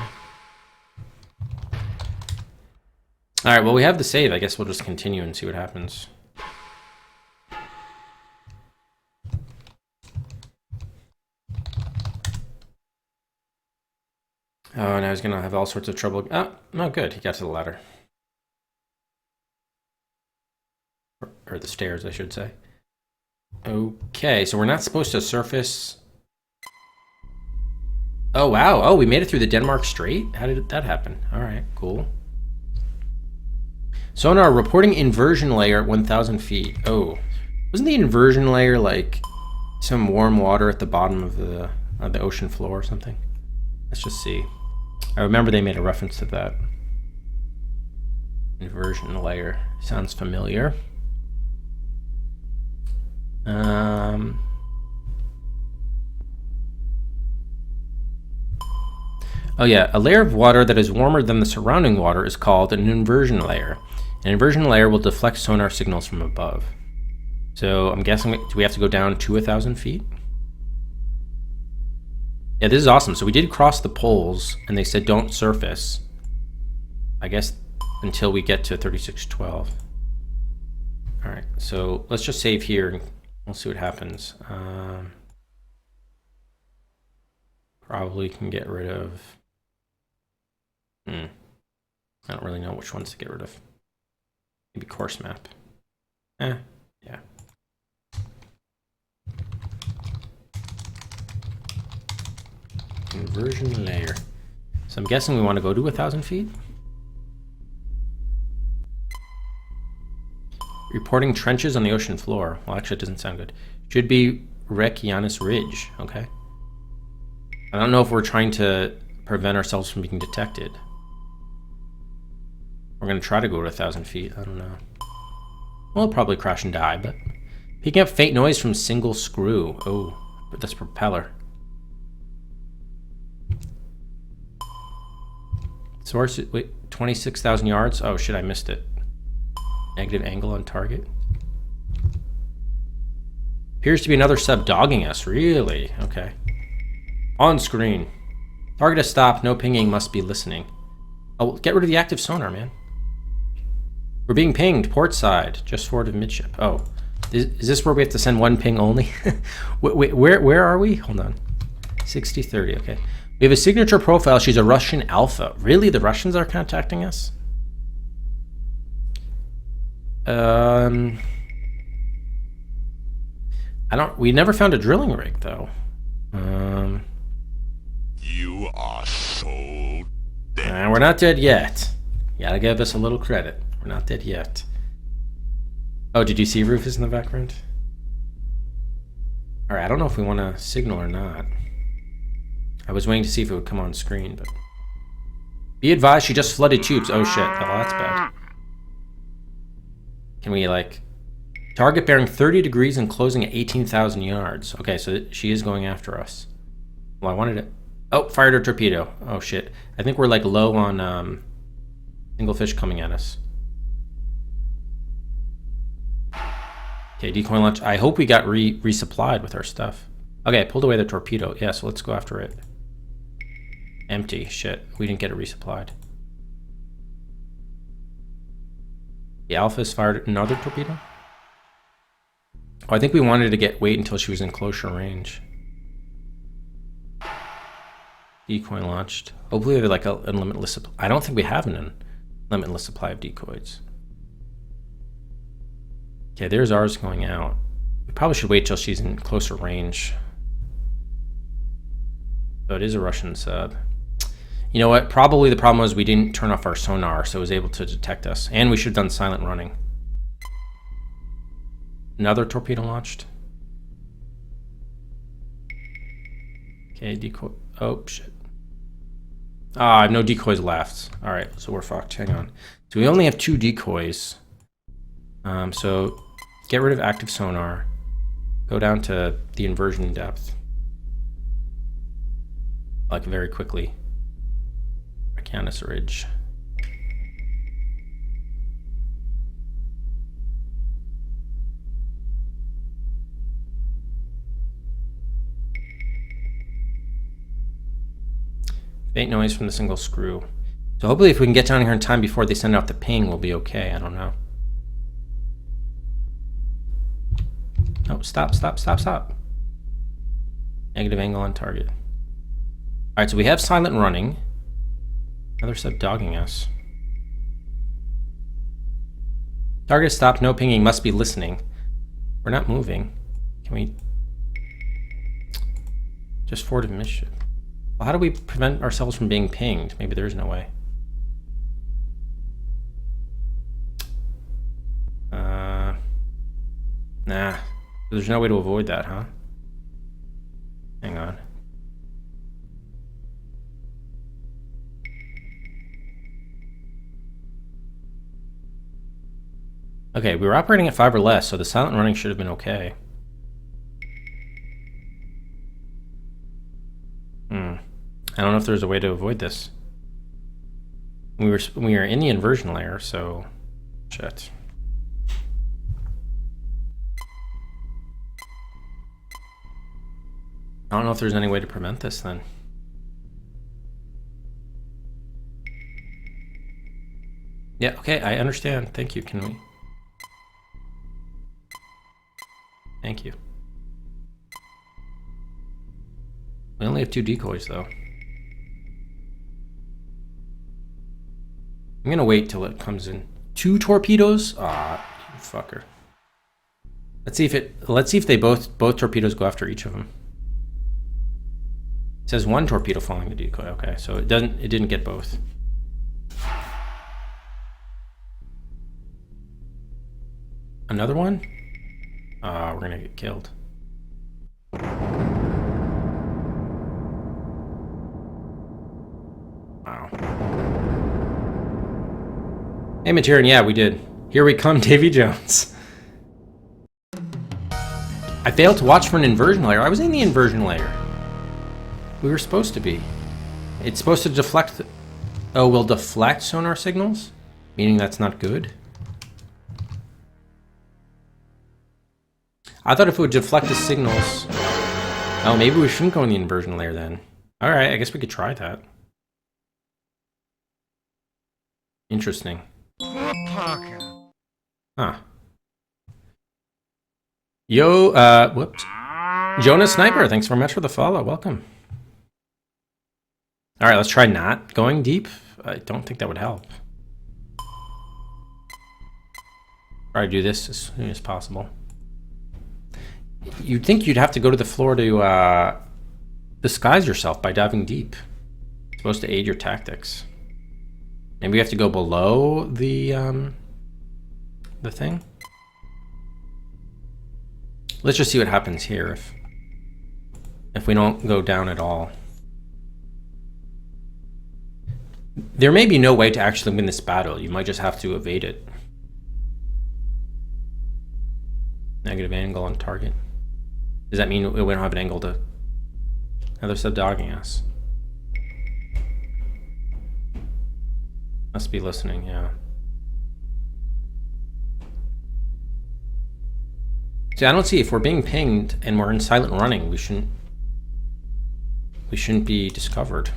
All right, well, we have the save. I guess we'll just continue and see what happens. Oh, now he's going to have all sorts of trouble. Oh, no, good. He got to the ladder. Or the stairs, I should say. Okay, so we're not supposed to surface. Oh, wow. Oh, we made it through the Denmark Strait? How did that happen? All right, cool. Sonar reporting inversion layer at 1,000 feet. Oh, wasn't the inversion layer like some warm water at the bottom of the ocean floor or something? Let's just see. I remember they made a reference to that. Inversion layer. Sounds familiar. Oh yeah, a layer of water that is warmer than the surrounding water is called an inversion layer. An inversion layer will deflect sonar signals from above. So I'm guessing, do we have to go down to 1,000 feet? Yeah, this is awesome. So we did cross the poles, and they said don't surface. I guess until we get to 3612. All right, so let's just save here, and we'll see what happens. Probably can get rid of... I don't really know which ones to get rid of. Maybe course map. Yeah. Inversion layer. So I'm guessing we want to go to 1,000 feet. Reporting trenches on the ocean floor. Well, actually, it doesn't sound good. Should be Reykjanes Ridge. Okay. I don't know if we're trying to prevent ourselves from being detected. We're going to try to go to 1,000 feet. I don't know. We'll probably crash and die, but... Picking up faint noise from single screw. Oh, but that's propeller. Source, wait, 26,000 yards? Oh shit, I missed it. Negative angle on target. Appears to be another sub dogging us, really? Okay. On screen. Target has stopped, no pinging, must be listening. Oh, get rid of the active sonar, man. We're being pinged, port side, just forward of midship. Oh, is this where we have to send one ping only? Wait, where are we? Hold on. 60-30, okay. We have a signature profile. She's a Russian alpha. Really? The Russians are contacting us? We never found a drilling rig, though. You are so dead. We're not dead yet. You gotta give us a little credit. We're not dead yet. Oh, did you see Rufus in the background? Alright, I don't know if we want to signal or not. I was waiting to see if it would come on screen, but... Be advised, she just flooded tubes. Oh shit, oh, that's bad. Can we, like... Target bearing 30 degrees and closing at 18,000 yards. Okay, so she is going after us. Well, I wanted it... Oh, fired her torpedo. Oh shit. I think we're, like, low on, single fish coming at us. Okay, decoy launch. I hope we got resupplied with our stuff. Okay, I pulled away the torpedo. Yeah, so let's go after it. Empty. Shit, we didn't get it resupplied. The Alpha's fired another torpedo? Oh, I think we wanted to wait until she was in closer range. Decoy launched. Hopefully they're like a limitless supply. I don't think we have an limitless supply of decoys. Okay, there's ours going out. We probably should wait till she's in closer range. So it is a Russian sub. You know what? Probably the problem was we didn't turn off our sonar, so it was able to detect us. And we should have done silent running. Another torpedo launched. Okay, decoy. Oh, shit. Ah, I have no decoys left. Alright, so we're fucked. Hang on. So we only have 2 decoys. So get rid of active sonar. Go down to the inversion depth. Like very quickly. Canis Ridge. Faint noise from the single screw. So hopefully if we can get down here in time before they send out the ping, we'll be okay. I don't know. Oh, stop. Negative angle on target. Alright, so we have silent running. Another sub dogging us. Target stopped, no pinging, must be listening. We're not moving. Can we... Just forward of mission. Well, how do we prevent ourselves from being pinged? Maybe there is no way. Nah. There's no way to avoid that, huh? Hang on. Okay, we were operating at 5 or less, so the silent running should have been okay. I don't know if there's a way to avoid this. We were in the inversion layer, so shit. I don't know if there's any way to prevent this then. Yeah, okay, I understand. Thank you. Can we? Thank you. We only have 2 decoys, though. I'm gonna wait till it comes in. 2 torpedoes? Ah, you fucker. Let's see if they both torpedoes go after each of them. It says 1 torpedo following the decoy. Okay, so it didn't get both. Another one? We're gonna get killed. Wow. Hey, Materin, yeah, we did. Here we come, Davy Jones. I failed to watch for an inversion layer. I was in the inversion layer. We were supposed to be. It's supposed to deflect... Oh, we'll deflect sonar signals? Meaning that's not good? I thought if it would deflect the signals... Oh, maybe we shouldn't go in the inversion layer then. Alright, I guess we could try that. Interesting. Huh. Yo, whoops. Jonah Sniper, thanks very much for the follow. Welcome. Alright, let's try not going deep. I don't think that would help. Try to do this as soon as possible. You'd think you'd have to go to the floor to disguise yourself by diving deep. It's supposed to aid your tactics. Maybe we have to go below the thing. Let's just see what happens here if we don't go down at all. There may be no way to actually win this battle. You might just have to evade it. Negative angle on target. Does that mean we don't have an angle to... Another sub dogging us. Must be listening, yeah. See, I don't see if we're being pinged and we're in silent running, we shouldn't be discovered.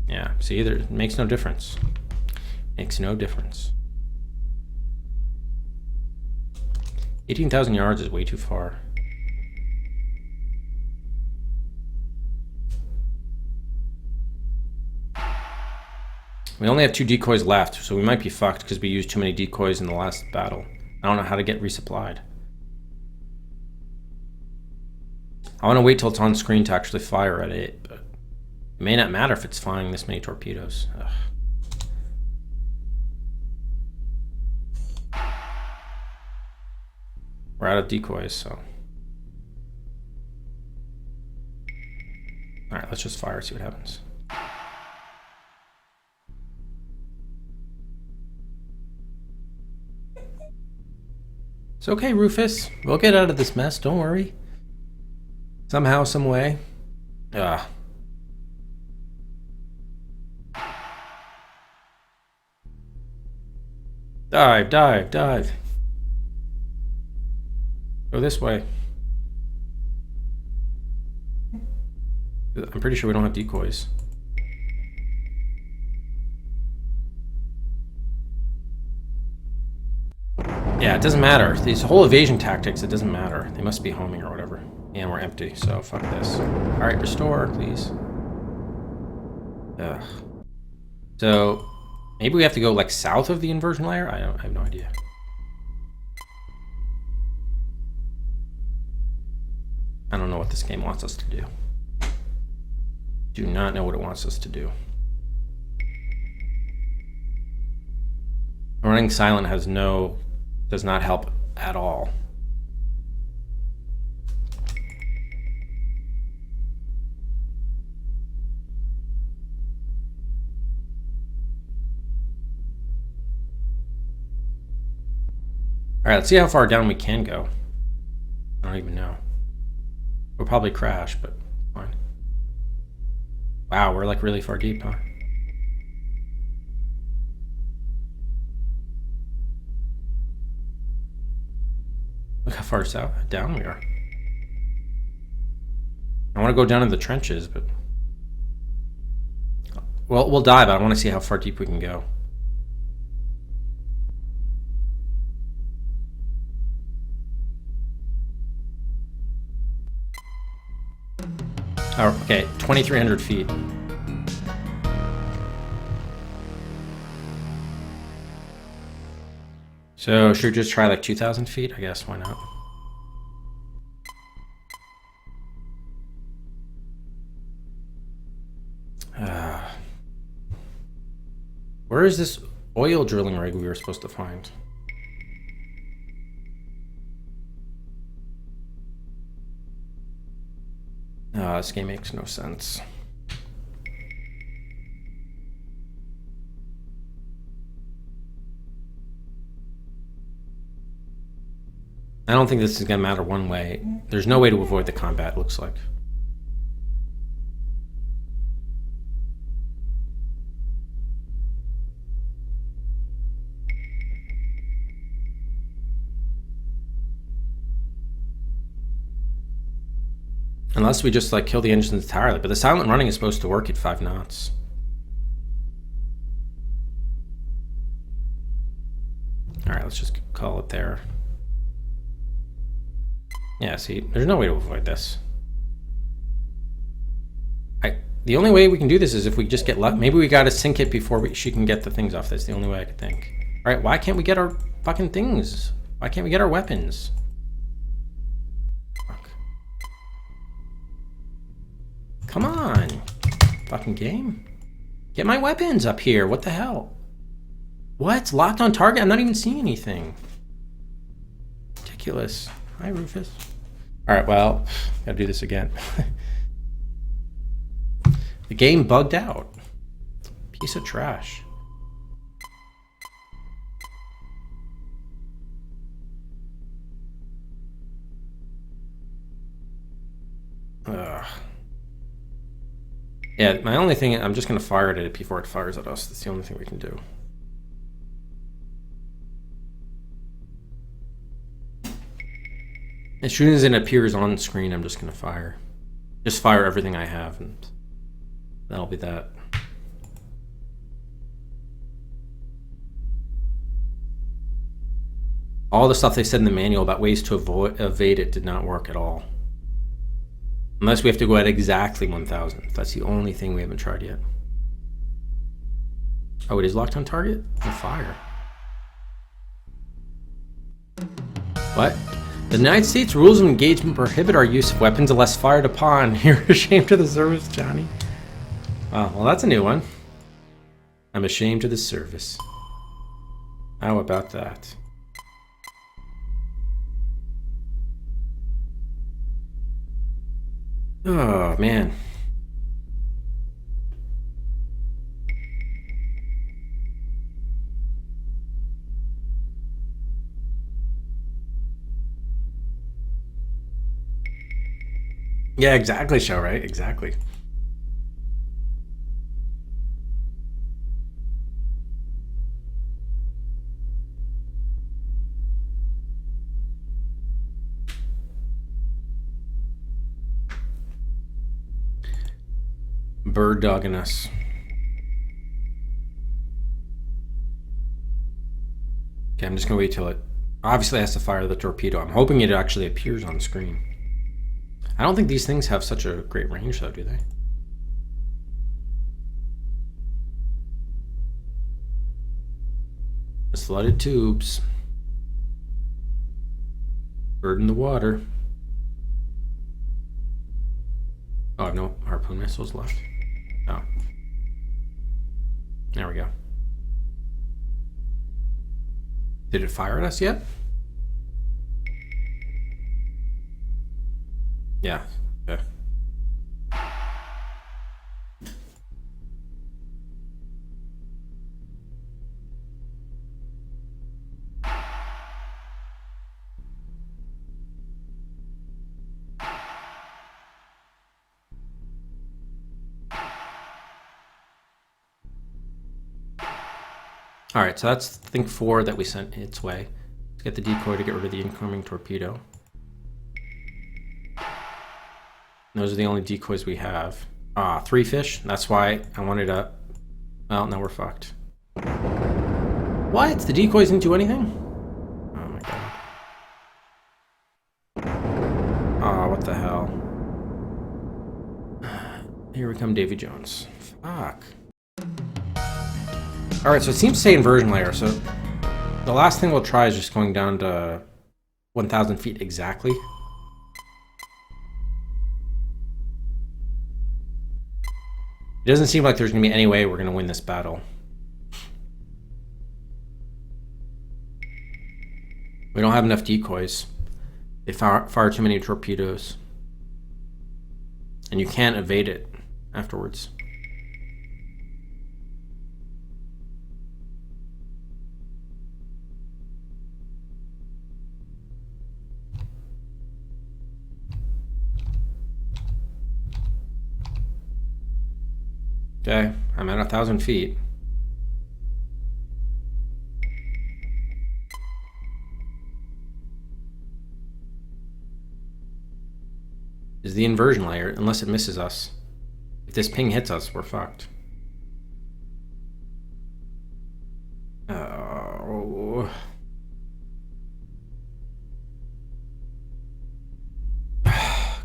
Yeah, see, it makes no difference. Makes no difference. 18,000 yards is way too far. We only have 2 decoys left, so we might be fucked because we used too many decoys in the last battle. I don't know how to get resupplied. I want to wait till it's on screen to actually fire at it, but it may not matter if it's firing this many torpedoes. Ugh. We're out of decoys, so. Alright, let's just fire, see what happens. It's okay, Rufus. We'll get out of this mess, don't worry. Somehow, some way. Ugh. Dive, dive, dive. Go this way. I'm pretty sure we don't have decoys. Yeah, it doesn't matter. These whole evasion tactics, it doesn't matter. They must be homing or whatever. And we're empty, so fuck this. Alright, restore, please. Ugh. So, maybe we have to go like south of the inversion layer? I have no idea. I don't know what this game wants us to do. Do not know what it wants us to do. Running silent does not help at all. Alright, let's see how far down we can go. I don't even know. We'll probably crash, but fine. Wow, we're like really far deep, huh? Look how far down we are. I want to go down in the trenches, but... Well, we'll die, but I want to see how far deep we can go. Oh, okay, 2,300 feet. So, should we just try like 2,000 feet? I guess, why not? Where is this oil drilling rig we were supposed to find? This game makes no sense. I don't think this is going to matter one way. There's no way to avoid the combat, it looks like. Unless we just like kill the engines entirely, but the silent running is supposed to work at 5 knots. Alright, let's just call it there. Yeah, see, there's no way to avoid this. The only way we can do this is if we just get luck. Maybe we gotta sink it before she can get the things off. That's the only way I could think. Alright, why can't we get our fucking things? Why can't we get our weapons? Come on, fucking game. Get my weapons up here, what the hell? What, locked on target? I'm not even seeing anything. Ridiculous. Hi, Rufus. All right, well, gotta do this again. The game bugged out. Piece of trash. Ugh. Yeah, my only thing, I'm just going to fire it at it before it fires at us. That's the only thing we can do. As soon as it appears on screen, I'm just going to fire. Just fire everything I have, and that'll be that. All the stuff they said in the manual about ways to evade it did not work at all. Unless we have to go at exactly 1,000. That's the only thing we haven't tried yet. Oh, it is locked on target? On fire. What? The United States rules of engagement prohibit our use of weapons unless fired upon. You're ashamed of the service, Johnny. Oh, well, that's a new one. I'm ashamed of the service. How about that? Oh, man. Yeah, exactly, show, right? Exactly. Bird dogging us. Okay, I'm just gonna wait till it obviously has to fire the torpedo. I'm hoping it actually appears on screen. I don't think these things have such a great range though, do they? The flooded tubes. Bird in the water. Oh, I have no harpoon missiles left. Oh. There we go. Did it fire at us yet? Yeah. Okay. All right, so that's thing 4 that we sent its way. Let's get the decoy to get rid of the incoming torpedo. Those are the only decoys we have. 3 fish. That's why I wanted to... Well, now we're fucked. What? The decoys didn't do anything? Oh my god. What the hell? Here we come, Davy Jones. Fuck. Alright, so it seems to say inversion layer, so the last thing we'll try is just going down to 1,000 feet exactly. It doesn't seem like there's going to be any way we're going to win this battle. We don't have enough decoys. They fire too many torpedoes. And you can't evade it afterwards. Okay, I'm at 1,000 feet. Is the inversion layer, unless it misses us. If this ping hits us, we're fucked. Oh.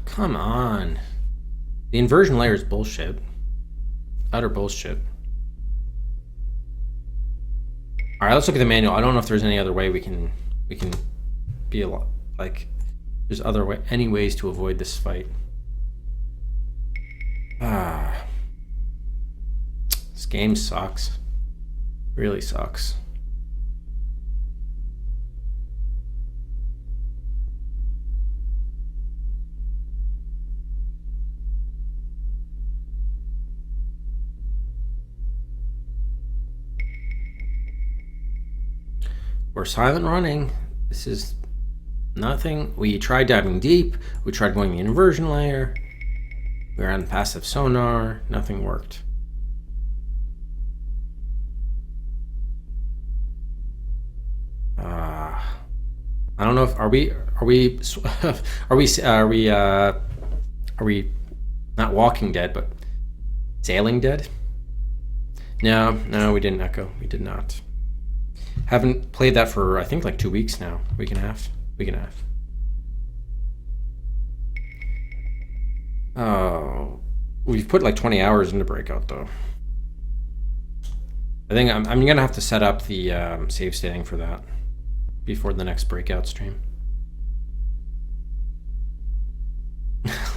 Come on. The inversion layer is bullshit. Utter bullshit. All right, let's look at the manual. I don't know if there's any other way we can be a lot like. There's any ways to avoid this fight. This game sucks. Really sucks. We're silent running. This is nothing. We tried diving deep. We tried going the inversion layer. We were on passive sonar. Nothing worked. I don't know if are we not Walking Dead, but Sailing Dead? No, we didn't, Echo. We did not. Haven't played that for, I think, like 2 weeks now. Week and a half. Oh, we've put like 20 hours into Breakout, though. I think I'm gonna have to set up the save stating for that before the next Breakout stream.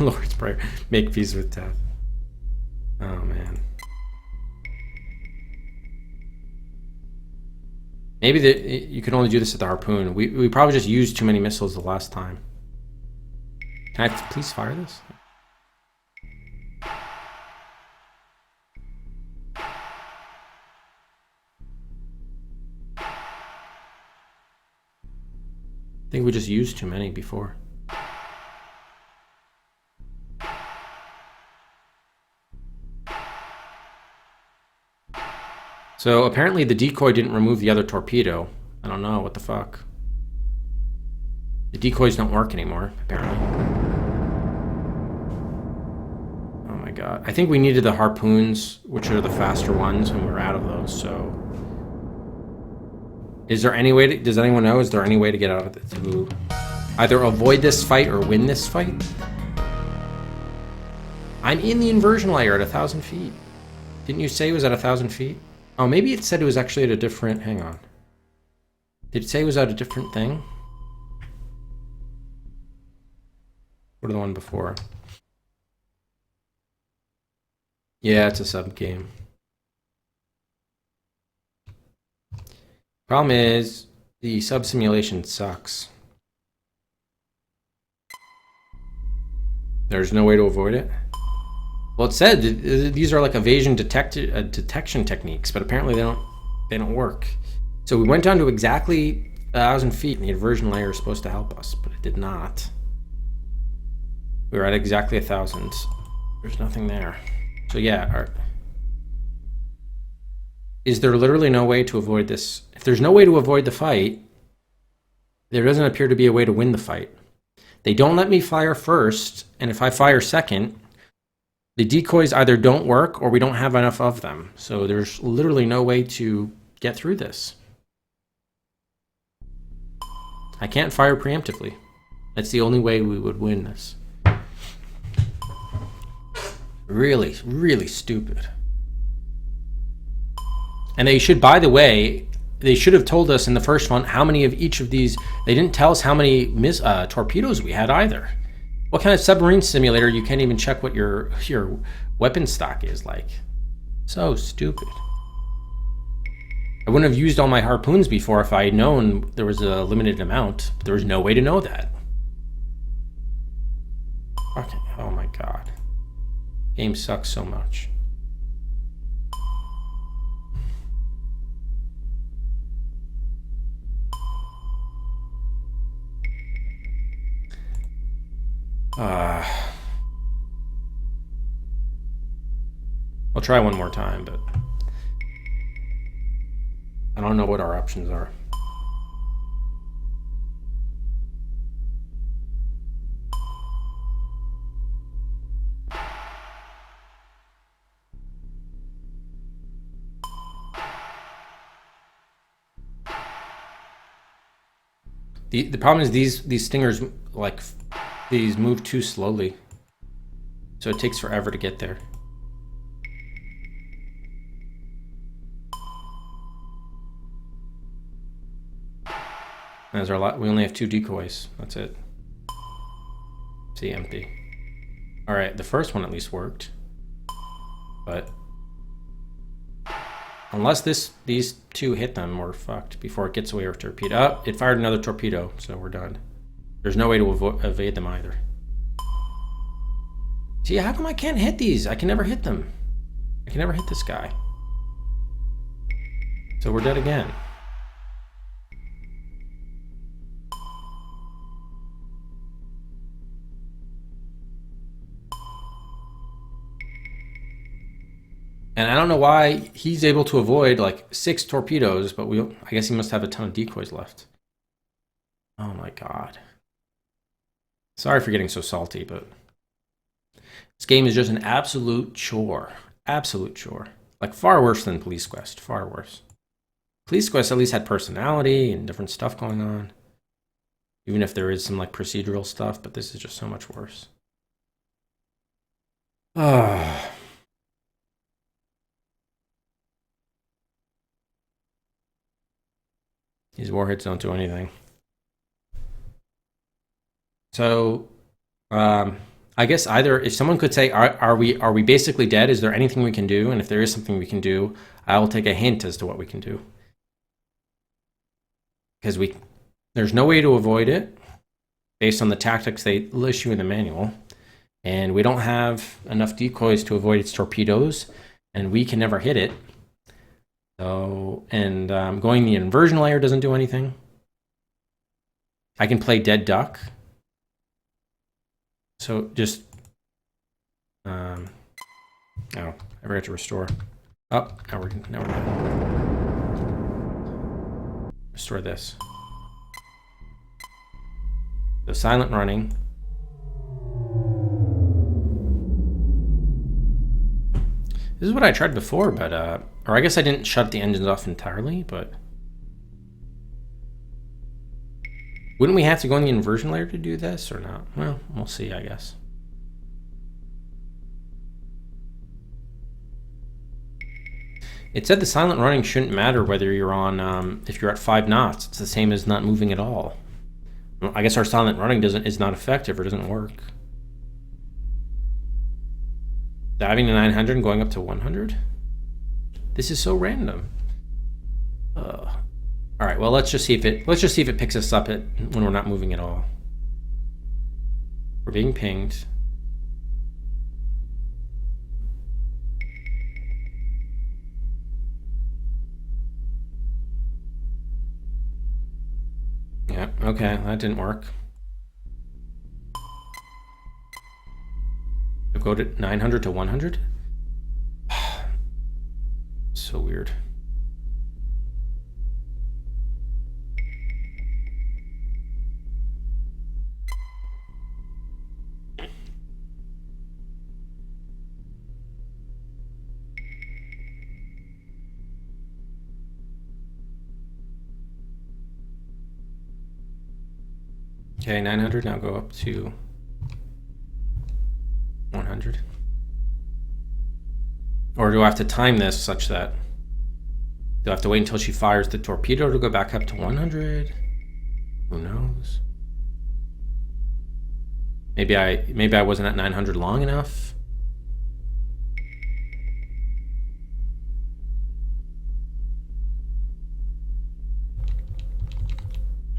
Lord's Prayer. Make peace with death. Oh, man. Maybe you can only do this at the harpoon. We probably just used too many missiles the last time. Can I please fire this? I think we just used too many before. So apparently the decoy didn't remove the other torpedo. I don't know, what the fuck. The decoys don't work anymore, apparently. Oh my god. I think we needed the harpoons, which are the faster ones, and we're out of those, so... Is there any way to... Does anyone know? Is there any way to get out of it? To either avoid this fight or win this fight? I'm in the inversion layer at 1,000 feet. Didn't you say it was at 1,000 feet? Oh, maybe it said it was actually at a different... Hang on. Did it say it was at a different thing? What are the one before? Yeah, it's a sub game. Problem is, the sub simulation sucks. There's no way to avoid it? Well, it said these are like evasion detection techniques, but apparently they don't work. So we went down to exactly 1,000 feet, and the inversion layer is supposed to help us, but it did not. We were at exactly 1,000. There's nothing there. So yeah, is there literally no way to avoid this? If there's no way to avoid the fight, there doesn't appear to be a way to win the fight. They don't let me fire first, and if I fire second, the decoys either don't work or we don't have enough of them. So there's literally no way to get through this. I can't fire preemptively. That's the only way we would win this. Really, really stupid. And they should, by the way, they should have told us in the first one how many of each of these. They didn't tell us how many torpedoes we had either. What kind of submarine simulator you can't even check what your weapon stock is like? So stupid. I wouldn't have used all my harpoons before if I had known there was a limited amount. But there was no way to know that. Okay. Oh my god. Game sucks so much. I'll try one more time, but I don't know what our options are. The problem is these stingers, like, these move too slowly, so it takes forever to get there. There's our lot. We only have 2 decoys. That's it. See, empty. All right, the first one at least worked, but unless these 2 hit them, we're fucked before it gets away with torpedo. Oh, it fired another torpedo, so we're done. There's no way to evade them either. See, how come I can't hit these? I can never hit them. I can never hit this guy. So we're dead again. And I don't know why he's able to avoid like 6 torpedoes, but I guess he must have a ton of decoys left. Oh my god. Sorry for getting so salty, but this game is just an absolute chore. Absolute chore. Like, far worse than Police Quest. Far worse. Police Quest at least had personality and different stuff going on. Even if there is some, like, procedural stuff, but this is just so much worse. Ah. These warheads don't do anything. So, I guess either if someone could say, are we basically dead? Is there anything we can do? And if there is something we can do, I will take a hint as to what we can do. Because there's no way to avoid it based on the tactics they issue in the manual. And we don't have enough decoys to avoid its torpedoes, and we can never hit it. So, and going the inversion layer doesn't do anything. I can play dead duck. So just, oh, I forgot to restore. Oh, now we're good. Restore this. So silent running. This is what I tried before, but, or I guess I didn't shut the engines off entirely, but. Wouldn't we have to go in the inversion layer to do this or not? Well, we'll see, I guess. It said the silent running shouldn't matter whether you're on, if you're at 5 knots. It's the same as not moving at all. Well, I guess our silent running is not effective or doesn't work. Diving to 900 and going up to 100? This is so random. All right, well, let's just see if it picks us up when we're not moving at all. We're being pinged. Yeah, okay, that didn't work. Go to 900 to 100? So weird. Okay, 900, now go up to 100. Or do I have to time this such that do I have to wait until she fires the torpedo to go back up to 100? Who knows? Maybe I wasn't at 900 long enough.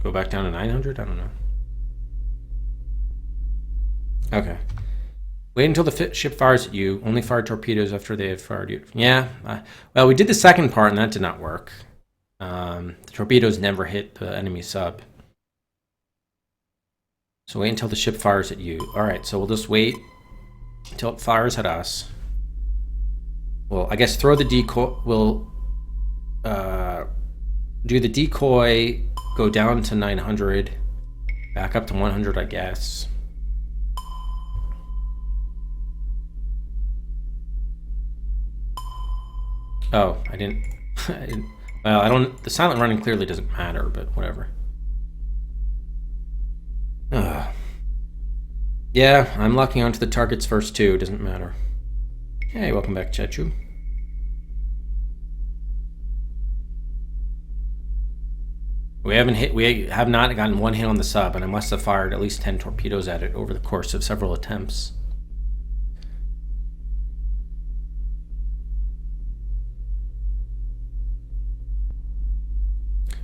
Go back down to 900? I don't know. Okay. Wait until the ship fires at you. Only fire torpedoes after they have fired you. Yeah. Well, we did the second part, and that did not work. The torpedoes never hit the enemy sub. So wait until the ship fires at you. All right, so we'll just wait until it fires at us. Well, I guess throw the decoy. We'll do the decoy, go down to 900, back up to 100, I guess. Oh, I didn't. Well, I don't. The silent running clearly doesn't matter, but whatever. Yeah, I'm locking onto the targets first too. Doesn't matter. Hey, welcome back, Chechu. We have not gotten one hit on the sub, and I must have fired at least 10 torpedoes at it over the course of several attempts.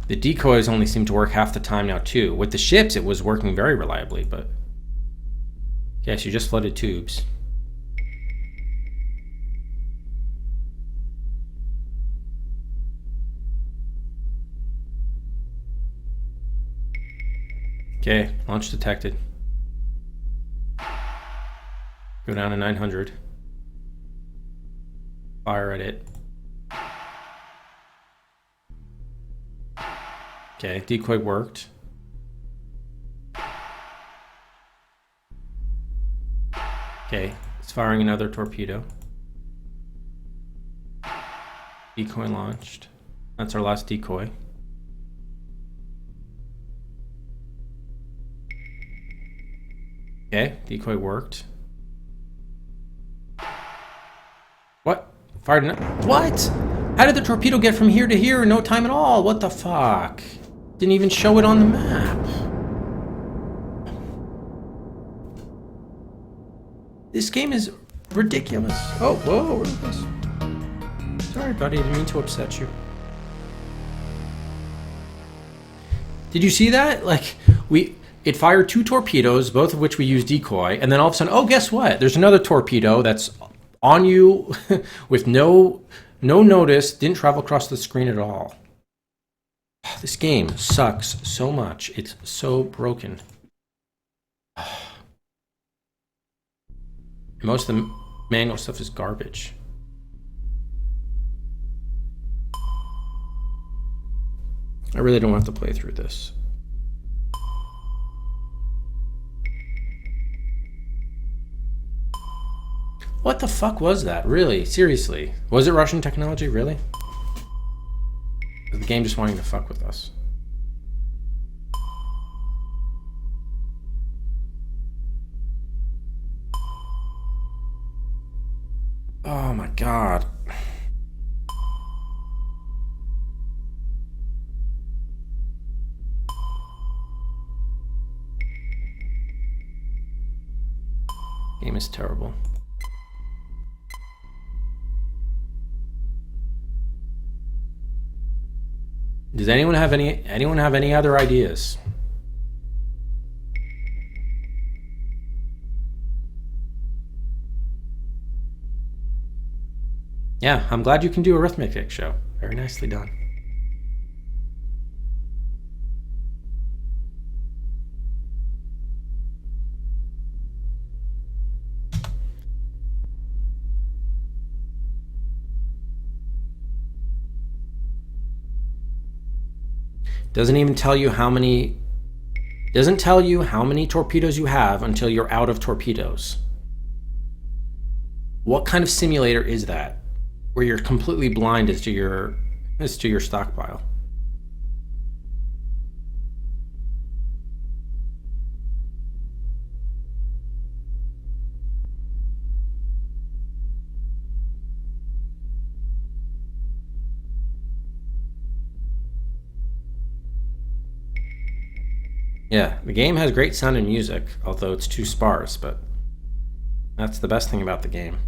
The decoys only seem to work half the time now too. With the ships, it was working very reliably, but yes, you just flooded tubes. Okay, launch detected. Go down to 900. Fire at it. Okay, decoy worked. Okay, it's firing another torpedo. Decoy launched. That's our last decoy. Okay, decoy worked. What? Fired what? How did the torpedo get from here to here in no time at all? What the fuck? Didn't even show it on the map. This game is ridiculous. Oh, whoa, what is this? Sorry, buddy, I didn't mean to upset you. Did you see that? Like, it fired 2 torpedoes, both of which we used decoy, and then all of a sudden, oh, guess what? There's another torpedo that's on you with no notice, didn't travel across the screen at all. This game sucks so much. It's so broken. Most of the manual stuff is garbage. I really don't have to play through this. What the fuck was that? Really? Seriously? Was it Russian technology? Really? Was the game just wanting to fuck with us? Oh my god. Game is terrible. Does anyone have any other ideas? Yeah, I'm glad you can do arithmetic show. Very nicely done. Doesn't even tell you how many torpedoes you have until you're out of torpedoes. What kind of simulator is that? Where you're completely blind as to your stockpile. Yeah, the game has great sound and music, although it's too sparse, but that's the best thing about the game.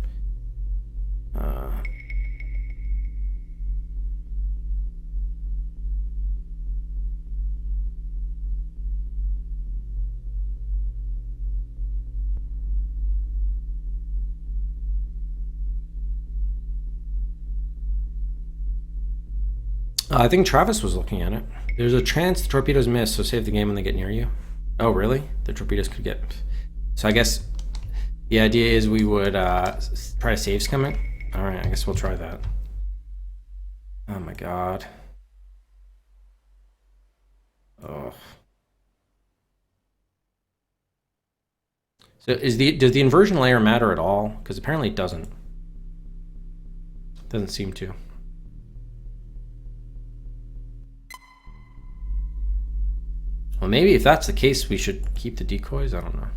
I think Travis was looking at it. There's a chance the torpedoes miss, so save the game when they get near you. Oh, really? The torpedoes could get... So I guess the idea is we would try to save scum it. Alright, I guess we'll try that. Oh my god. Oh. So does the inversion layer matter at all? Because apparently it doesn't. Doesn't seem to. Well, maybe if that's the case, we should keep the decoys. I don't know.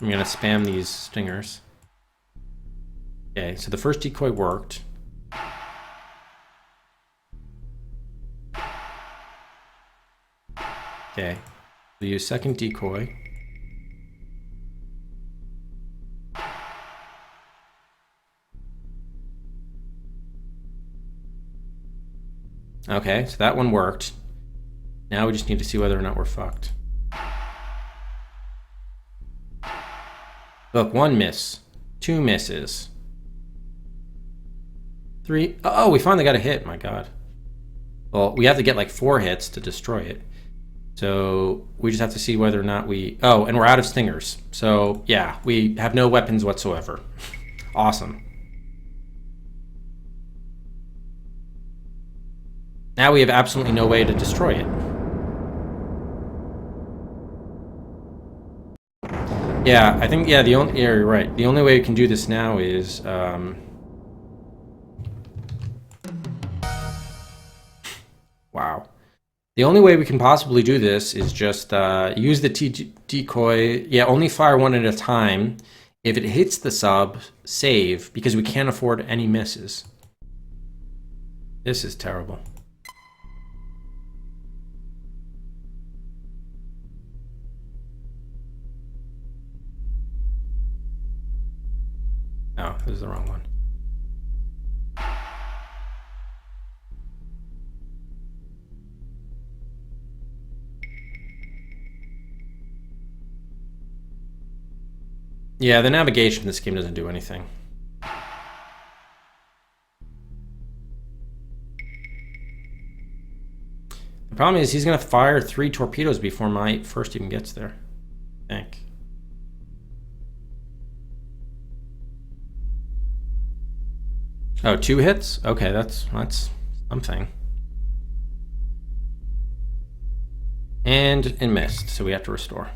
I'm gonna spam these stingers. Okay, so the first decoy worked. Okay, we'll use second decoy. Okay, so that one worked. Now we just need to see whether or not we're fucked. Look, 1 miss, 2 misses, 3. Oh, we finally got a hit. My god. Well, we have to get like 4 hits to destroy it. So we just have to see whether or not we... Oh, and we're out of stingers. So yeah, we have no weapons whatsoever. Awesome. Now we have absolutely no way to destroy it. Yeah, I think, yeah, yeah, you're right. The only way we can do this now is, wow. The only way we can possibly do this is just use the decoy. Yeah, only fire one at a time. If it hits the sub, save, because we can't afford any misses. This is terrible. Oh, this is the wrong one. Yeah, the navigation in this game doesn't do anything. The problem is he's going to fire 3 torpedoes before my first even gets there, I think. Oh, 2 hits? Okay, that's something. And missed, so we have to restore.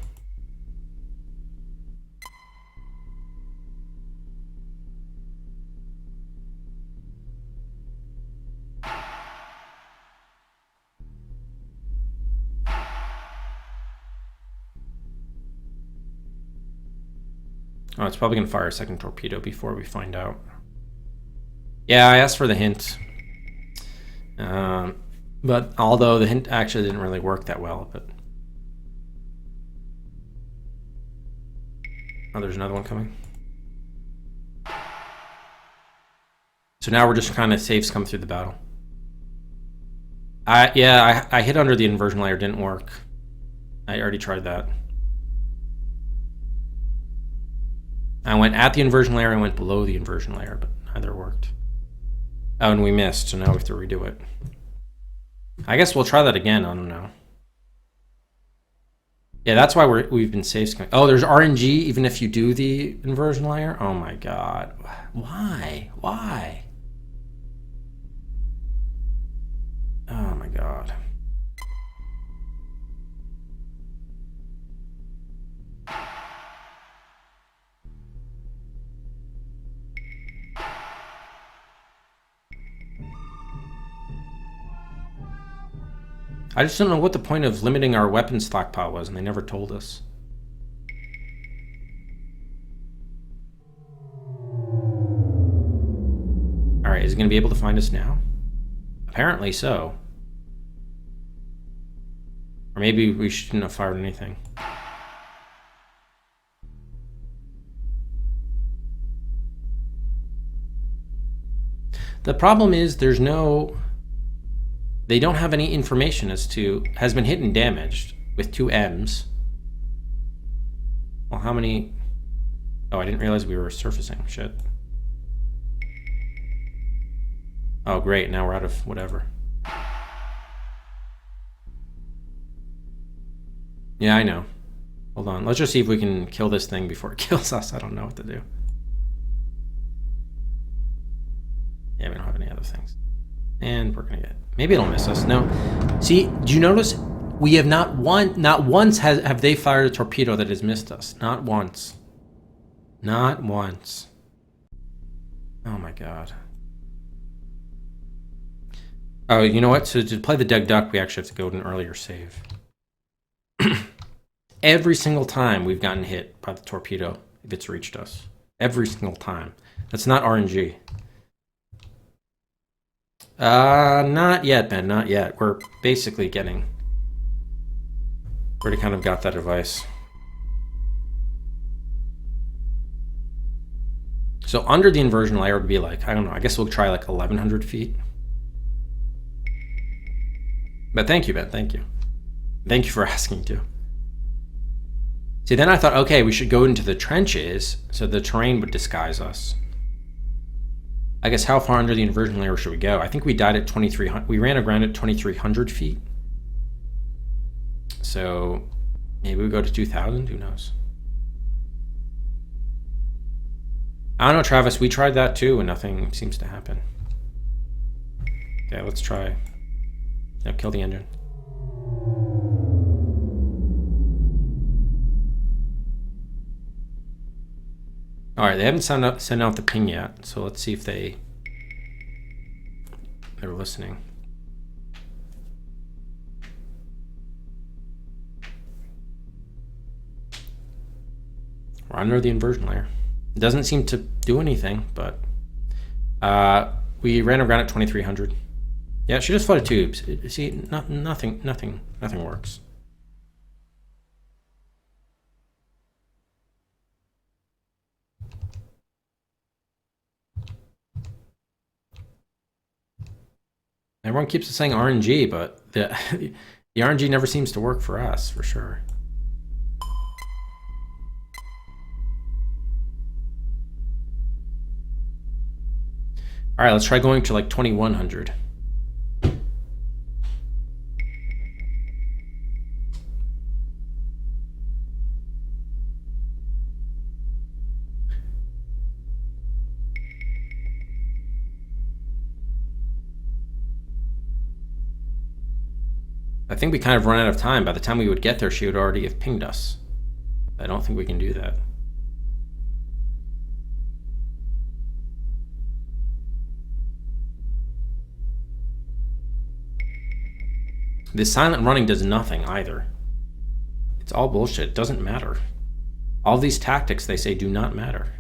Oh, it's probably going to fire a second torpedo before we find out. Yeah, I asked for the hint. But although the hint actually didn't really work that well, but... Oh, there's another one coming. So now we're just kind of safe scum through the battle. Yeah, I hit under the inversion layer, didn't work. I already tried that. I went at the inversion layer, I went below the inversion layer, but neither worked. Oh, and we missed, so now we have to redo it. I guess we'll try that again, I don't know. Yeah, that's why we've been safe. Oh, there's RNG even if you do the inversion layer? Oh my god. Why? Why? Oh my god. I just don't know what the point of limiting our weapon stockpile was, and they never told us. Alright, is he going to be able to find us now? Apparently so. Or maybe we shouldn't have fired anything. The problem is there's no... They don't have any information as to has been hit and damaged with 2 M's. Well, how many? Oh, I didn't realize we were surfacing. Shit. Oh, great. Now we're out of whatever. Yeah, I know. Hold on. Let's just see if we can kill this thing before it kills us. I don't know what to do. Yeah, we don't have any other things. And we're gonna get... Maybe it'll miss us. No. See, do you notice we have not once have they fired a torpedo that has missed us. Not once. Not once. Oh my god. Oh, you know what? So to play the dead duck, we actually have to go to an earlier save. Every single time we've gotten hit by the torpedo, if it's reached us. Every single time. That's not RNG. Not yet, Ben, not yet. We're basically getting... Already kind of got that advice. So under the inversion layer would be like, I don't know, I guess we'll try like 1,100 feet. But thank you, Ben, thank you. Thank you for asking too. See, then I thought, okay, we should go into the trenches so the terrain would disguise us. I guess how far under the inversion layer should we go? I think we died at 2,300. We ran aground at 2,300 feet. So maybe we go to 2,000. Who knows? I don't know, Travis. We tried that too, and nothing seems to happen. Okay, let's try. Yep, kill the engine. Alright, they haven't sent out the ping yet, so let's see if they're listening. We're under the inversion layer. It doesn't seem to do anything, but we ran around at 2300. Yeah, she just flooded tubes. See, nothing works. Everyone keeps saying RNG, but the RNG never seems to work for us, for sure. All right, let's try going to like 2100. I think we kind of run out of time. By the time we would get there, she would already have pinged us. I don't think we can do that. This silent running does nothing either. It's all bullshit. It doesn't matter. All these tactics, they say, do not matter.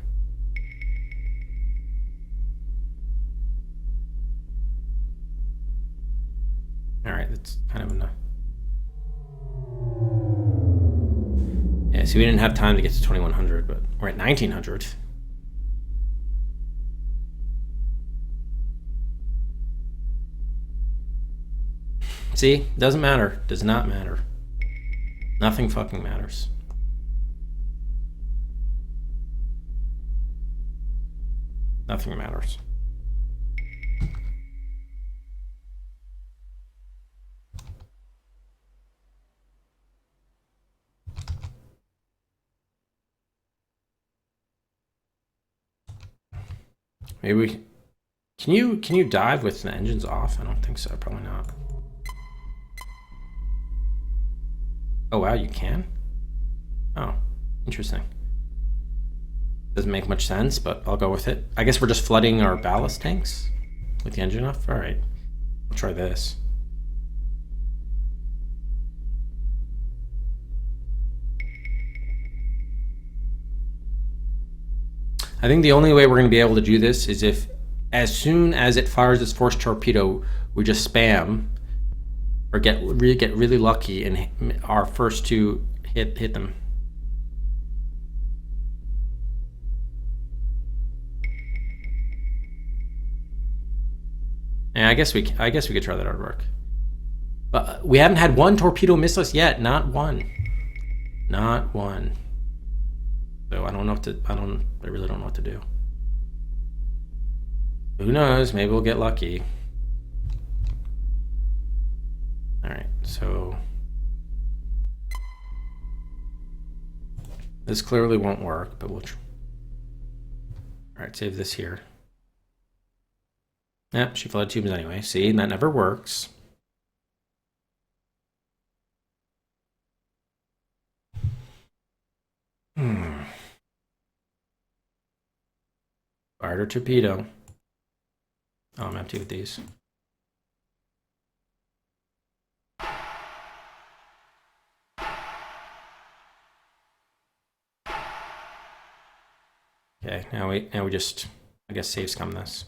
Alright, that's kind of enough. Yeah, see, we didn't have time to get to 2100, but we're at 1900. See, doesn't matter. Does not matter. Nothing fucking matters. Nothing matters. Maybe we can you dive with the engines off? I don't think so. Probably not. Oh wow, you can? Oh, interesting. Doesn't make much sense, but I'll go with it. I guess we're just flooding our ballast tanks with the engine off. All right, we'll try this. I think the only way we're going to be able to do this is if, as soon as it fires its force torpedo, we just spam or get really lucky and our first two hit them. Yeah, I guess we could try that out, work. But we haven't had one torpedo miss us yet. Not one. Not one. So I don't know what to. I really don't know what to do. Who knows? Maybe we'll get lucky. All right. So this clearly won't work, but we'll. All right. Save this here. Yep, she flooded tubes anyway. See, that never works. Fired her torpedo. Oh, I'm empty with these. Okay, now we just, I guess, save scum this.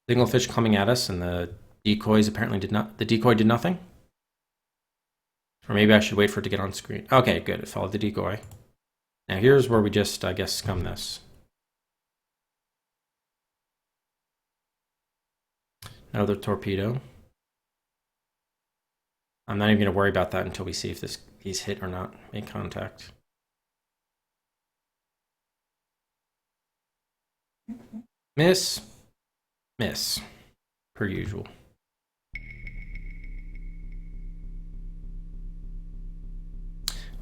Signal fish coming at us, and the decoys apparently the decoy did nothing. Or maybe I should wait for it to get on screen. Okay, good, it followed the decoy. Now here's where we just, I guess, scum this. Another torpedo. I'm not even going to worry about that until we see if he's hit or not. Make contact. Miss. Miss. Per usual.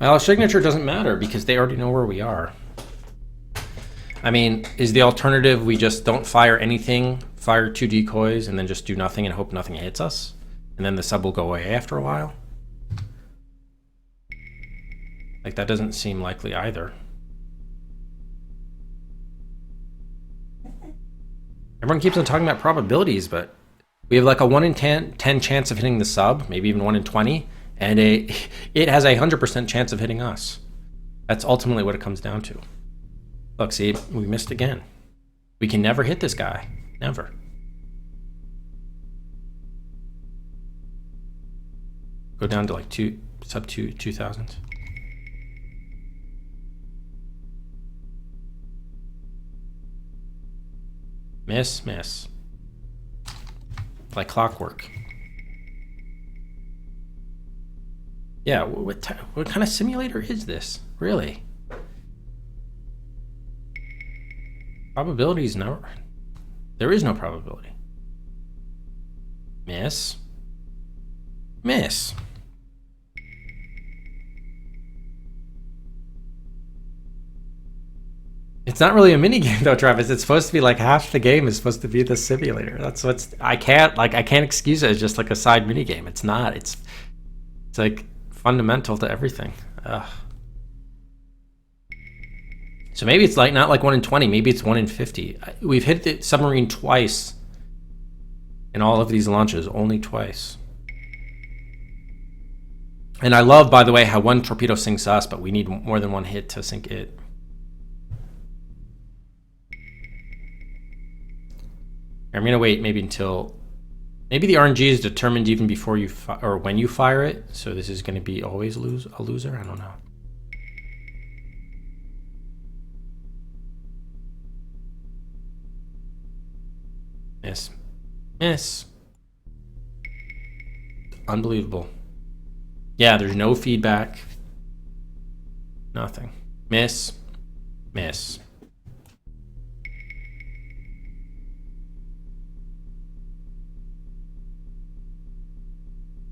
Well, our signature doesn't matter because they already know where we are. I mean, is the alternative we just don't fire anything, fire 2 decoys and then just do nothing and hope nothing hits us? And then the sub will go away after a while? Like, that doesn't seem likely either. Everyone keeps on talking about probabilities, but we have like a 1 in 10 chance of hitting the sub, maybe even 1 in 20, and it has a 100% chance of hitting us. That's ultimately what it comes down to. Look, see, we missed again. We can never hit this guy. Never. Go down to like sub 2,000. Miss, miss. Like clockwork. Yeah, what kind of simulator is this? Really? Probabilities no. There is no probability. Miss. Miss. It's not really a mini game though, Travis. It's supposed to be like half the game is supposed to be the simulator. That's what's I can't excuse it as just like a side mini game. It's not. It's like fundamental to everything. Ugh. So maybe it's like not like 1 in 20, maybe it's 1 in 50. We've hit the submarine twice in all of these launches, only twice. And I love, by the way, how 1 torpedo sinks us, but we need more than 1 hit to sink it. I'm gonna wait maybe until maybe the RNG is determined even before you or when you fire it. So this is gonna be always a loser. I don't know. Miss, miss. Unbelievable. Yeah, there's no feedback. Nothing. Miss, miss.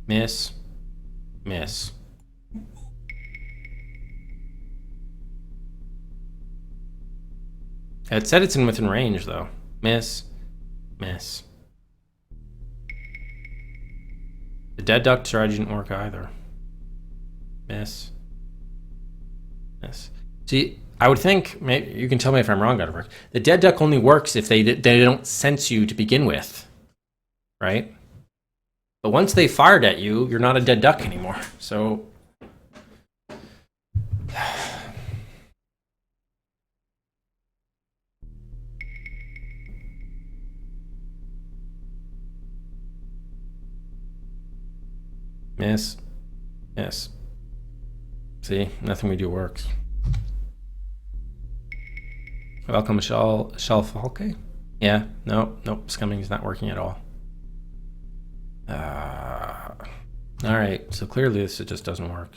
Miss, miss. It said it's in within range though. Miss, miss. The dead duck strategy didn't work either. Miss, miss. See, I would think, maybe you can tell me if I'm wrong, Godfrey. The dead duck only works if they don't sense you to begin with, right? But once they fired at you, you're not a dead duck anymore. So miss, miss. See, nothing we do works. Welcome, Shell Falke. Yeah, nope, scumming's not working at all. All right, so clearly this just doesn't work.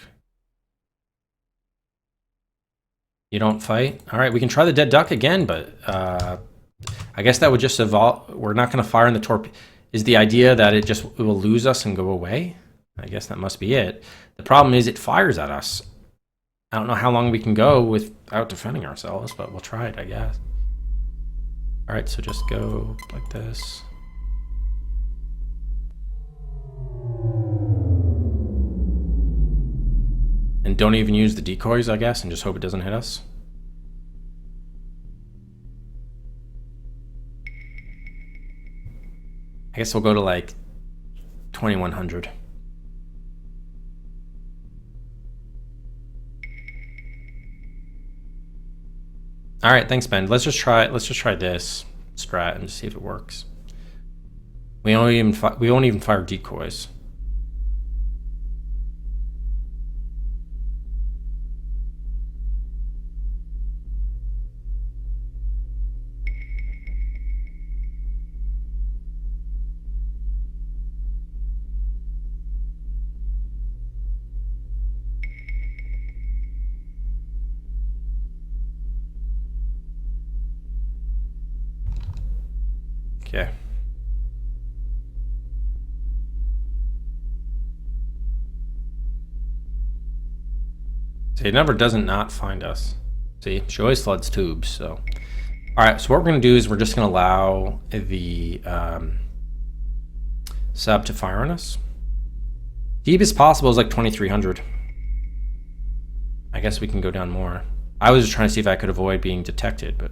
You don't fight? All right, we can try the dead duck again, but I guess that would just evolve. We're not going to fire in the torpedo. Is the idea that it will lose us and go away? I guess that must be it. The problem is it fires at us. I don't know how long we can go without defending ourselves, but we'll try it, I guess. All right, so just go like this. And don't even use the decoys, I guess, and just hope it doesn't hit us. I guess we'll go to like 2100. All right, thanks, Ben. Let's just try this strat and just see if it works. We won't even fire decoys. Okay. See, it never doesn't not find us. See, she always floods tubes, so All right, so what we're going to do is we're just going to allow the sub to fire on us. Deepest possible is like 2,300. I guess we can go down more. I was just trying to see if I could avoid being detected, but...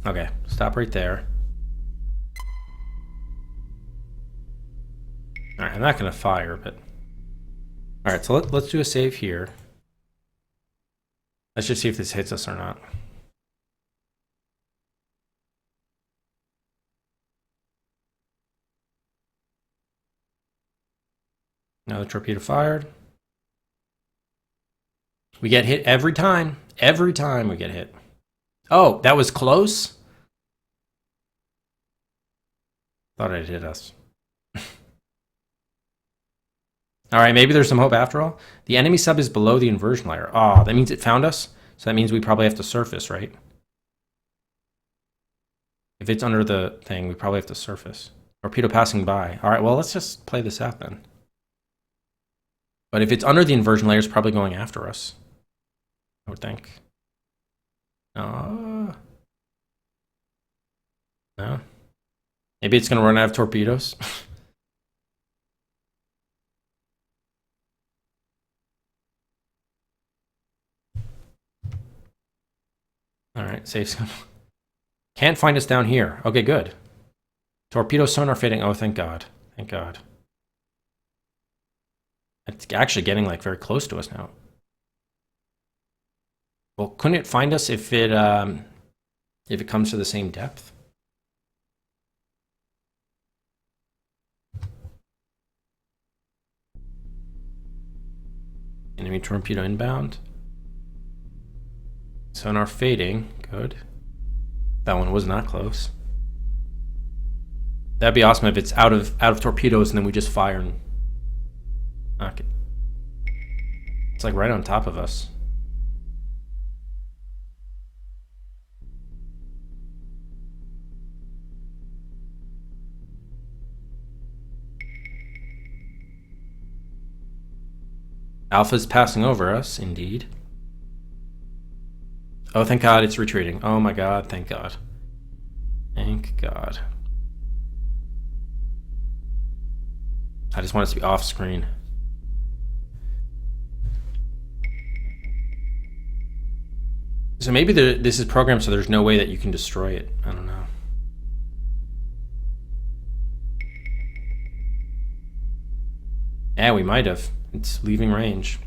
Okay, stop right there. All right, I'm not going to fire, but... All right, so let's do a save here. Let's just see if this hits us or not. Another torpedo fired. We get hit every time. Every time we get hit. Oh, that was close? Thought it hit us. All right, maybe there's some hope after all. The enemy sub is below the inversion layer. Oh, that means it found us? So that means we probably have to surface, right? If it's under the thing, we probably have to surface. Torpedo passing by. All right, well, let's just play this out then. But if it's under the inversion layer, it's probably going after us, I would think. No. Maybe it's going to run out of torpedoes. All right, safe. Can't find us down here. Okay, good. Torpedo sonar fading. Oh, thank God. Thank God. It's actually getting like very close to us now. Well, couldn't it find us if it comes to the same depth? Enemy torpedo inbound. Sonar fading. Good. That one was not close. That'd be awesome if it's out of torpedoes and then we just fire and knock it. It's like right on top of us. Alpha's passing over us, indeed. Oh, thank God it's retreating. Oh my God, thank God. Thank God. I just want it to be off screen. So maybe this is programmed so there's no way that you can destroy it. I don't know. Yeah, we might have. It's leaving range.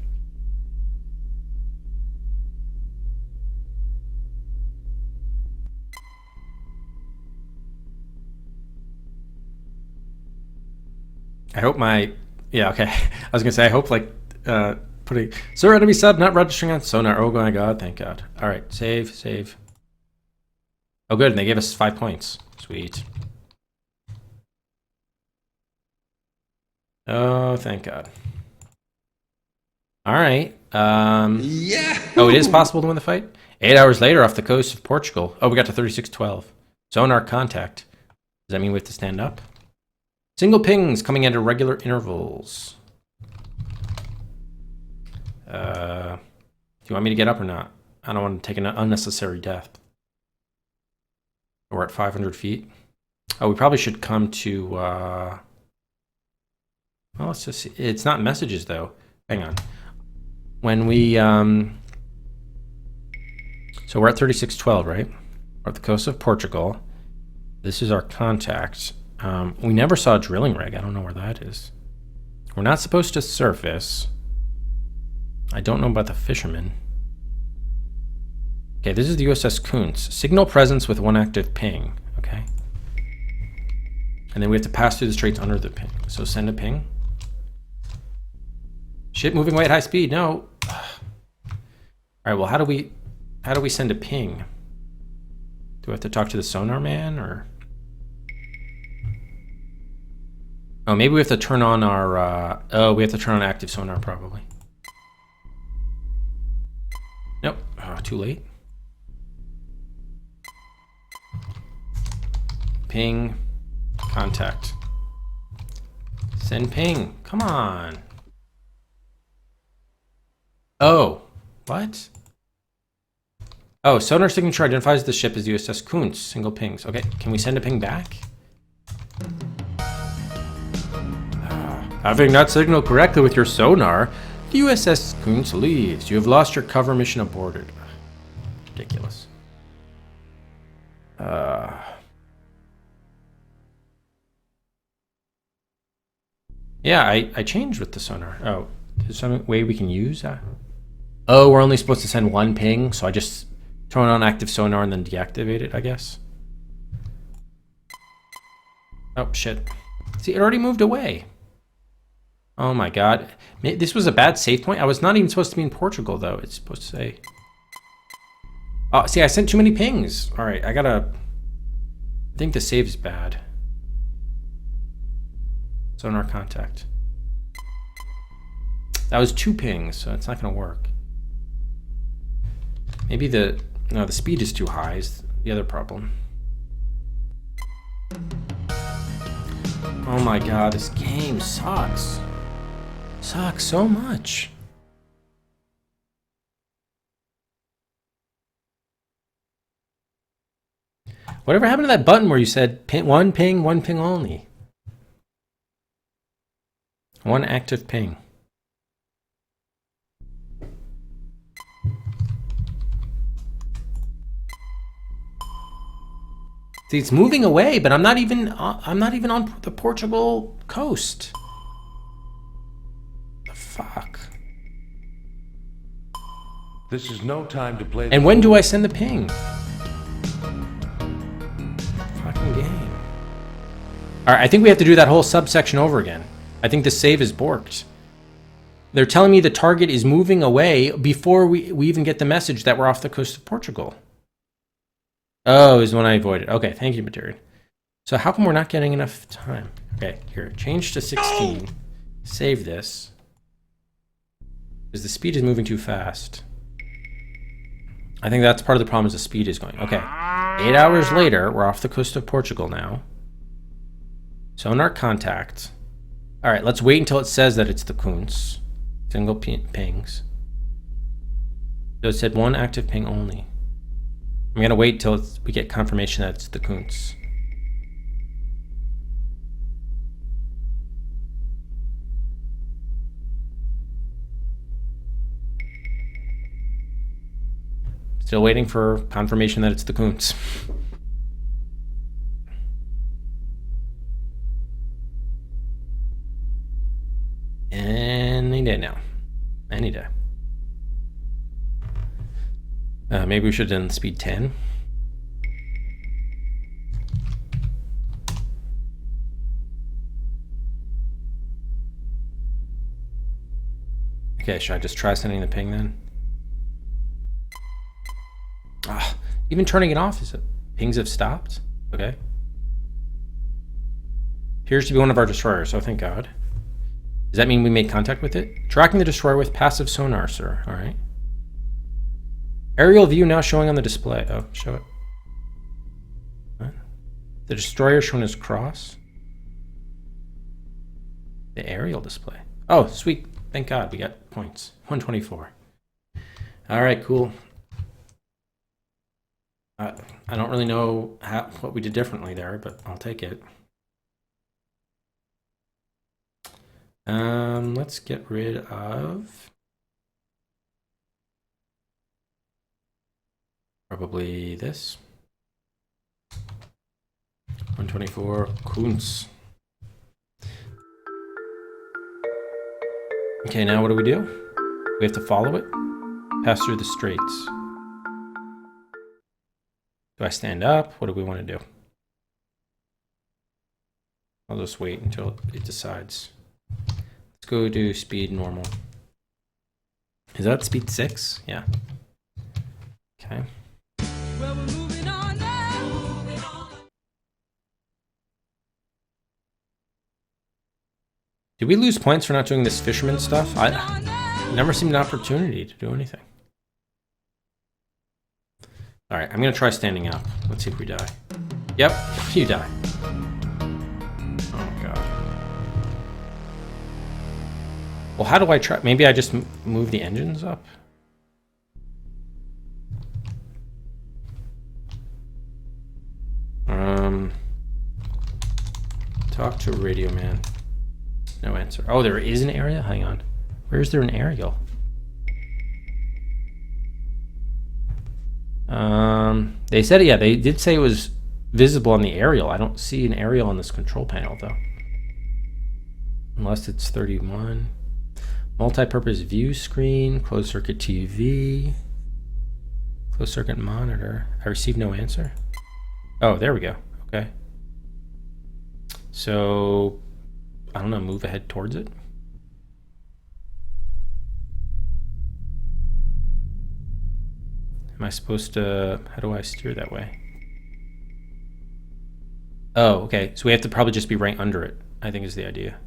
I hope my... Yeah, okay. I was going to say, I hope, like, putting... Sir, enemy sub not registering on sonar. Oh, my God. Thank God. All right. Save, save. Oh, good. And they gave us 5 points. Sweet. Oh, thank God. All right. Yeah. Oh, it is possible to win the fight? 8 hours later off the coast of Portugal. Oh, we got to 3612. Sonar contact. Does that mean we have to stand up? Single pings coming at irregular intervals. Do you want me to get up or not? I don't want to take an unnecessary death. We're at 500 feet. Oh, we probably should come to... Well, let's just see. It's not messages, though. Hang on. When we... So we're at 3612, right? We're at the coast of Portugal. This is our contact. We never saw a drilling rig. I don't know where that is. We're not supposed to surface. I don't know about the fishermen. Okay, this is the USS Kuntz. Signal presence with 1 active ping. Okay. And then we have to pass through the straits under the ping. So send a ping. Ship moving away at high speed. No. All right. Well, how do we send a ping? Do we have to talk to the sonar man or? Oh, maybe we have to turn on our. Oh, we have to turn on active sonar probably. Nope. Oh, too late. ping, contact. Send ping. Come on. Oh, what? Oh, sonar signature identifies the ship as USS Kuntz. Single pings. Okay, can we send a ping back? Having not signaled correctly with your sonar, the USS Kuntz leaves. You have lost your cover mission aborted. Ridiculous. Yeah, I changed with the sonar. Oh, is there some way we can use that? Oh, we're only supposed to send one ping, so I just turn on active sonar and then deactivate it, I guess. Oh, shit. See, it already moved away. Oh my god. This was a bad save point. I was not even supposed to be in Portugal, though. It's supposed to say... Oh, see, I sent too many pings. All right, I gotta... I think the save's bad. Sonar contact. That was 2 pings, so it's not gonna work. Maybe the... No, the speed is too high is the other problem. Oh my god, this game sucks. Sucks so much. Whatever happened to that button where you said one ping only? One active ping. See, it's moving away, but I'm not even on the Portugal coast. The fuck. This is no time to play. And when do I send the ping? Fucking game. All right, I think we have to do that whole subsection over again. I think the save is borked. They're telling me the target is moving away before we even get the message that we're off the coast of Portugal. Oh, is the one I avoided. Okay, thank you, Material. So how come we're not getting enough time? Okay, here, change to 16. Save this. Because the speed is moving too fast. I think that's part of the problem is the speed is going. Okay, 8 hours later, we're off the coast of Portugal now. Sonar contact. All right, let's wait until it says that it's the Kuntz. Single pings. So it said one active ping only. I'm gonna wait till we get confirmation that it's the Kuntz. Still waiting for confirmation that it's the Kuntz. Any day now. Any day. Maybe we should have done speed 10. Okay, should I just try sending the ping then? Even turning it off, pings have stopped? Okay. Appears to be one of our destroyers, so thank God. Does that mean we made contact with it? Tracking the destroyer with passive sonar, sir. All right. Aerial view now showing on the display. Oh, show it. What? The destroyer shown as cross. The aerial display. Oh, sweet. Thank God we got points. 124. All right, cool. I don't really know what we did differently there, but I'll take it. Let's get rid of probably this 124 Kuntz. Okay, now what do? We have to follow it, pass through the straits. Do I stand up? What do we want to do? I'll just wait until it decides. Let's go to speed normal. Is that speed 6? Yeah. Okay. Well, we're moving on now. Did we lose points for not doing this fisherman stuff? I never seemed an opportunity to do anything. All right, I'm gonna try standing up. Let's see if we die. Yep, you die. Well, how do I try? Maybe I just move the engines up? Talk to Radio Man. No answer. Oh, there is an area? Hang on. Where is there an aerial? They said, yeah, they did say it was visible on the aerial. I don't see an aerial on this control panel, though. Unless it's 31. Multi-purpose view screen, closed circuit TV, closed circuit monitor. I received no answer. Oh, there we go. Okay. So, I don't know, move ahead towards it. Am I supposed to, how do I steer that way? Oh, okay. So we have to probably just be right under it, I think is the idea.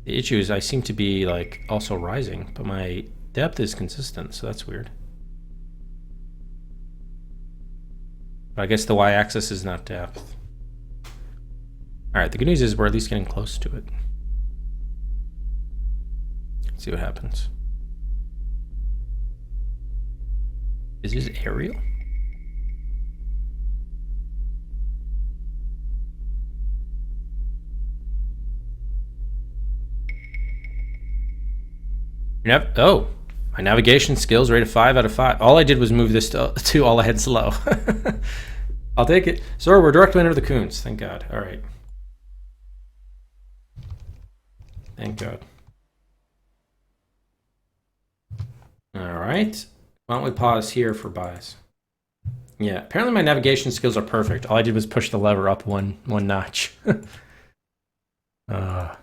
The issue is I seem to be like also rising, but my depth is consistent, so that's weird. But I guess the y-axis is not depth. All right, the good news is we're at least getting close to it. Let's see what happens. Is this aerial? Oh, my navigation skills rate of 5 out of 5. All I did was move this to all ahead slow. I'll take it. Sir, we're direct to enter the Coons. Thank God. All right. Thank God. All right. Why don't we pause here for buys? Yeah, apparently my navigation skills are perfect. All I did was push the lever up one notch. Wow.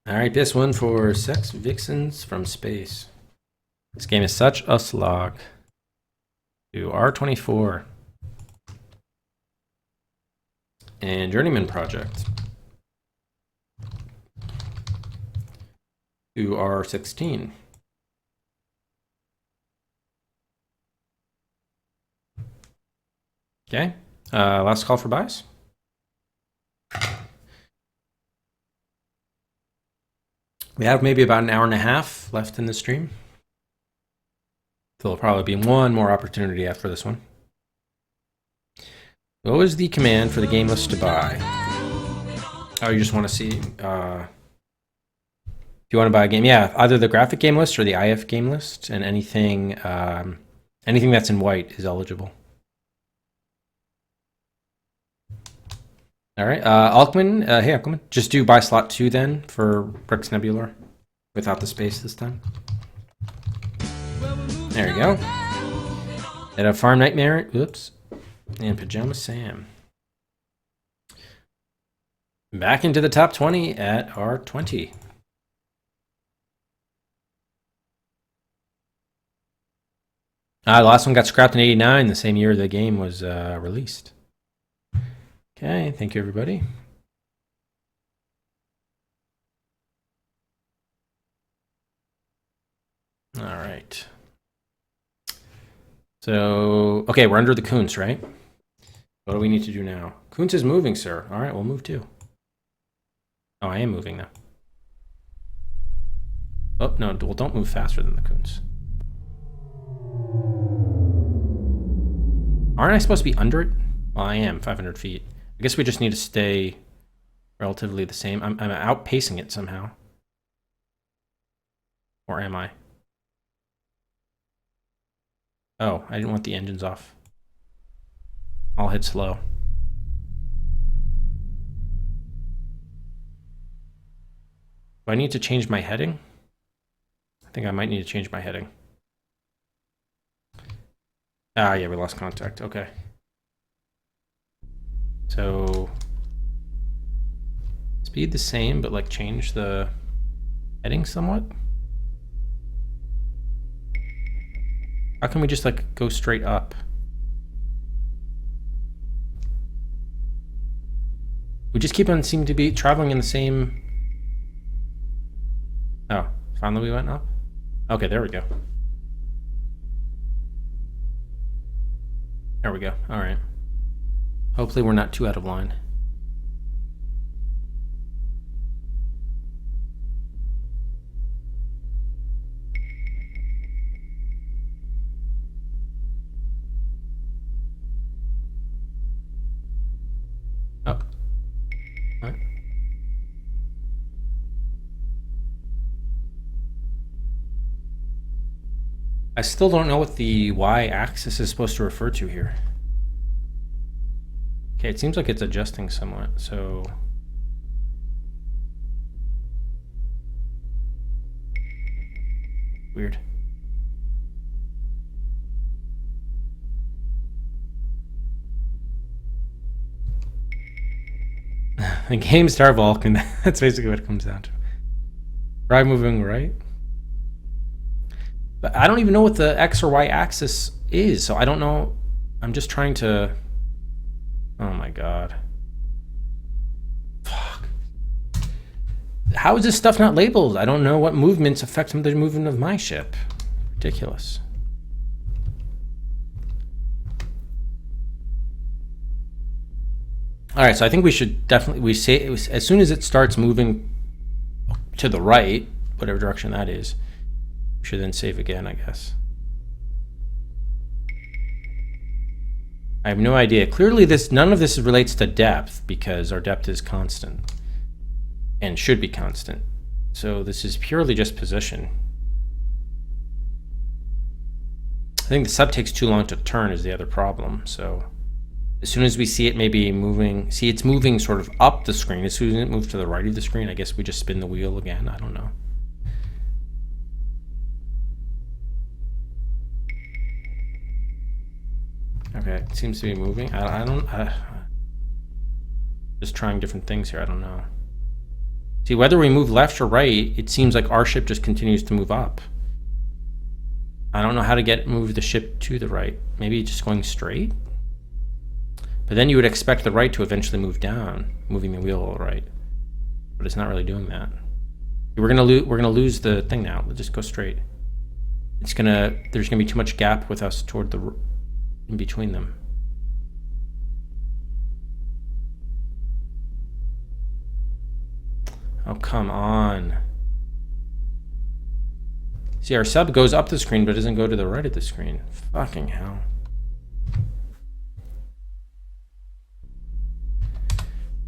All right, this one for Sex Vixens from Space. This game is such a slog. To R24. And Journeyman Project. To R16. Okay, last call for buys. We have maybe about an hour and a half left in the stream. There'll probably be one more opportunity after this one. What was the command for the game list to buy? Oh, you just want to see, if you want to buy a game, yeah, either the graphic game list or the IF game list, and anything that's in white is eligible. All right, Alkman, hey Alkman, just do buy slot 2 then for Brix Nebulor, without the space this time. There you go. And a Farm Nightmare, oops, and Pajama Sam. Back into the top 20 at R20. The last one got scrapped in 89, the same year the game was released. Okay, thank you everybody. All right. So, okay, we're under the Coons, right? What do we need to do now? Coons is moving, sir. All right, we'll move too. Oh, I am moving now. Oh, no, well, don't move faster than the Coons. Aren't I supposed to be under it? Well, I am, 500 feet. I guess we just need to stay relatively the same. I'm outpacing it somehow. Or am I? Oh, I didn't want the engines off. I'll hit slow. Do I need to change my heading? I think I might need to change my heading. Ah, yeah, we lost contact. Okay. So, speed the same, but like change the heading somewhat? How can we just like go straight up? We just keep on seeming to be traveling in the same... Oh, finally we went up? Okay, there we go. There we go, all right. Hopefully we're not too out of line. I still don't know what the y-axis is supposed to refer to here. Okay, it seems like it's adjusting somewhat, so... Weird. The game star Vulcan, that's basically what it comes down to. Try moving right. But I don't even know what the X or Y axis is, so I don't know. I'm just trying to... Oh my god. Fuck. How is this stuff not labeled? I don't know what movements affect the movement of my ship. Ridiculous. Alright, so I think we should definitely... We say as soon as it starts moving to the right, whatever direction that is, we should then save again, I guess. I have no idea. Clearly, none of this relates to depth because our depth is constant and should be constant. So this is purely just position. I think the sub takes too long to turn is the other problem. So as soon as we see it maybe moving, see it's moving sort of up the screen. As soon as it moves to the right of the screen, I guess we just spin the wheel again. I don't know. Okay, it seems to be moving. Just trying different things here. I don't know. See, whether we move left or right, it seems like our ship just continues to move up. I don't know how to move the ship to the right. Maybe just going straight? But then you would expect the right to eventually move down, moving the wheel right. But it's not really doing that. We're gonna lose the thing now. We'll just go straight. There's gonna be too much gap with us toward the in between them. Oh, come on. See, our sub goes up the screen, but doesn't go to the right of the screen. Fucking hell.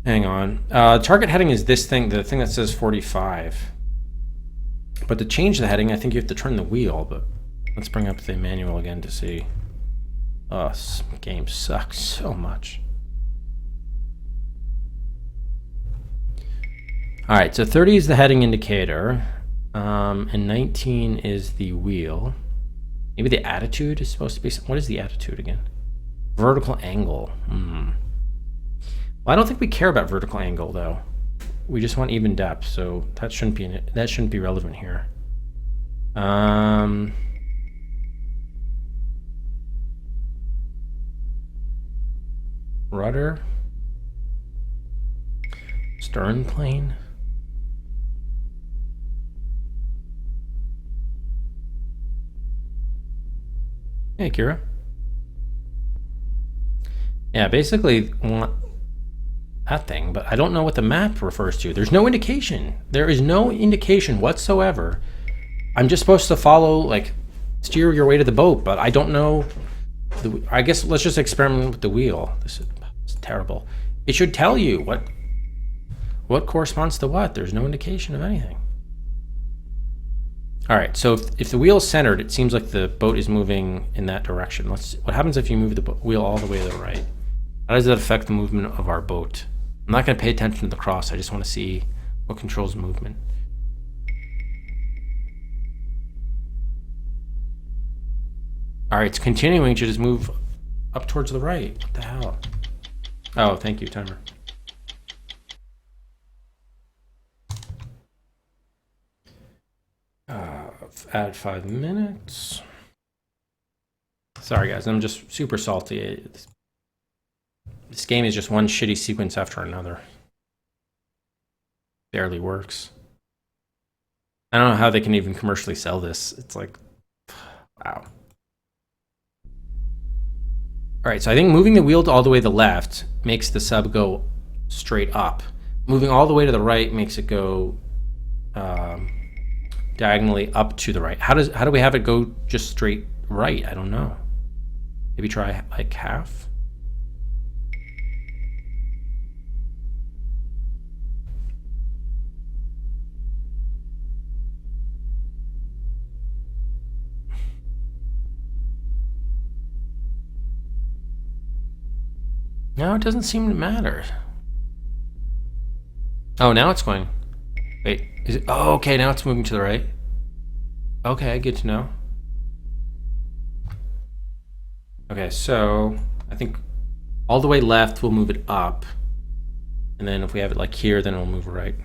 Hang on. Target heading is this thing, the thing that says 45. But to change the heading, I think you have to turn the wheel, but let's bring up the manual again to see. Oh, this game sucks so much. Alright, so 30 is the heading indicator, and 19 is the wheel. Maybe the attitude is supposed to be... What is the attitude again? Vertical angle. Well, I don't think we care about vertical angle, though. We just want even depth, so that shouldn't be relevant here. Rudder. Stern plane. Hey, Kira. Yeah, basically want that thing, but I don't know what the map refers to. There's no indication. There is no indication whatsoever. I'm just supposed to follow, like, steer your way to the boat, but I don't know. I guess let's just experiment with the wheel. This is terrible. It should tell you what corresponds to what. There's no indication of anything. All right, so if the wheel is centered, it seems like the boat is moving in that direction. What happens if you move the wheel all the way to the right? How does that affect the movement of our boat? I'm not going to pay attention to the cross. I just want to see what controls movement. All right, it's continuing to just move up towards the right. What the hell? Oh, thank you, timer. Add 5 minutes. Sorry, guys, I'm just super salty. This game is just one shitty sequence after another. Barely works. I don't know how they can even commercially sell this. It's like, wow. All right, so I think moving the wheel all the way to the left makes the sub go straight up. Moving all the way to the right makes it go diagonally up to the right. How do we have it go just straight right? I don't know. Maybe try like half. No, it doesn't seem to matter. Oh, now it's going. Wait, is it? Oh, okay, now it's moving to the right. Okay, good to know. Okay, so I think all the way left, we'll move it up. And then if we have it like here, then it'll move right.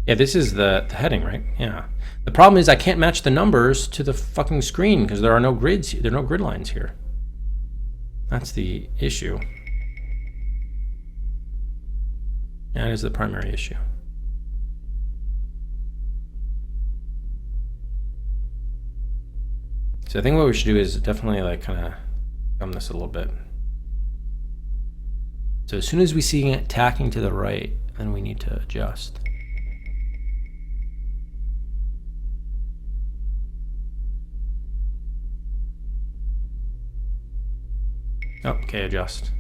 Yeah, this is the heading, right? Yeah. The problem is I can't match the numbers to the fucking screen because there are no grids. There are no grid lines here. That's the issue. That is the primary issue. So I think what we should do is definitely like kind of come this a little bit. So as soon as we see it tacking to the right, then we need to adjust. Oh, okay, adjust.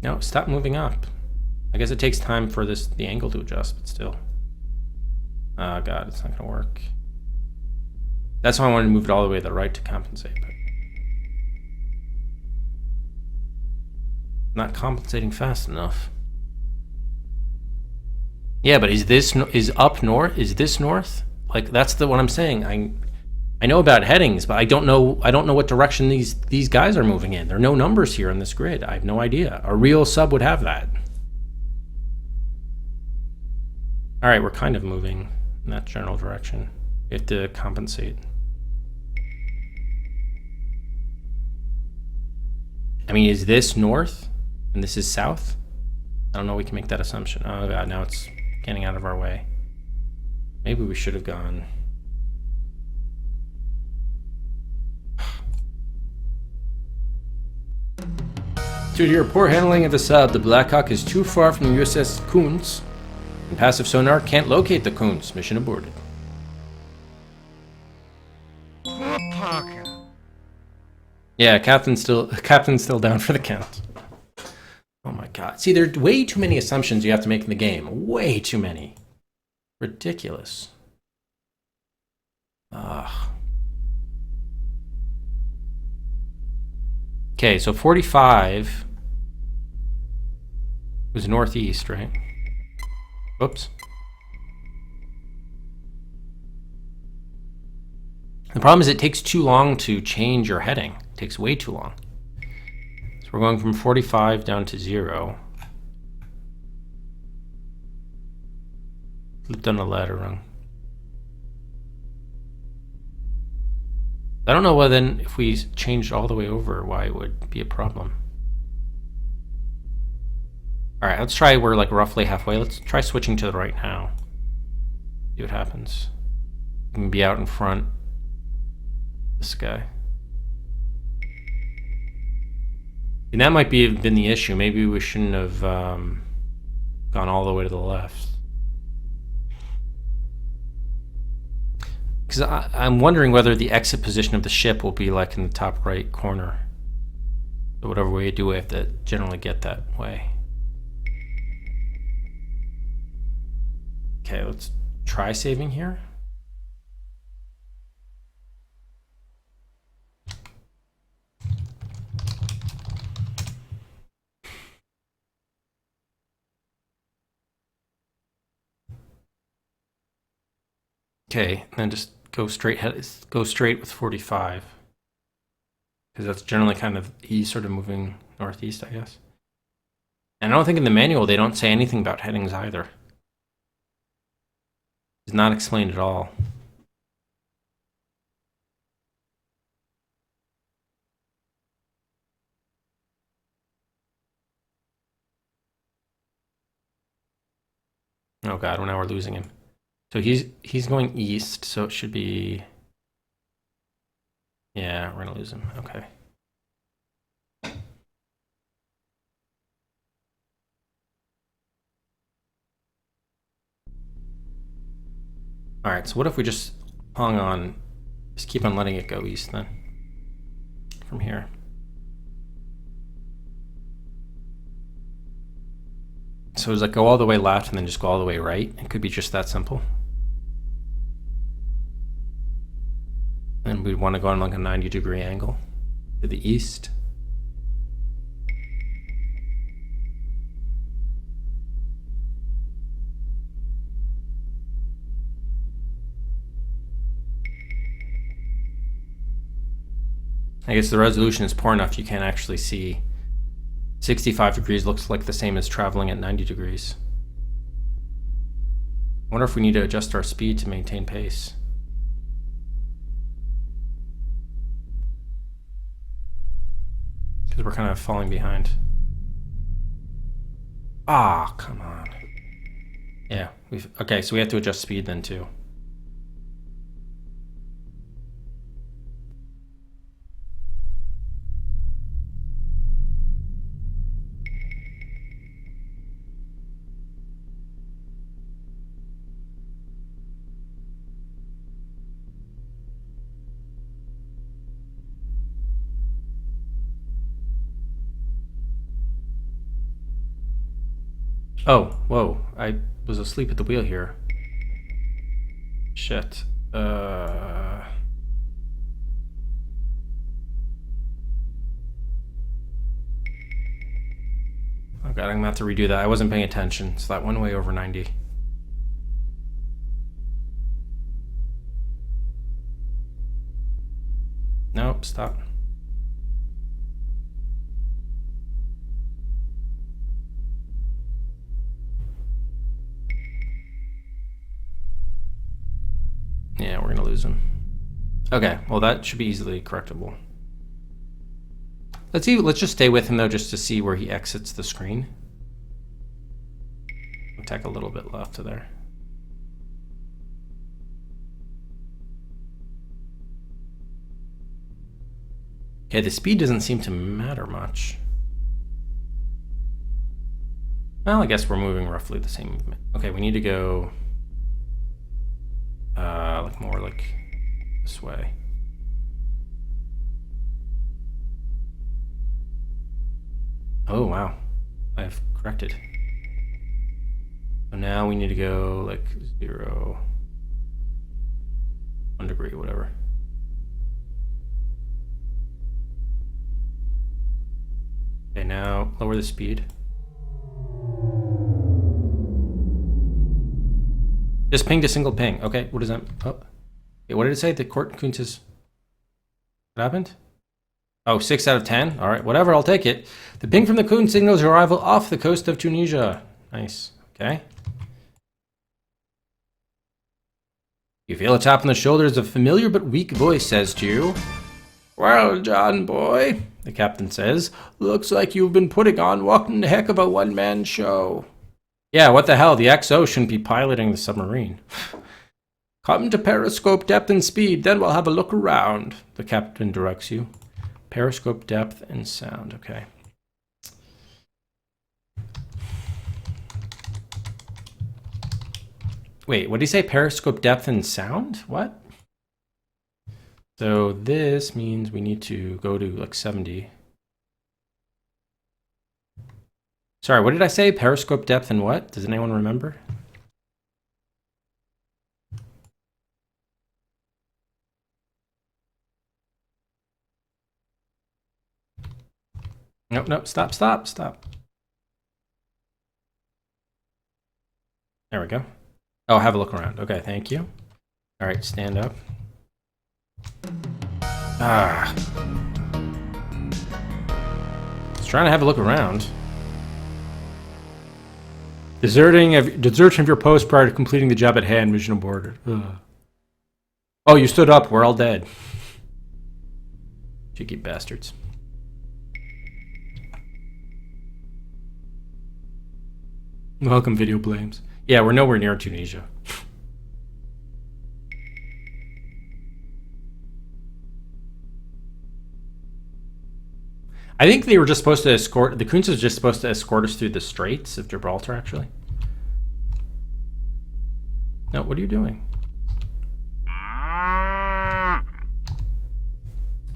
No, stop moving up. I guess it takes time for the angle to adjust, but still. Oh god, it's not gonna work. That's why I wanted to move it all the way to the right to compensate, but not compensating fast enough. Yeah, but is up north? Is this north? Like that's the what I'm saying. I know about headings, but I don't know what direction these guys are moving in. There are no numbers here on this grid. I have no idea. A real sub would have that. All right, we're kind of moving in that general direction. We have to compensate. I mean, is this north and this is south? I don't know. We can make that assumption. Oh god, now it's getting out of our way. Maybe we should have gone. Due to your poor handling of the sub, the Blackhawk is too far from the USS Kuntz, and passive sonar can't locate the Kuntz. Mission aborted. Yeah, captain's still down for the count. Oh my god. See, there are way too many assumptions you have to make in the game. Way too many. Ridiculous. Ugh. Okay, so 45 was northeast, right? Whoops. The problem is it takes too long to change your heading. It takes way too long. So we're going from 45 down to 0. Flipped on the ladder rung. I don't know why then if we changed all the way over why it would be a problem. All right, let's try. We're like roughly halfway. Let's try switching to the right now. See what happens. We can be out in front. This guy. And that might have been the issue. Maybe we shouldn't have gone all the way to the left. Because I'm wondering whether the exit position of the ship will be like in the top right corner. So whatever way you do, we have to generally get that way. Okay, let's try saving here. Okay, and then just go straight with 45. Because that's generally kind of, he's sort of moving northeast, I guess. And I don't think in the manual they don't say anything about headings either. It's not explained at all. Oh god, well now we're losing him. So he's going east, so it should be... Yeah, we're gonna lose him. Okay. All right, so what if we just hung on, just keep on letting it go east then, from here. So it's like go all the way left and then just go all the way right. It could be just that simple. We'd want to go on like a 90-degree angle to the east. I guess the resolution is poor enough you can't actually see. 65 degrees looks like the same as traveling at 90 degrees. I wonder if we need to adjust our speed to maintain pace. Because we're kind of falling behind. Ah, come on. Yeah, okay, so we have to adjust speed then too. Oh, whoa, I was asleep at the wheel here. Shit. Oh god, I'm gonna have to redo that. I wasn't paying attention, so that went way over 90. Nope, stop. Yeah, we're gonna lose him. Okay, well that should be easily correctable. Let's just stay with him though, just to see where he exits the screen. We'll tack a little bit left to there. Okay, the speed doesn't seem to matter much. Well, I guess we're moving roughly the same movement. Okay, we need to go like more like this way. Oh wow, I've corrected. So now we need to go like 0, 1 degree, whatever. Okay, now lower the speed. Just pinged a single ping. Okay, what is that? Oh, okay, what did it say? The court Kuntz's. What happened? Oh, 6 out of 10. All right, whatever. I'll take it. The ping from the Kun signals your arrival off the coast of Tunisia. Nice. Okay. You feel a tap on the shoulder as a familiar but weak voice says to you, "Well, John boy," the captain says, "looks like you've been putting on one heck of a one-man show." Yeah, what the hell? The XO shouldn't be piloting the submarine. "Come to periscope depth and speed, then we'll have a look around," the captain directs you. Periscope depth and sound, okay. Wait, what did he say? Periscope depth and sound? What? So this means we need to go to like 70. Sorry, what did I say? Periscope depth and what? Does anyone remember? Nope, nope, stop. There we go. Oh, have a look around. Okay, thank you. All right, stand up. Ah. Just trying to have a look around. Desertion of your post prior to completing the job at hand. Mission aborted. Ugh. Oh, you stood up. We're all dead. Cheeky bastards. Welcome, video blames. Yeah, we're nowhere near Tunisia. I think they were just supposed to escort, the Kunz was just supposed to escort us through the Straits of Gibraltar, actually. No, what are you doing?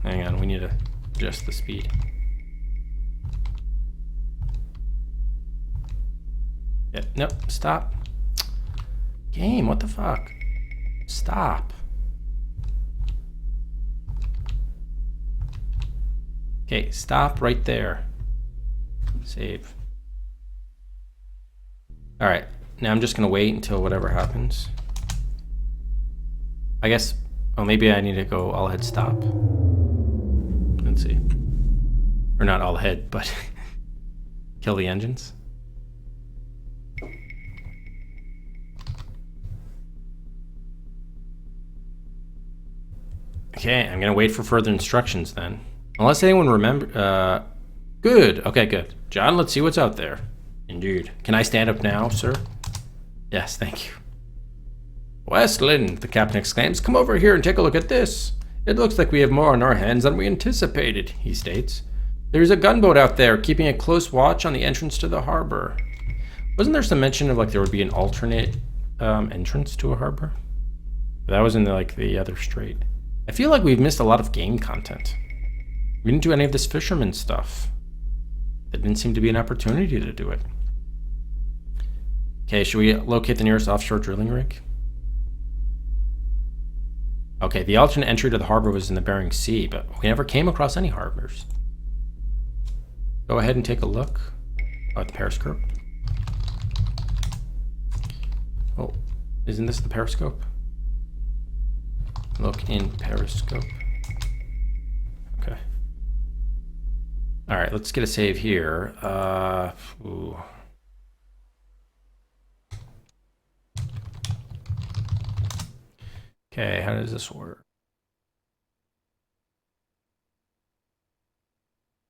Hang on, we need to adjust the speed. Yeah, nope, stop. Game, what the fuck? Stop. Okay, stop right there. Save. Alright, now I'm just gonna wait until whatever happens. I guess, oh, maybe I need to go all ahead stop. Let's see. Or not all ahead, but kill the engines. Okay, I'm gonna wait for further instructions then. Unless anyone remember, good, okay, good. John, let's see what's out there. Indeed. Can I stand up now, sir? Yes, thank you. Westland, the captain exclaims, come over here and take a look at this. It looks like we have more on our hands than we anticipated, he states. There's a gunboat out there, keeping a close watch on the entrance to the harbor. Wasn't there some mention of like there would be an alternate entrance to a harbor? That was in the other strait. I feel like we've missed a lot of game content. We didn't do any of this fisherman stuff. There didn't seem to be an opportunity to do it. Okay, should we locate the nearest offshore drilling rig? Okay, the alternate entry to the harbor was in the Bering Sea, but we never came across any harbors. Go ahead and take a look at the periscope. Oh, isn't this the periscope? Look in periscope. Okay. All right, let's get a save here. Ooh. Okay, how does this work?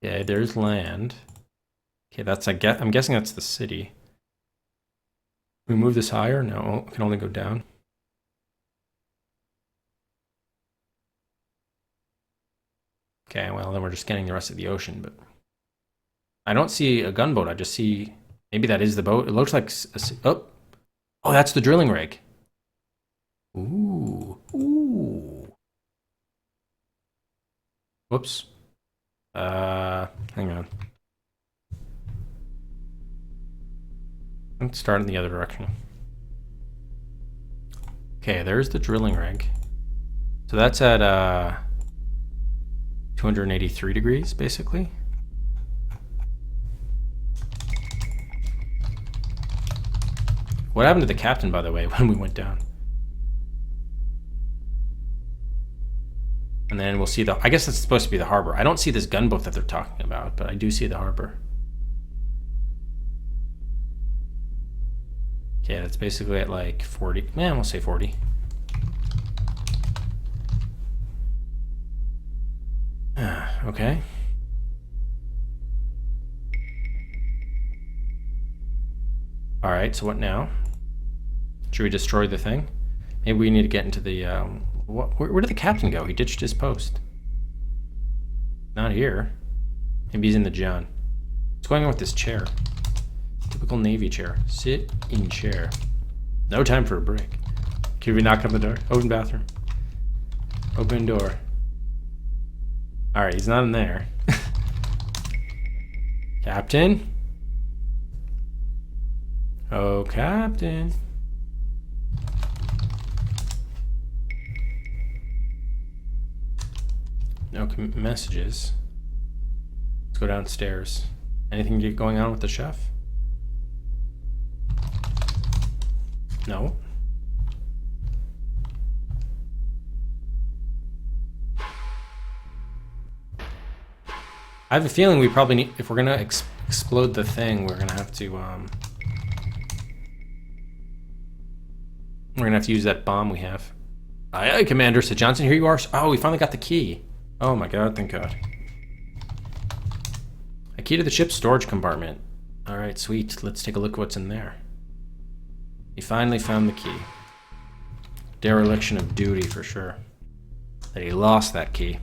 Yeah, there's land. Okay, that's I'm guessing that's the city. Can we move this higher? No, it can only go down. Okay, well then we're just scanning the rest of the ocean, but I don't see a gunboat. I just see, maybe that is the boat. It looks like, oh, that's the drilling rig. Ooh, ooh. Whoops. Hang on. Let's start in the other direction. Okay, there's the drilling rig. So that's at 283 degrees, basically. What happened to the captain, by the way, when we went down? And then we'll see I guess it's supposed to be the harbor. I don't see this gunboat that they're talking about, but I do see the harbor. Okay, that's basically at like 40. Man, we'll say 40. Okay. All right, so what now? Should we destroy the thing? Maybe we need to get into the, where did the captain go? He ditched his post. Not here. Maybe he's in the John. What's going on with this chair? Typical Navy chair. Sit in chair. No time for a break. Can we knock on the door? Open bathroom. Open door. All right, he's not in there. Captain? Oh, Captain. No messages. Let's go downstairs. Anything going on with the chef? No. I have a feeling we probably need, if we're gonna explode the thing, we're gonna have to use that bomb we have. Aye, aye, Commander, said Johnson. Here you are. Oh, we finally got the key. Oh my God, thank God. A key to the ship's storage compartment. All right, sweet. Let's take a look at what's in there. He finally found the key. Dereliction of duty for sure. That he lost that key.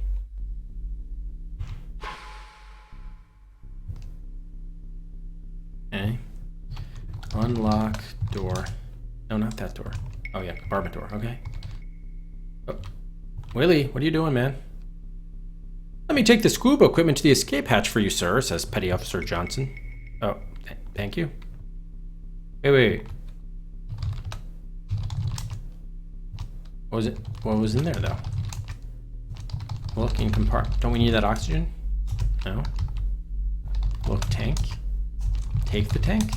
Okay. Unlock door. No, not that door. Oh yeah, compartment door. Okay. Oh. Willie, what are you doing, man? Let me take the scuba equipment to the escape hatch for you, sir, says Petty Officer Johnson. Oh, thank you. Wait. What was it? What was in there, though? Looking compartment. Don't we need that oxygen? No. Look, tank. Take the tank.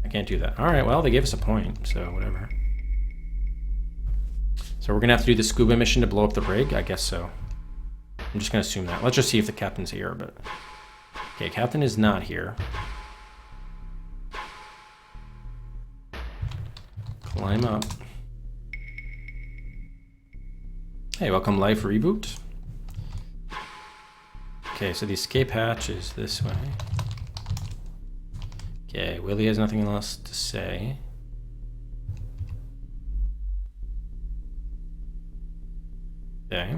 I can't do that. All right, well, they gave us a point, so whatever. So we're gonna have to do the scuba mission to blow up the rig? I guess so. I'm just gonna assume that. Let's just see if the captain's here, but... Okay, captain is not here. Climb up. Hey, welcome Life Reboot. Okay, so the escape hatch is this way. Okay, Willie has nothing else to say. Okay.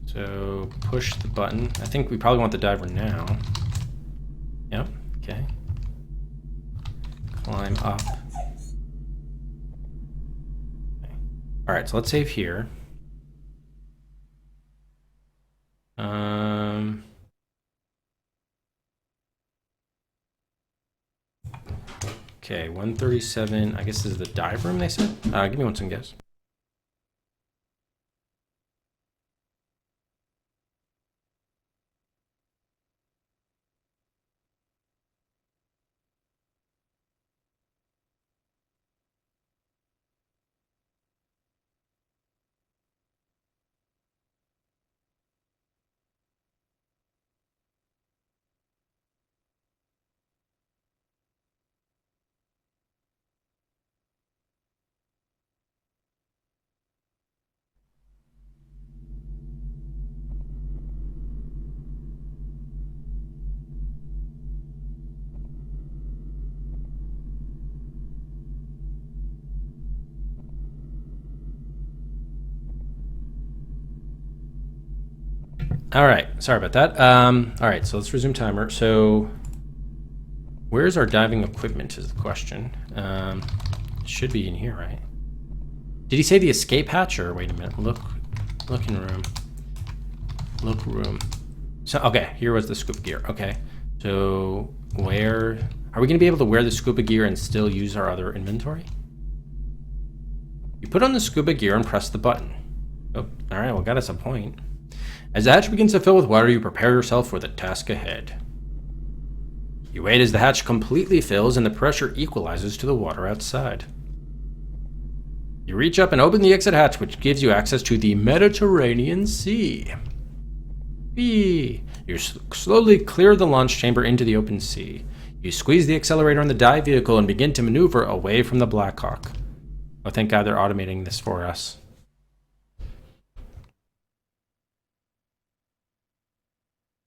So push the button. I think we probably want the diver now. Yep, okay. Climb up. Okay. All right, so let's save here. Okay, 137. I guess this is the dive room, they said? Give me one second, guess. All right, sorry about that. All right, so let's resume timer. So where's our diving equipment is the question. It should be in here, right? Did he say the escape hatch or wait a minute, look in room. Look room. So, okay, here was the scuba gear. Okay, so where, are we gonna be able to wear the scuba gear and still use our other inventory? You put on the scuba gear and press the button. Oh, all right, well, got us a point. As the hatch begins to fill with water, you prepare yourself for the task ahead. You wait as the hatch completely fills and the pressure equalizes to the water outside. You reach up and open the exit hatch, which gives you access to the Mediterranean Sea. You slowly clear the launch chamber into the open sea. You squeeze the accelerator on the dive vehicle and begin to maneuver away from the Blackhawk. Oh, thank God they're automating this for us.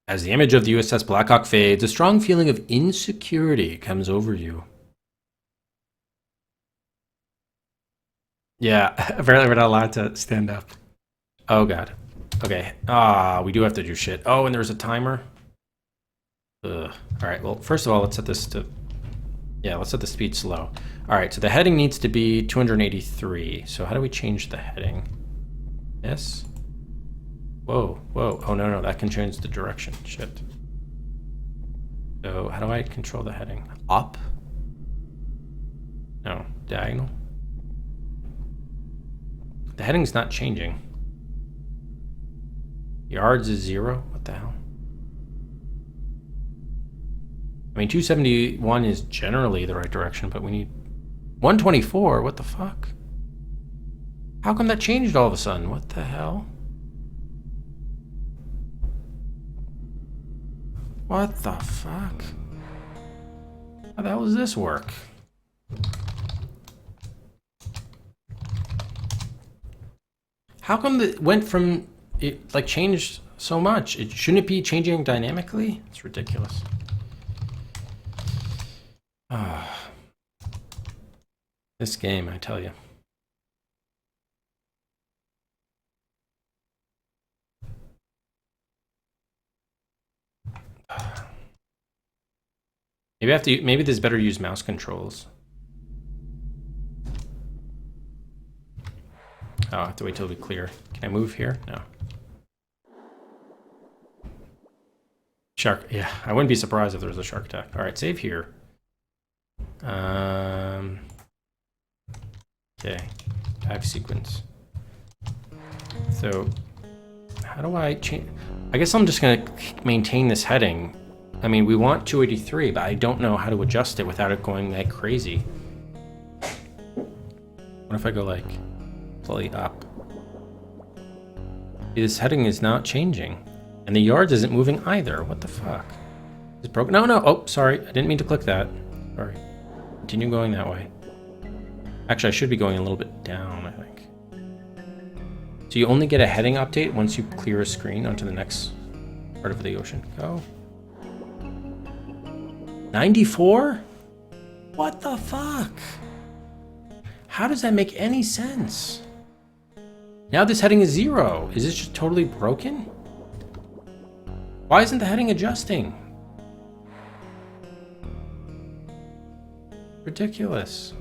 As the image of the USS Blackhawk fades, a strong feeling of insecurity comes over you. Yeah, apparently we're not allowed to stand up. Oh God. Okay. We do have to do shit. Oh, and there's a timer. Ugh. All right. Well, first of all, let's set this to. Yeah, let's set the speed slow. All right. So the heading needs to be 283. So how do we change the heading? Yes. Whoa. Whoa. Oh no, that can change the direction. Shit. So how do I control the heading? Up? No. Diagonal? The heading's not changing. Yards is 0? What the hell? I mean, 271 is generally the right direction, but we need 124. What the fuck? How come that changed all of a sudden? What the hell? What the fuck? How the hell does this work? How come it went from, it like changed so much? Shouldn't it be changing dynamically? It's ridiculous. This game, I tell you. Maybe there's better use mouse controls. Oh, I have to wait till we clear. Can I move here? No. Shark, yeah. I wouldn't be surprised if there was a shark attack. All right, save here. Okay. 5 sequence. So how do I change? I guess I'm just gonna maintain this heading. I mean, we want 283, but I don't know how to adjust it without it going like crazy. What if I go like slightly up? See, this heading is not changing. And the yards isn't moving either. What the fuck? Is it broken? No, no. Oh, sorry. I didn't mean to click that. Sorry. Continue going that way. Actually, I should be going a little bit down, I think. So you only get a heading update once you clear a screen onto the next part of the ocean. Go. 94? What the fuck? How does that make any sense? Now this heading is 0. Is this just totally broken? Why isn't the heading adjusting? Ridiculous.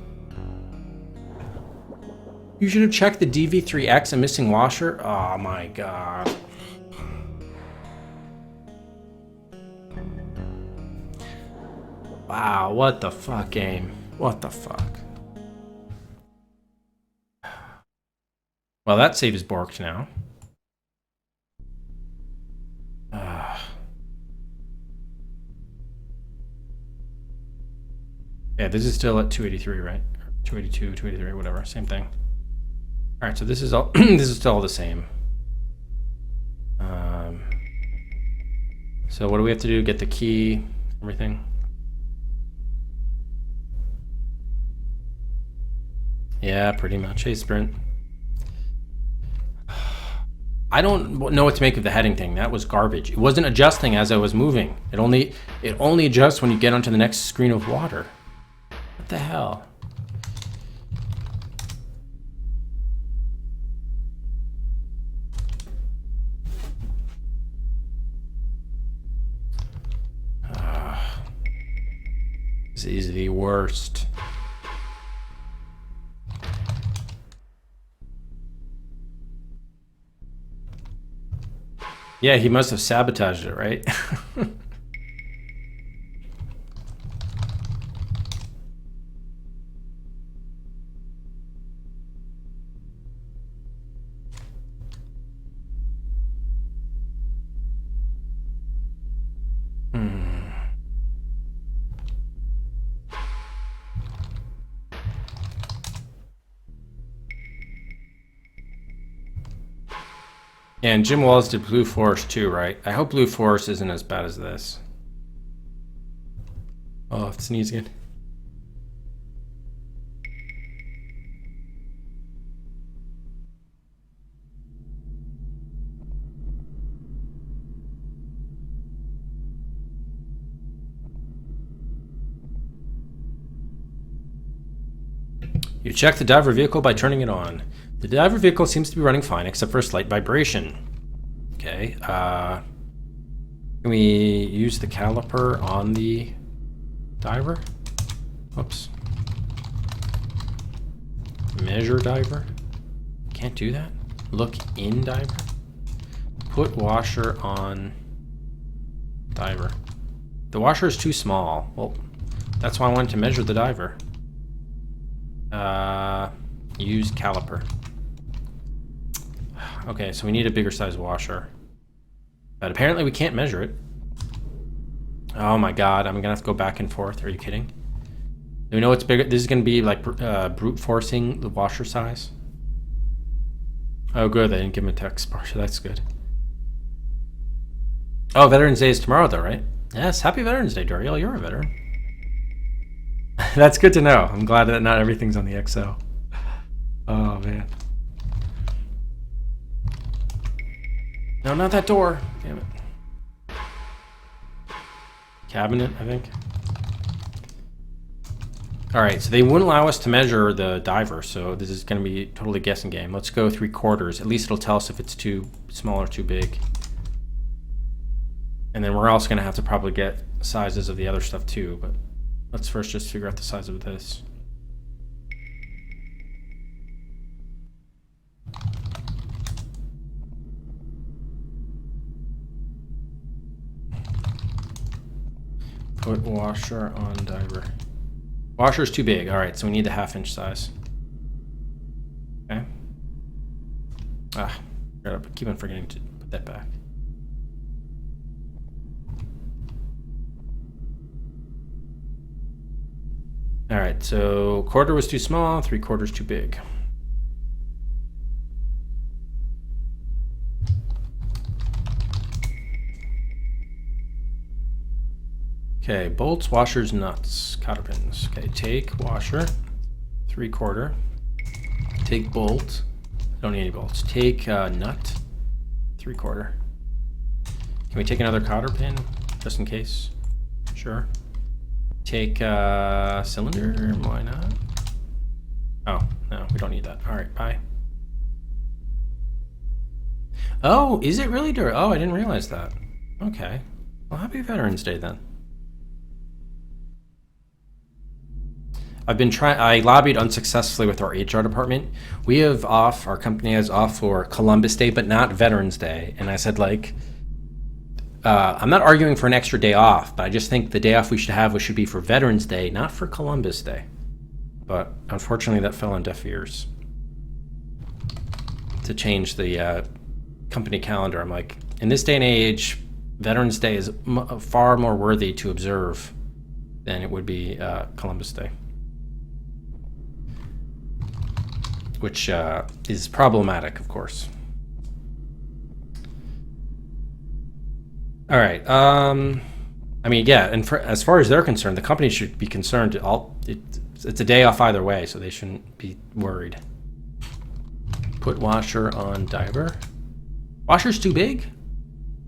You should have checked the DV3X and missing washer. Oh my god. Wow, what the fuck, game? What the fuck? Well, that save is borked now. Yeah, this is still at 283, right? 282, 283, whatever, same thing. All right, so this is all. This is still all the same. So what do we have to do? Get the key, everything. Yeah, pretty much. Hey, Sprint. I don't know what to make of the heading thing. That was garbage. It wasn't adjusting as I was moving. It only adjusts when you get onto the next screen of water. What the hell? This is the worst. Yeah, he must have sabotaged it, right? Yeah, and Jim Walls did Blue Forest too, right? I hope Blue Forest isn't as bad as this. Oh, I have to sneeze again. You check the diver vehicle by turning it on. The diver vehicle seems to be running fine, except for a slight vibration. Okay, can we use the caliper on the diver? Whoops. Measure diver? Can't do that? Look in diver? Put washer on diver. The washer is too small. Well, that's why I wanted to measure the diver. Use caliper. Okay, so we need a bigger size washer. But apparently we can't measure it. Oh my god, I'm gonna have to go back and forth. Are you kidding? Do we know it's bigger? This is gonna be like brute forcing the washer size. Oh good, they didn't give him a text bar, so that's good. Oh, Veterans Day is tomorrow though, right? Yes, happy Veterans Day, Duriel. You're a veteran. That's good to know. I'm glad that not everything's on the XO. Oh man. No, not that door. Damn it. Cabinet, I think. Alright, so they wouldn't allow us to measure the diver, so this is going to be totally guessing game. Let's go 3/4. At least it'll tell us if it's too small or too big. And then we're also going to have to probably get sizes of the other stuff too, but let's first just figure out the size of this. Put washer on diver. Washer's too big. All right, so we need the 1/2 inch size. Okay. keep on forgetting to put that back. All right, so quarter was too small, 3/4 too big. Okay, bolts, washers, nuts, cotter pins. Okay, take washer, 3/4. Take bolt. Don't need any bolts. Take nut, 3/4. Can we take another cotter pin, just in case? Sure. Take cylinder. Why not? Oh no, we don't need that. All right, bye. Oh, is it really durable? Oh, I didn't realize that. Okay. Well, happy Veterans Day then. I lobbied unsuccessfully with our HR department. We have off, our company has off for Columbus Day, but not Veterans Day. And I said, like, I'm not arguing for an extra day off, but I just think the day off we should have should be for Veterans Day, not for Columbus Day. But unfortunately, that fell on deaf ears. To change the company calendar, I'm like, in this day and age, Veterans Day is far more worthy to observe than it would be Columbus Day. Which is problematic, of course. All right. I mean, yeah, and as far as they're concerned, the company should be concerned. It's a day off either way, so they shouldn't be worried. Put washer on diver. Washer's too big?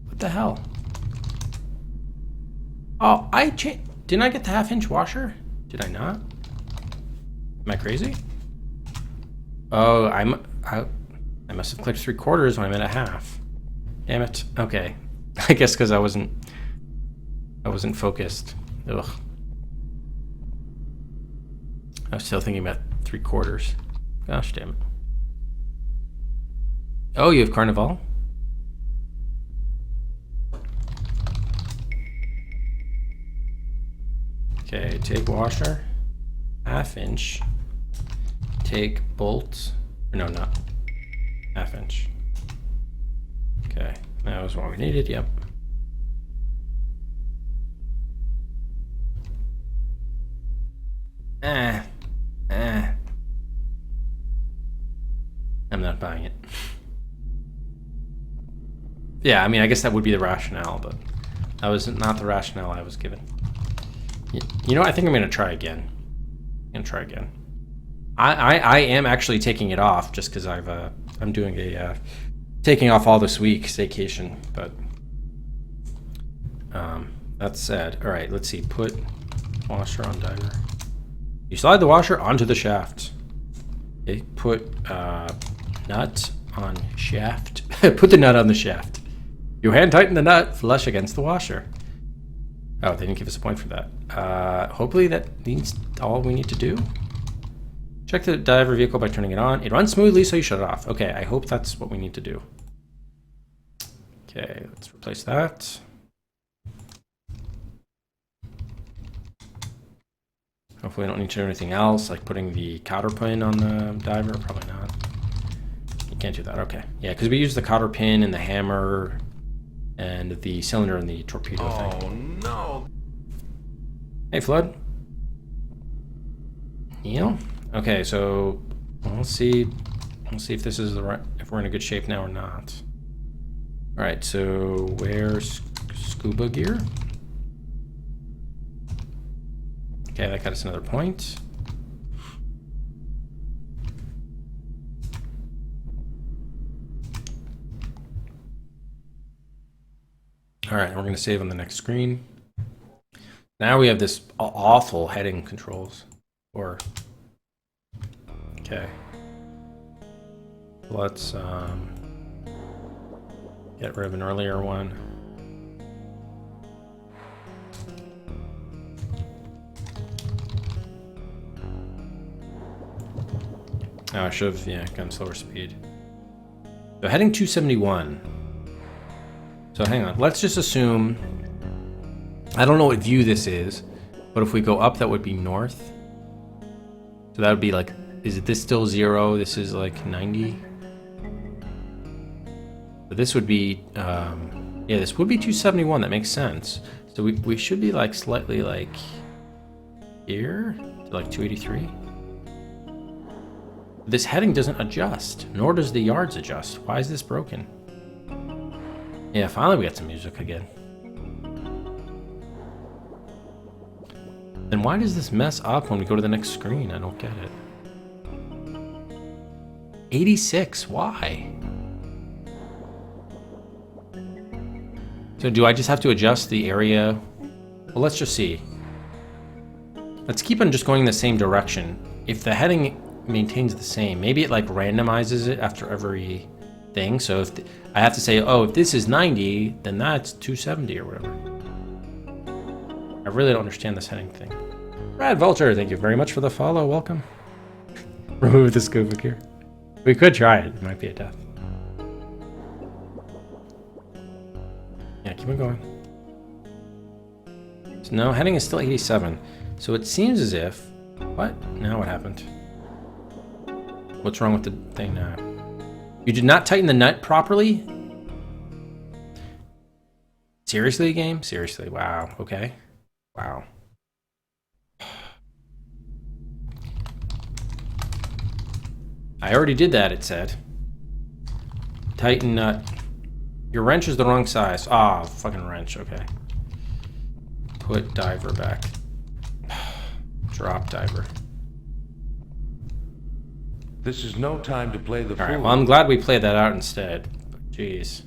What the hell? Oh, didn't I get the 1/2-inch washer? Did I not? Am I crazy? Oh, I must have clicked 3/4 when I meant a 1/2. Damn it. Okay. I guess because I wasn't focused. Ugh. I was still thinking about 3/4. Gosh damn it. Oh, you have Carnival? Okay, take washer. 1/2-inch. Take bolts. No, not 1/2-inch. Okay, that was what we needed. Yep. I'm not buying it. Yeah, I mean, I guess that would be the rationale, but that was not the rationale I was given. You know, I think I'm gonna try again. I am actually taking it off just because I'm doing a taking off all this week staycation. But that said, all right, let's see. Put washer on diver. You slide the washer onto the shaft. Okay, put nut on shaft. Put the nut on the shaft. You hand tighten the nut flush against the washer. Oh, they didn't give us a point for that. Hopefully that means all we need to do. Check the diver vehicle by turning it on. It runs smoothly, so you shut it off. Okay, I hope that's what we need to do. Okay, let's replace that. Hopefully I don't need to do anything else, like putting the cotter pin on the diver. Probably not. You can't do that. Okay. Yeah, because we use the cotter pin and the hammer and the cylinder and the torpedo thing. Oh, no. Hey, Flood. Neil? Okay, so we'll see if this is if we're in a good shape now or not. All right, so where's scuba gear? Okay, that got us another point. All right, we're gonna save on the next screen. Now we have this awful heading controls. Okay. Let's get rid of an earlier one. Oh, I should have, gone slower speed. So heading 271. So hang on, let's just assume, I don't know what view this is, but if we go up, that would be north. So that would be like, is this still 0? This is like 90. But this would be, yeah, this would be 271. That makes sense. So we should be like slightly like here to like 283. This heading doesn't adjust, nor does the yards adjust. Why is this broken? Yeah, finally we got some music again. Then why does this mess up when we go to the next screen? I don't get it. 86, why? So do I just have to adjust the area? Well, let's just see. Let's keep on just going the same direction. If the heading maintains the same, maybe it like randomizes it after every thing. So if I have to say, oh, if this is 90, then that's 270 or whatever. I really don't understand this heading thing. Brad Vulture, thank you very much for the follow. Welcome. Remove the scuba gear. We could try it. It might be a death. Yeah, keep on going. So no, heading is still 87. So it seems as if... What? Now what happened? What's wrong with the thing now? You did not tighten the nut properly? Seriously, game? Seriously, wow. Okay. Wow. I already did that, it said. Tighten nut. Your wrench is the wrong size. Ah, fucking wrench, okay. Put diver back. Drop diver. This is no time to play the fool. Alright, well, I'm glad we played that out instead. Jeez.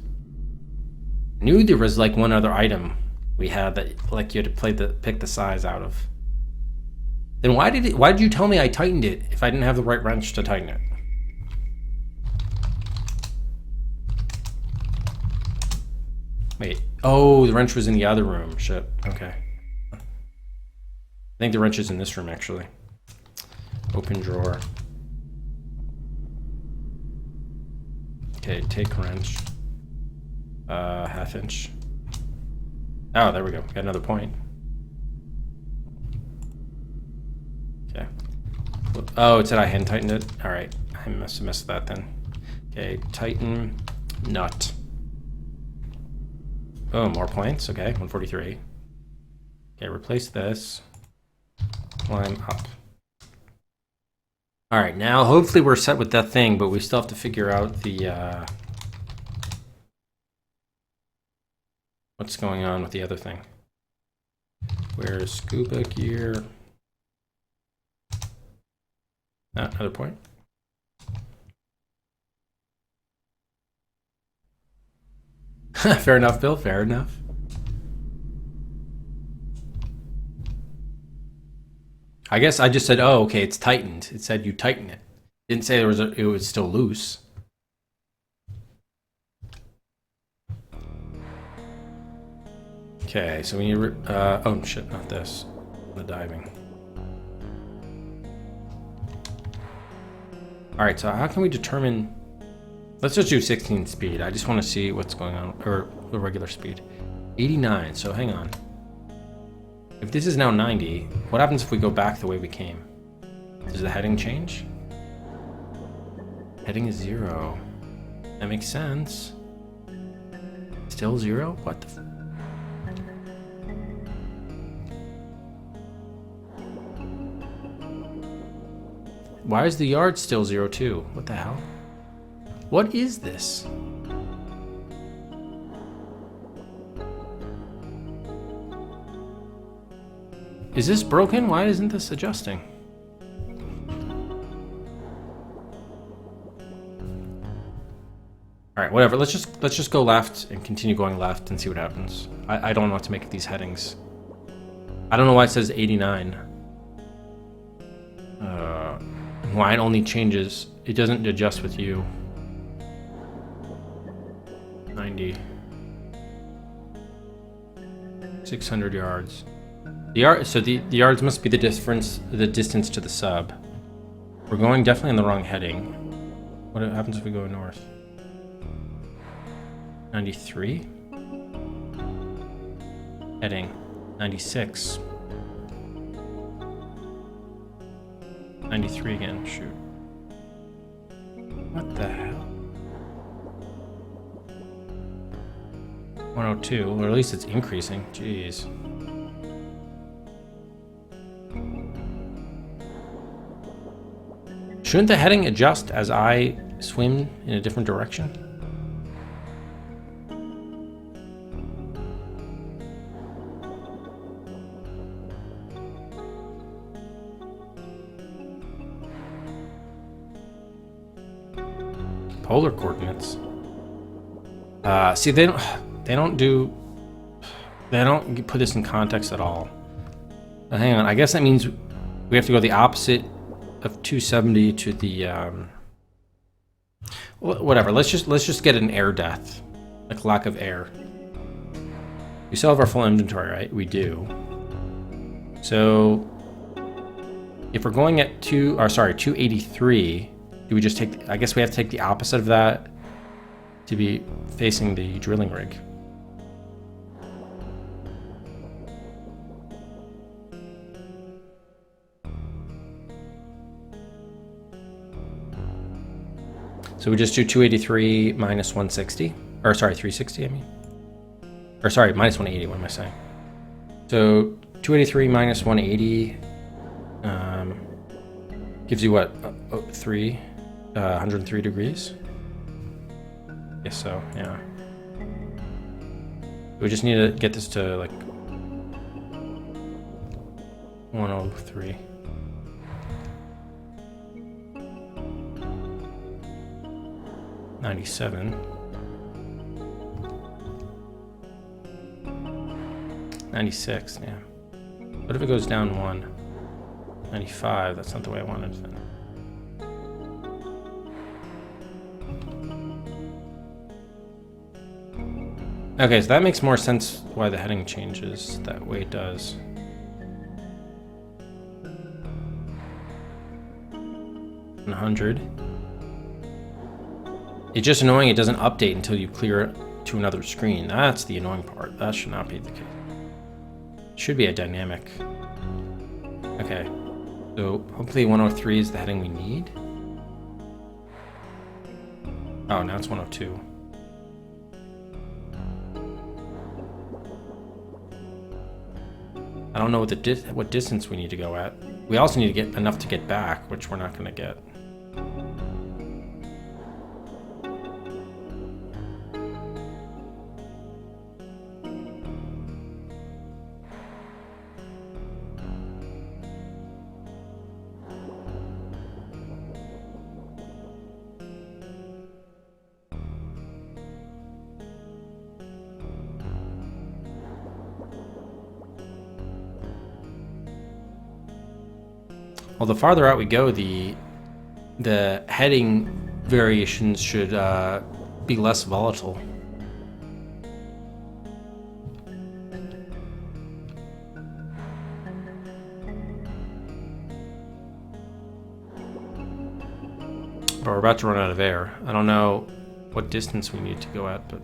Knew there was like one other item we had that like you had to pick the size out of. Then why did you tell me I tightened it if I didn't have the right wrench to tighten it? Wait. Oh, the wrench was in the other room. Shit. Okay. I think the wrench is in this room, actually. Open drawer. Okay, take wrench. Half inch. Oh, there we go. Got another point. Okay. Oh, it said I hand tightened it. All right. I must have missed that then. Okay, tighten nut. Oh, more points. Okay, 143. Okay, replace this. Climb up. All right, now hopefully we're set with that thing, but we still have to figure out the what's going on with the other thing. Where's scuba gear? Ah, another point. Fair enough, Bill. Fair enough. I guess I just said, oh, okay, it's tightened. It said you tighten it. It didn't say it was still loose. Okay, so when you oh shit, not this. The diving. All right, so how can we determine? Let's just do 16 speed. I just want to see what's going on, or the regular speed. 89, so hang on. If this is now 90, what happens if we go back the way we came? Does the heading change? Heading is 0. That makes sense. Still 0? What the Why is the yard still 0 too? What the hell? What is this? Is this broken? Why isn't this adjusting? All right, whatever. Let's just go left and continue going left and see what happens. I don't know what to make of these headings. I don't know why it says 89. Why it only changes? It doesn't adjust with you. 90. 600 yards. So the yards must be the distance to the sub. We're going definitely in the wrong heading. What happens if we go north? 93. Heading 96. 93 again. Shoot. What the hell? 102, or at least it's increasing. Jeez. Shouldn't the heading adjust as I swim in a different direction? Polar coordinates. See, they don't put this in context at all. Hang on, I guess that means we have to go the opposite of 270 to the whatever. Let's just get an air death, like lack of air. We still have our full inventory, right? We do. So if we're going at 283, do we just take? I guess we have to take the opposite of that to be facing the drilling rig. So we just do 283 minus 160, or sorry, 360, I mean. Or sorry, minus 180, what am I saying? So 283 minus 180 gives you what? 103 degrees? Guess so, yeah. We just need to get this to like 103. $97. 96, yeah. What if it goes down 1? 95, that's not the way I wanted it. Okay, so that makes more sense why the heading changes that way it does. $100. It's just annoying it doesn't update until you clear it to another screen. That's the annoying part. That should not be the case. It should be a dynamic. Okay, so hopefully 103 is the heading we need. Oh, now it's 102. I don't know what distance we need to go at. We also need to get enough to get back, which we're not going to get. Well, the farther out we go, the heading variations should be less volatile. But we're about to run out of air. I don't know what distance we need to go at, but...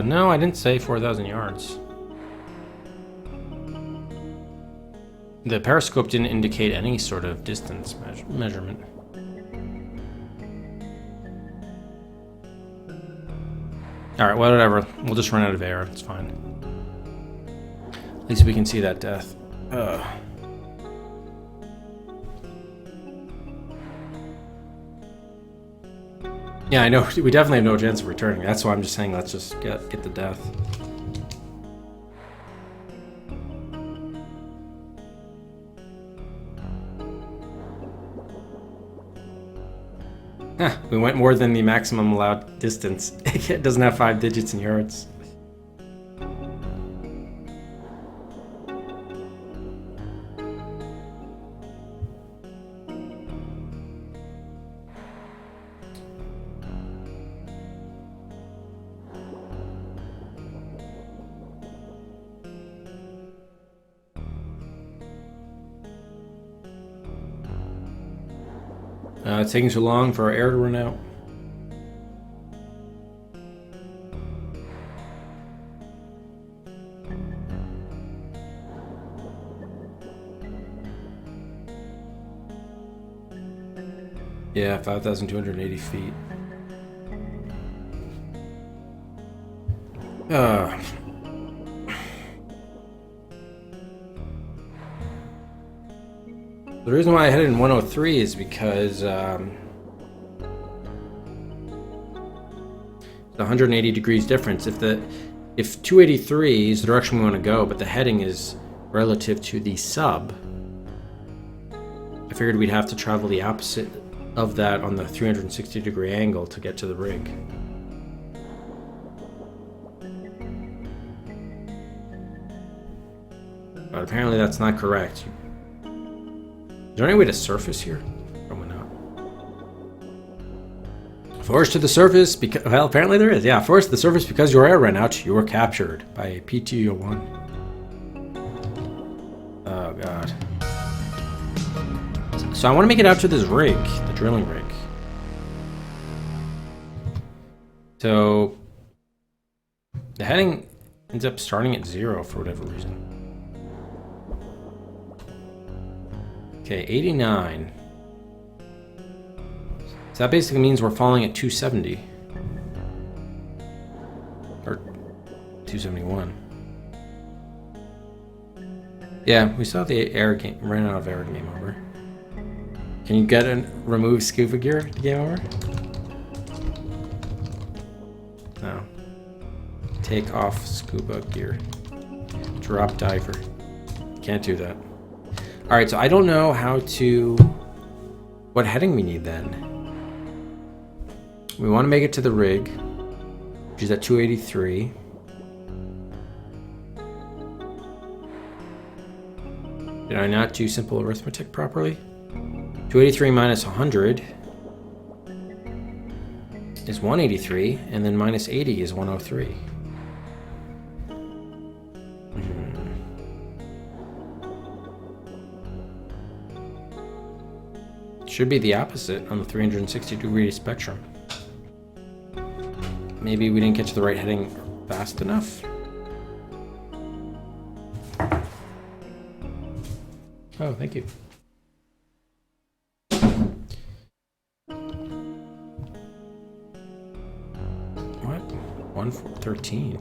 no, I didn't say 4,000 yards. The periscope didn't indicate any sort of distance measurement. Alright, whatever. We'll just run out of air. It's fine. At least we can see that death. Ugh. Yeah, I know. We definitely have no chance of returning. That's why I'm just saying let's just get the death. We went more than the maximum allowed distance. It doesn't have 5 digits in yards. It's taking too long for our air to run out. I Yeah, 5,280 feet. The reason why I headed in 103 is because it's 180 degrees difference. If 283 is the direction we want to go, but the heading is relative to the sub, I figured we'd have to travel the opposite of that on the 360 degree angle to get to the rig. But apparently that's not correct. Is there any way to surface here? Probably not. Forced to the surface because... Well, apparently there is. Yeah, forced to the surface because your air ran out. You were captured by a PT-01. Oh, God. So I want to make it out to this rig, the drilling rig. So the heading ends up starting at 0 for whatever reason. Okay, 89. So that basically means we're falling at 270. Or 271. Yeah, we saw the air game, ran out of air game over. Can you get a remove scuba gear to game over? No. Take off scuba gear. Drop diver. Can't do that. Alright, so I don't know how to... What heading we need then? We want to make it to the rig, which is at 283. Did I not do simple arithmetic properly? 283 minus 100 is 183, and then minus 80 is 103. Should be the opposite on the 360 degree spectrum. Maybe we didn't get to the right heading fast enough. Oh, thank you. What? 113.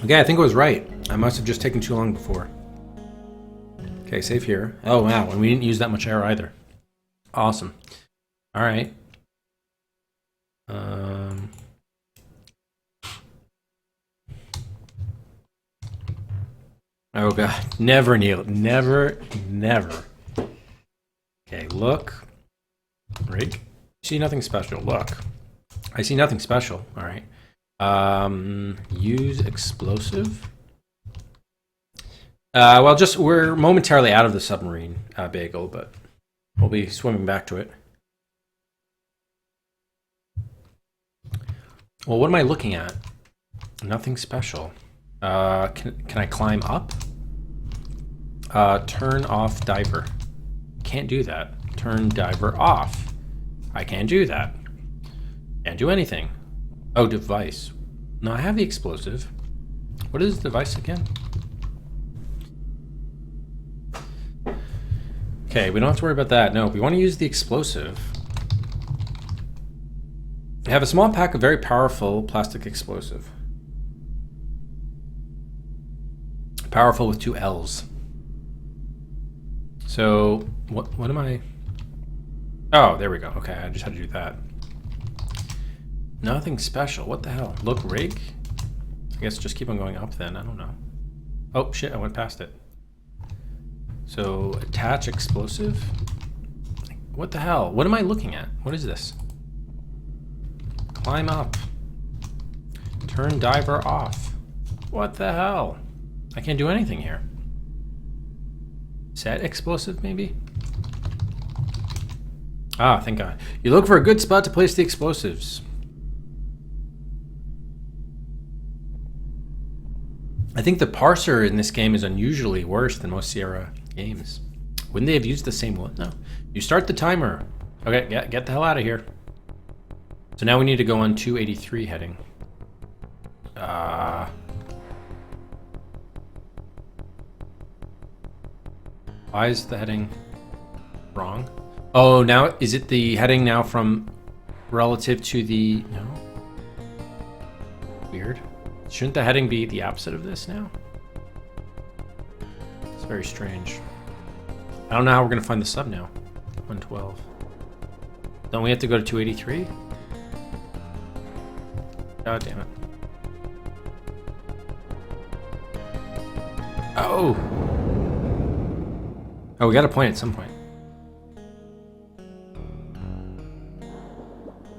Okay, I think I was right. I must have just taken too long before. Okay, save here. Oh, wow, and we didn't use that much air either. Awesome. All right. Oh, God. Never, Neil. Never, never. Okay, look. Rig. See nothing special. Look. I see nothing special. All right. Use explosive. Well, just we're momentarily out of the submarine bagel, but we'll be swimming back to it. Well, what am I looking at? Nothing special. Can I climb up? Turn off diver. Can't do that. Turn diver off. I can't do that. Can't do anything. Oh, device. No, I have the explosive. What is the device again? Okay, we don't have to worry about that. No, we want to use the explosive. I have a small pack of very powerful plastic explosive. Powerful with 2 L's. So, what am I... Oh, there we go. Okay, I just had to do that. Nothing special. What the hell? Look, rig? I guess just keep on going up then. I don't know. Oh, shit, I went past it. So, attach explosive? What the hell? What am I looking at? What is this? Climb up. Turn diver off. What the hell? I can't do anything here. Set explosive, maybe? Ah, thank God. You look for a good spot to place the explosives. I think the parser in this game is unusually worse than most Sierra games. Wouldn't they have used the same one? No. You start the timer. Okay, get the hell out of here. So now we need to go on 283 heading. Why is the heading wrong? Oh, now, is it the heading now from relative to the... No? Weird. Shouldn't the heading be the opposite of this now? It's very strange. I don't know how we're going to find the sub now. 112. Don't we have to go to 283? God damn it. Oh! Oh, we got a point at some point.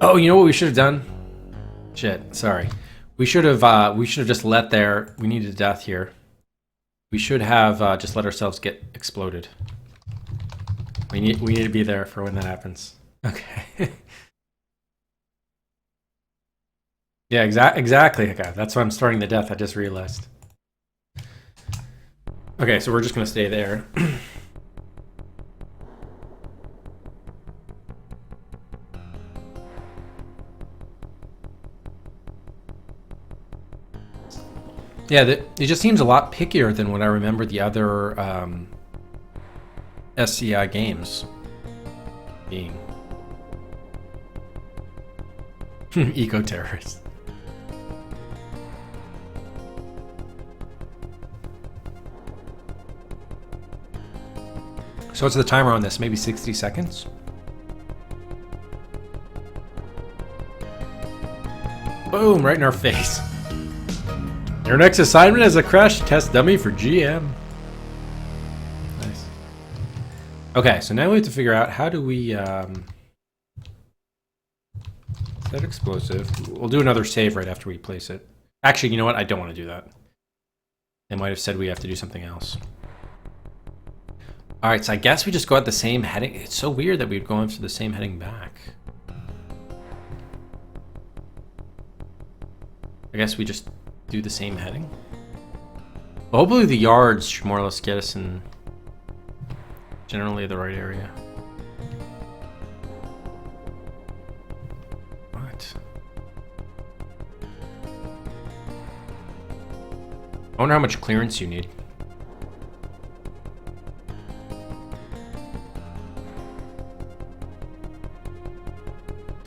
Oh, you know what we should have done? Shit, sorry. We should have just let there. We needed a death here. We should have just let ourselves get exploded. We need to be there for when that happens. Okay. Yeah, exactly. Okay, that's why I'm starting the death. I just realized. Okay, so we're just gonna stay there. Yeah, it just seems a lot pickier than what I remember the other SCI games being. Eco-terrorist. So what's the timer on this? Maybe 60 seconds? Boom, right in our face. Your next assignment is a crash test dummy for GM. Nice. Okay, so now we have to figure out how do we set explosive. We'll do another save right after we place it. Actually, you know what? I don't want to do that. They might have said we have to do something else. Alright, so I guess we just go at the same heading. It's so weird that we'd go into the same heading back. I guess we just do the same heading. Well, hopefully the yards should more or less get us in generally the right area. What? I wonder how much clearance you need.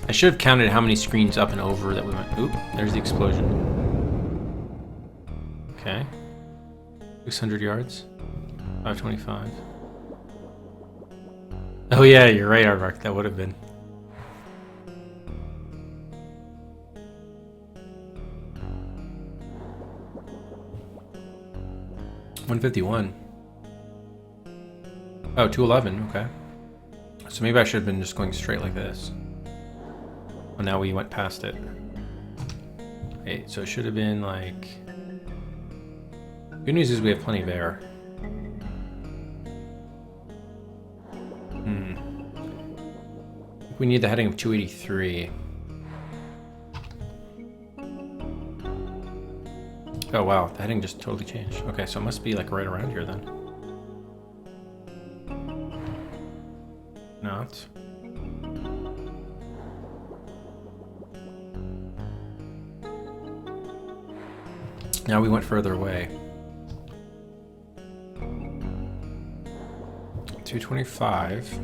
I should have counted how many screens up and over that we went. Oop, there's the explosion. Okay. 600 yards. 525. Oh yeah, you're right, Aardvark. That would have been. $151. Oh, 211. Okay. So maybe I should have been just going straight like this. Well, now we went past it. Wait, so it should have been like... Good news is we have plenty of air. We need the heading of 283. Oh wow, the heading just totally changed. Okay, so it must be like right around here then. Not. Now we went further away. 225.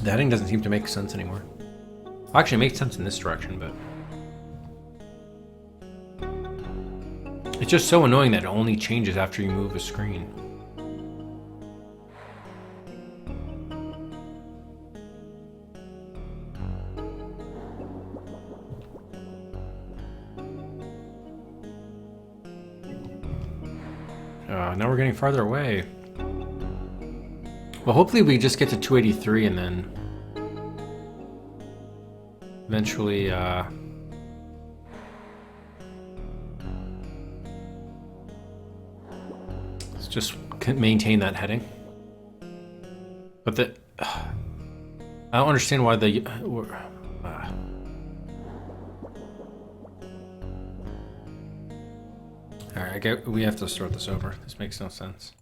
The heading doesn't seem to make sense anymore. Well, actually, it makes sense in this direction, but... It's just so annoying that it only changes after you move a screen. Now we're getting farther away. Well, hopefully we just get to 283 and then eventually, let's just maintain that heading. But I don't understand why the... Alright, we have to start this over. This makes no sense.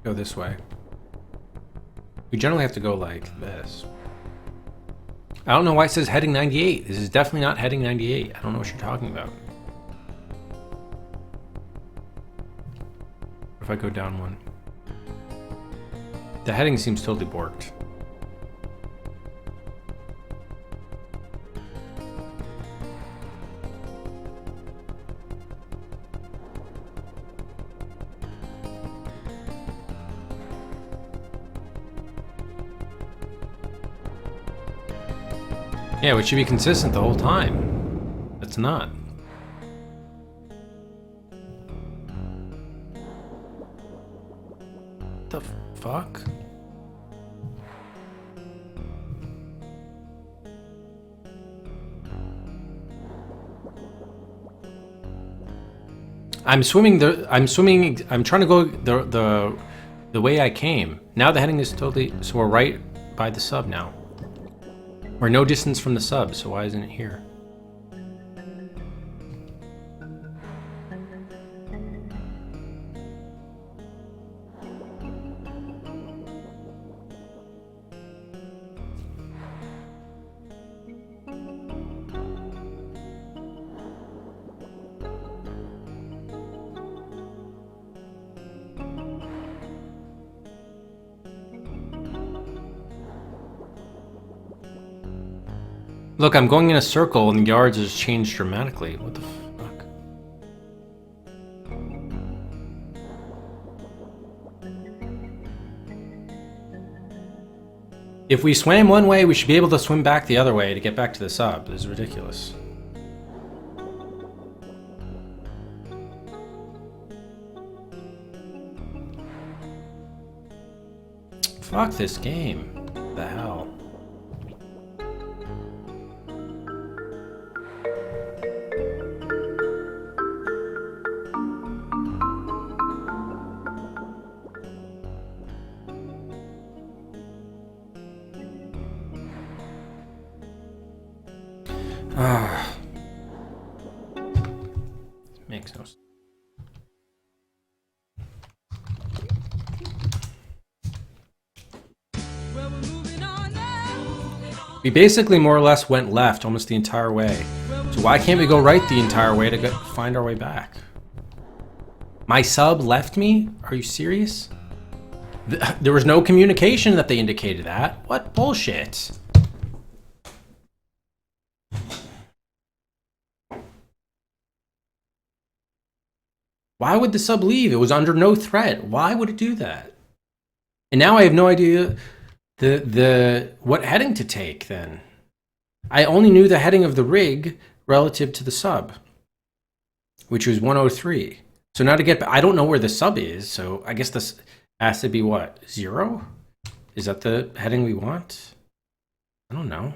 Go this way. We generally have to go like this. I don't know why it says heading 98. This is definitely not heading 98. I don't know what you're talking about. What if I go down one? The heading seems totally borked. Yeah, we should be consistent the whole time. It's not. The fuck? I'm trying to go the way I came. Now the heading is totally, so we're right by the sub now. We're no distance from the sub, so why isn't it here? Look, I'm going in a circle and the yards has changed dramatically. What the fuck? If we swam one way, we should be able to swim back the other way to get back to the sub. This is ridiculous. Fuck this game. What the hell? Makes no sense. We basically more or less went left almost the entire way. So why can't we go right the entire way to find our way back? My sub left me? Are you serious? There was no communication that they indicated that. What bullshit? Why would the sub leave? It was under no threat. Why would it do that? And now I have no idea what heading to take then. I only knew the heading of the rig relative to the sub, which was 103. So now to get back, I don't know where the sub is, so I guess this has to be what, 0? Is that the heading we want? I don't know.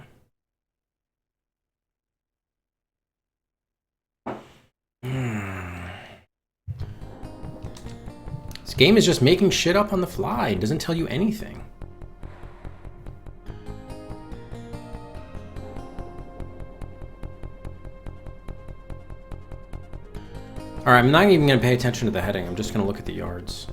This game is just making shit up on the fly. It doesn't tell you anything. Alright, I'm not even going to pay attention to the heading. I'm just going to look at the yards.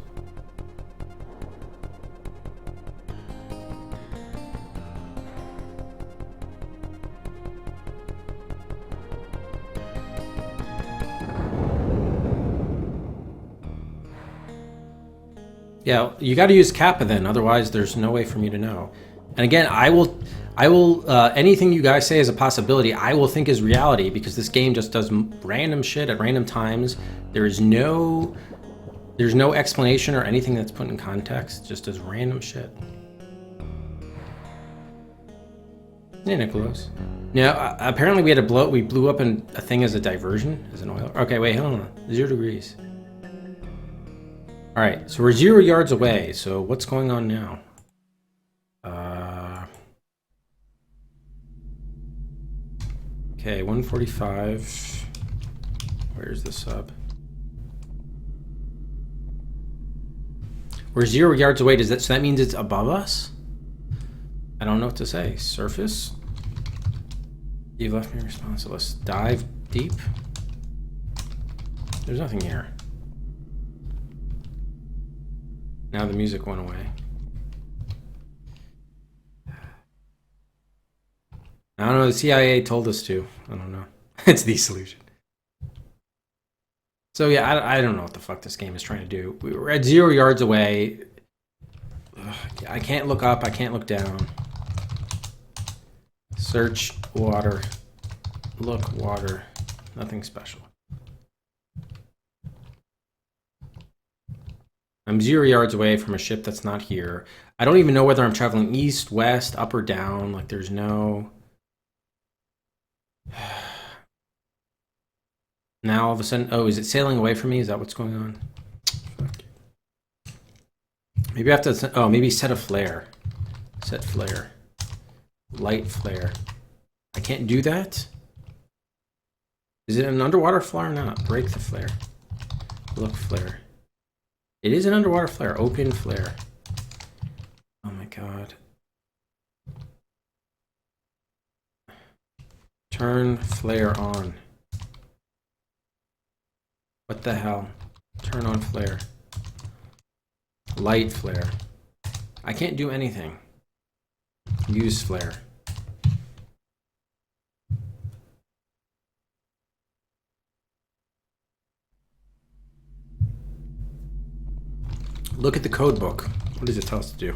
Yeah, you got to use kappa then, otherwise there's no way for me to know. And again, I will anything you guys say is a possibility, I will think is reality, because this game just does random shit at random times. There is no There's no explanation or anything that's put in context, just as random shit. Yeah, Nicholas. Now, apparently we blew up a thing as a diversion, as an oil. Okay, wait, hold on. 0 degrees. All right, so we're 0 yards away. So what's going on now? Okay, 145. Where's the sub? We're 0 yards away. So that means it's above us? I don't know what to say. Surface? You've left me responseless. Dive deep? There's nothing here. Now the music went away. I don't know, the CIA told us to. I don't know. It's the solution. So yeah, I don't know what the fuck this game is trying to do. We were at 0 yards away. Ugh, I can't look up, I can't look down. Search water. Look water. Nothing special. I'm 0 yards away from a ship that's not here. I don't even know whether I'm traveling east, west, up or down. Like there's no... Now all of a sudden, oh, is it sailing away from me? Is that what's going on? Fuck. Maybe I have to, oh, maybe set a flare. Set flare. Light flare. I can't do that? Is it an underwater flare or not? Break the flare. Look flare. It is an underwater flare. Open flare. Oh my god. Turn flare on. What the hell? Turn on flare. Light flare. I can't do anything. Use flare. Look at the code book. What does it tell us to do?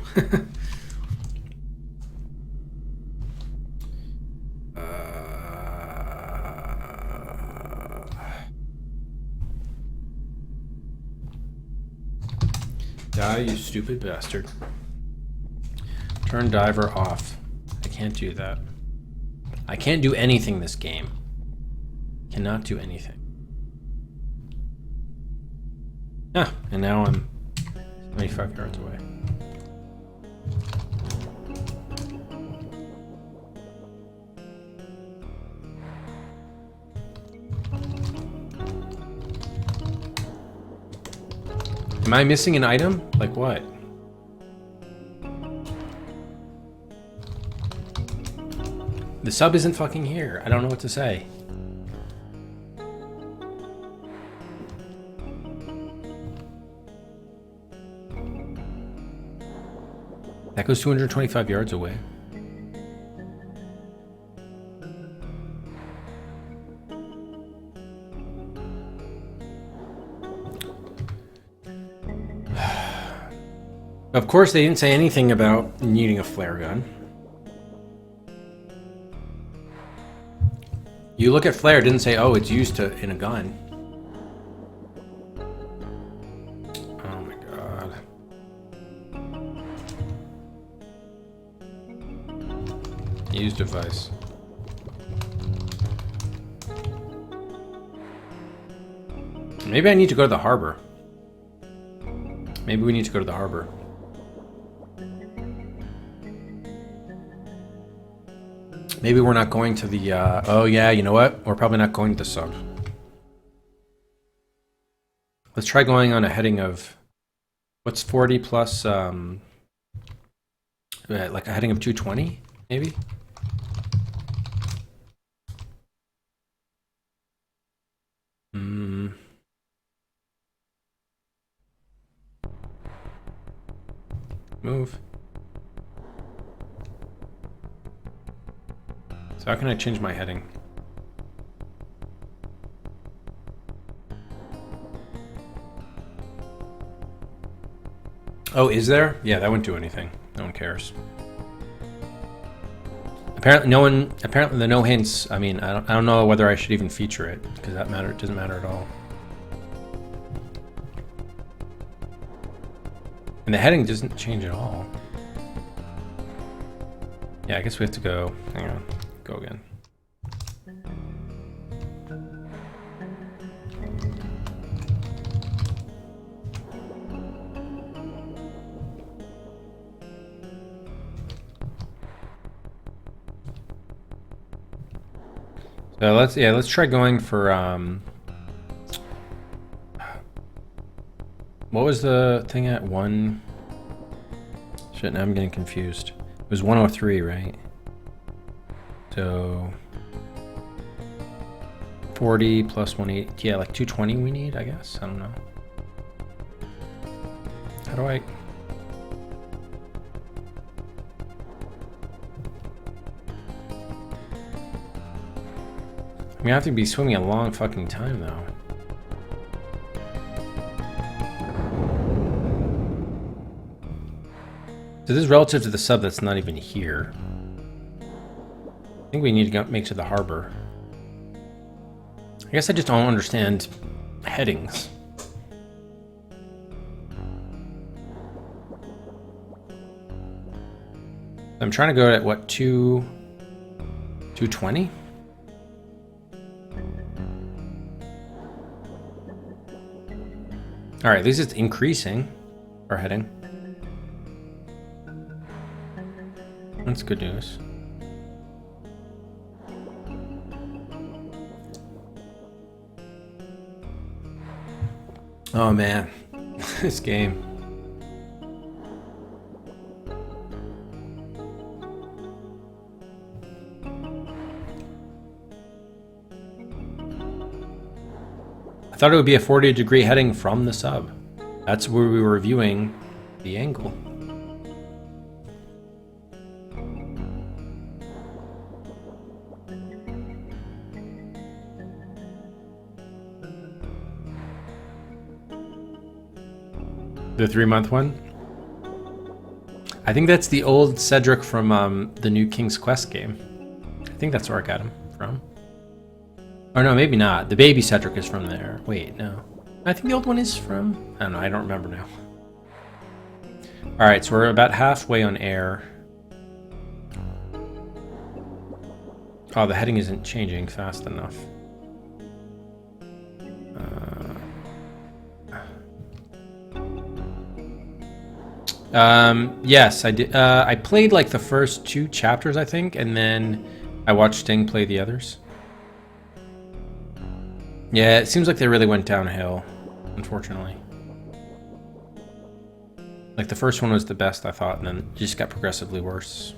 Die, you stupid bastard. Turn diver off. I can't do that. I can't do anything this game. Cannot do anything. Ah, and now I'm 25 yards away. Am I missing an item? Like what? The sub isn't fucking here. I don't know what to say. That goes 225 yards away. Of course, they didn't say anything about needing a flare gun. You look at flare, it didn't say, oh, it's used in a gun. Oh my god. Use device. Maybe I need to go to the harbor. Maybe we need to go to the harbor. Maybe we're not going to the, oh yeah, you know what? We're probably not going to the sub. Let's try going on a heading of, what's 40 plus, like a heading of 220, maybe? Move. So how can I change my heading? Oh, is there? Yeah, that wouldn't do anything. No one cares. Apparently, no one. Apparently, the no hints. I mean, I don't know whether I should even feature it because that doesn't matter at all. And the heading doesn't change at all. Yeah, I guess we have to go. Hang on. Go again. So let's try going for what was the thing at 1? Shit, now I'm getting confused. It was 103, right? So 40 plus 180, yeah, like 220 we need, I guess. I don't know. How do I? I'm gonna have to be swimming a long fucking time though. So this is relative to the sub that's not even here. I think we need to go make to the harbor. I guess I just don't understand headings. I'm trying to go at what, 220? All right, at least it's increasing our heading. That's good news. Oh man, this game. I thought it would be a 40-degree heading from the sub. That's where we were reviewing the angle. The 3-month one? I think that's the old Cedric from the new King's Quest game. I think that's where I got him from. Or no, maybe not. The baby Cedric is from there. Wait, no. I think the old one is from... I don't know, I don't remember now. Alright, so we're about halfway on air. Oh, the heading isn't changing fast enough. Yes, I did. I played like the first 2 chapters, I think, and then I watched Sting play the others. Yeah, it seems like they really went downhill, unfortunately. Like the first one was the best, I thought, and then it just got progressively worse.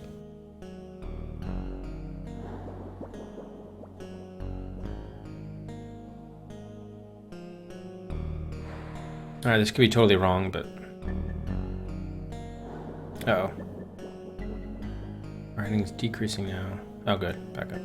Alright, this could be totally wrong, but... Uh-oh. Our heading's decreasing now. Oh, good. Back up.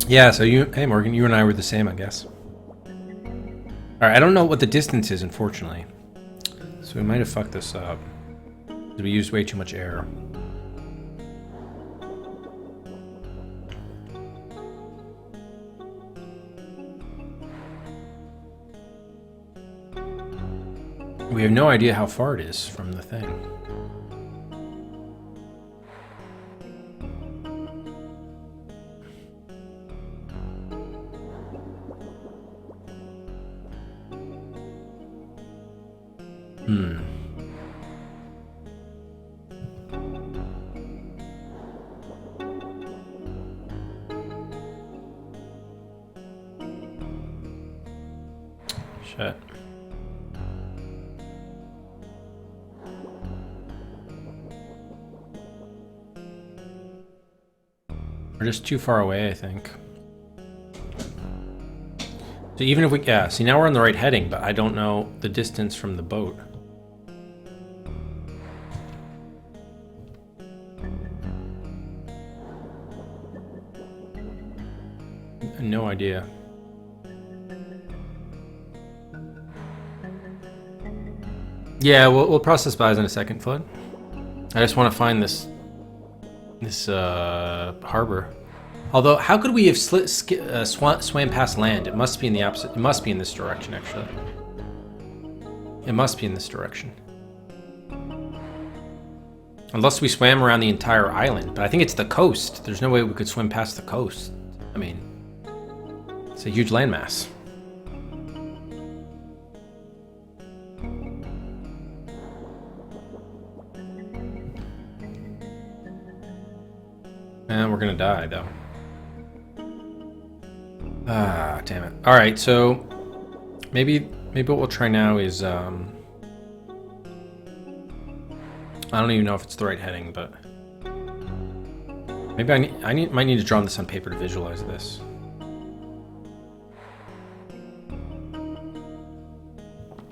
Yeah, so hey Morgan, you and I were the same, I guess. Alright, I don't know what the distance is, unfortunately. So we might have fucked this up. Because we used way too much air. We have no idea how far it is from the thing. Shit. We're just too far away, I think. So even if we, yeah, see now we're on the right heading, but I don't know the distance from the boat. No idea. Yeah, we'll process buys in a second, Flood. I just want to find this harbor. Although, how could we have swam past land? It must be in the opposite. It must be in this direction, actually. It must be in this direction. Unless we swam around the entire island, but I think it's the coast. There's no way we could swim past the coast. I mean, it's a huge landmass. And we're gonna die, though. Ah, damn it. All right, so maybe what we'll try now is I don't even know if it's the right heading, but maybe I might need to draw this on paper to visualize this.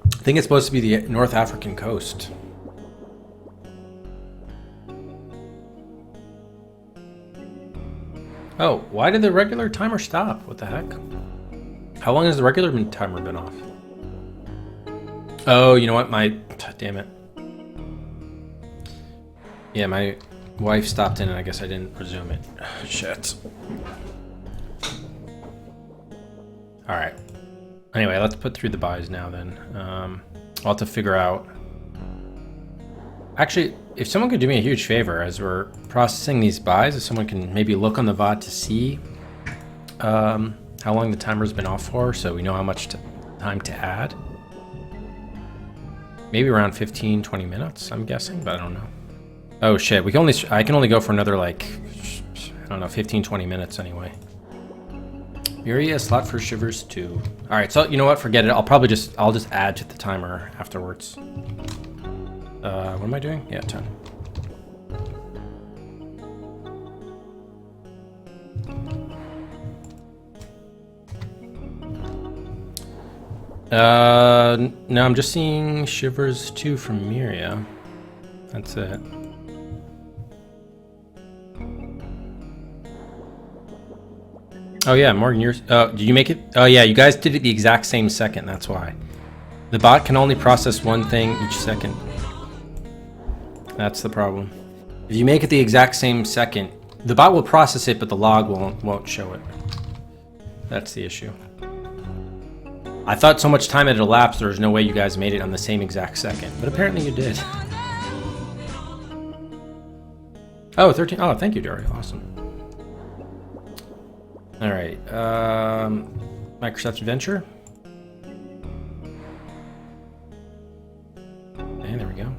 I think it's supposed to be the North African coast. Oh, why did the regular timer stop? What the heck? How long has the regular timer been off? Oh, you know what? Damn it. Yeah, my wife stopped in and I guess I didn't resume it. Shit. Alright. Anyway, let's put through the buys now then. I'll have to figure out... Actually, if someone could do me a huge favor as we're processing these buys, if someone can maybe look on the VOD to see how long the timer's been off for, so we know how much time to add. Maybe around 15-20 minutes, I'm guessing, but I don't know. Oh shit, I can only go for another like, I don't know, 15-20 minutes anyway. Miria, slot for Shivers 2. Alright, so you know what, forget it. I'll just add to the timer afterwards. What am I doing? Yeah, 10. No, I'm just seeing Shivers 2 from Miria. That's it. Oh yeah, Morgan, did you make it? Oh yeah, you guys did it the exact same second, that's why. The bot can only process one thing each second. That's the problem. If you make it the exact same second, the bot will process it, but the log won't show it. That's the issue. I thought so much time had elapsed, there was no way you guys made it on the same exact second, but apparently you did. Oh, 13. Oh, thank you, Dario. Awesome. All right. Microsoft Adventure. And there we go.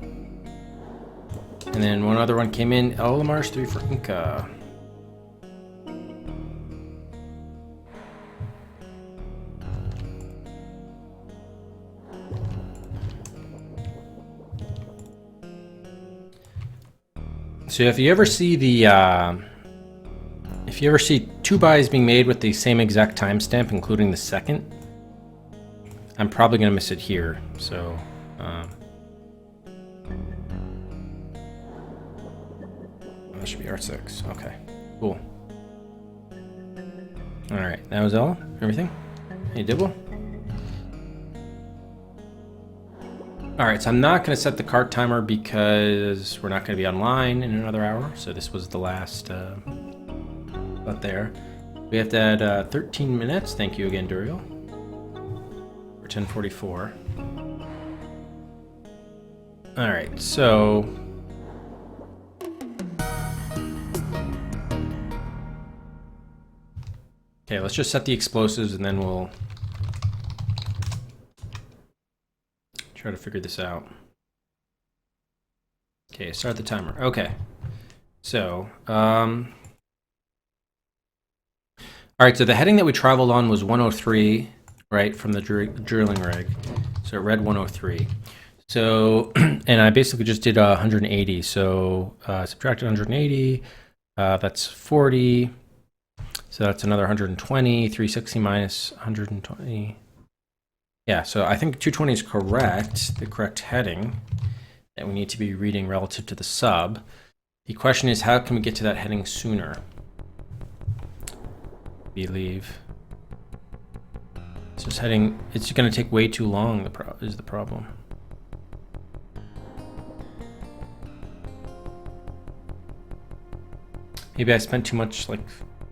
And then one other one came in. Olamar's 3 for Inca. So if you ever see two buys being made with the same exact timestamp, including the second, I'm probably gonna miss it here. So. That should be R6. Okay, cool. All right, that was all. Everything. Hey, Dibble. All right, so I'm not going to set the cart timer because we're not going to be online in another hour. So this was the last. But there, we have to add 13 minutes. Thank you again, Duriel. For 10:44. All right, so. Okay, let's just set the explosives and then we'll try to figure this out. Okay, start the timer. Okay, so all right, so the heading that we traveled on was 103, right, from the drilling rig. So it read 103. So, and I basically just did 180. So subtracted 180, that's 40. So that's another 120, 360 minus 120. Yeah, so I think 220 is correct, the correct heading that we need to be reading relative to the sub. The question is, how can we get to that heading sooner? Believe. So this heading, it's going to take way too long, is the problem. Maybe I spent too much like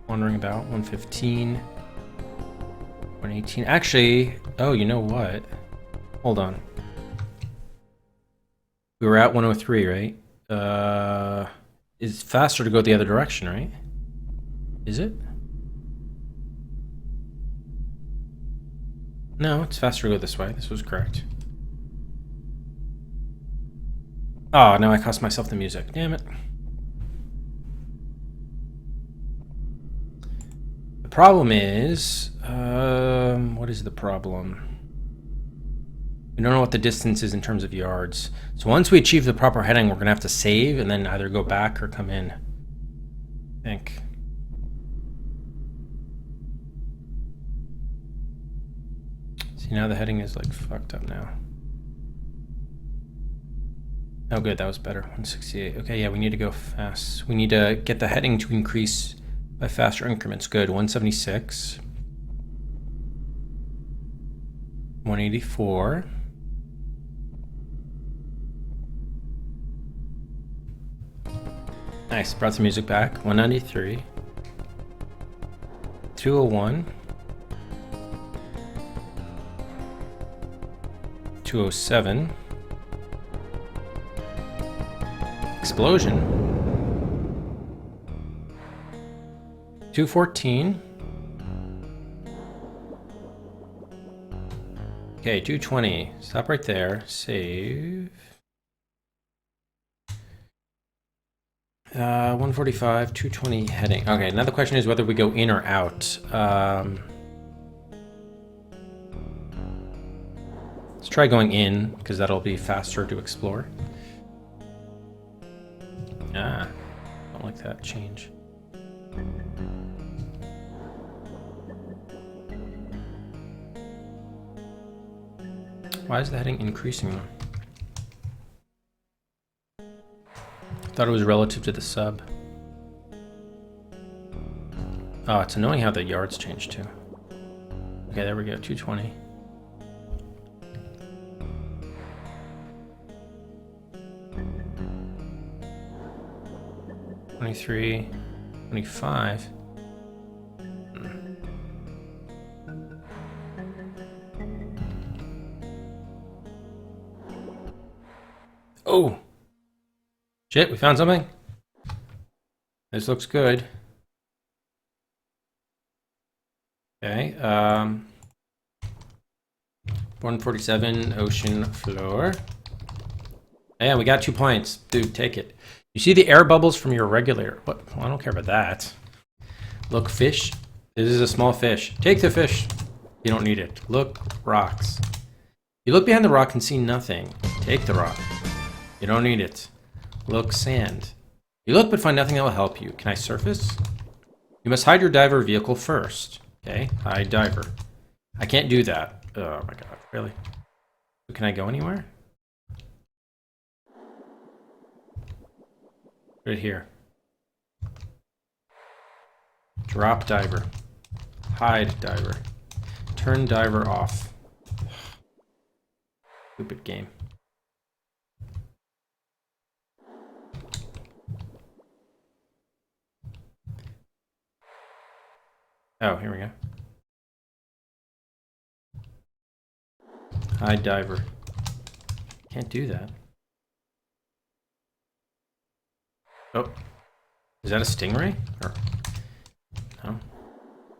wandering about. 115, 118. Actually, oh, you know what? Hold on. We were at 103, right? It's faster to go the other direction, right? Is it? No, it's faster to go this way. This was correct. Oh, now I cost myself the music. Damn it. The problem is, what is the problem? We don't know what the distance is in terms of yards. So once we achieve the proper heading, we're gonna have to save and then either go back or come in. I think. See, now the heading is like fucked up now. Oh good, that was better. 168. Okay, yeah, we need to go fast. We need to get the heading to increase by faster increments. Good. 176. 184. Nice, brought the music back. 193. 201. 207. Explosion. 214. Okay, 220. Stop right there. Save. 145, 220 heading. Okay, now the question is whether we go in or out. Let's try going in, because that'll be faster to explore. Ah, don't like that change. Why is the heading increasing though? Thought it was relative to the sub. Oh, it's annoying how the yards change too. Okay, there we go, 220. $23, $25. Oh! Shit, we found something. This looks good. Okay, 147 ocean floor. Yeah, we got 2 points. Dude, take it. You see the air bubbles from your regulator. What? Well, I don't care about that. Look, fish. This is a small fish. Take the fish. You don't need it. Look, rocks. You look behind the rock and see nothing. Take the rock. You don't need it. Look, sand. You look but find nothing that will help you. Can I surface? You must hide your diver vehicle first. Okay, hide diver. I can't do that. Oh my god, really? Can I go anywhere? Right here. Drop diver. Hide diver. Turn diver off. Stupid game. Oh, here we go. Hide diver. Can't do that. Oh, is that a stingray? Or no?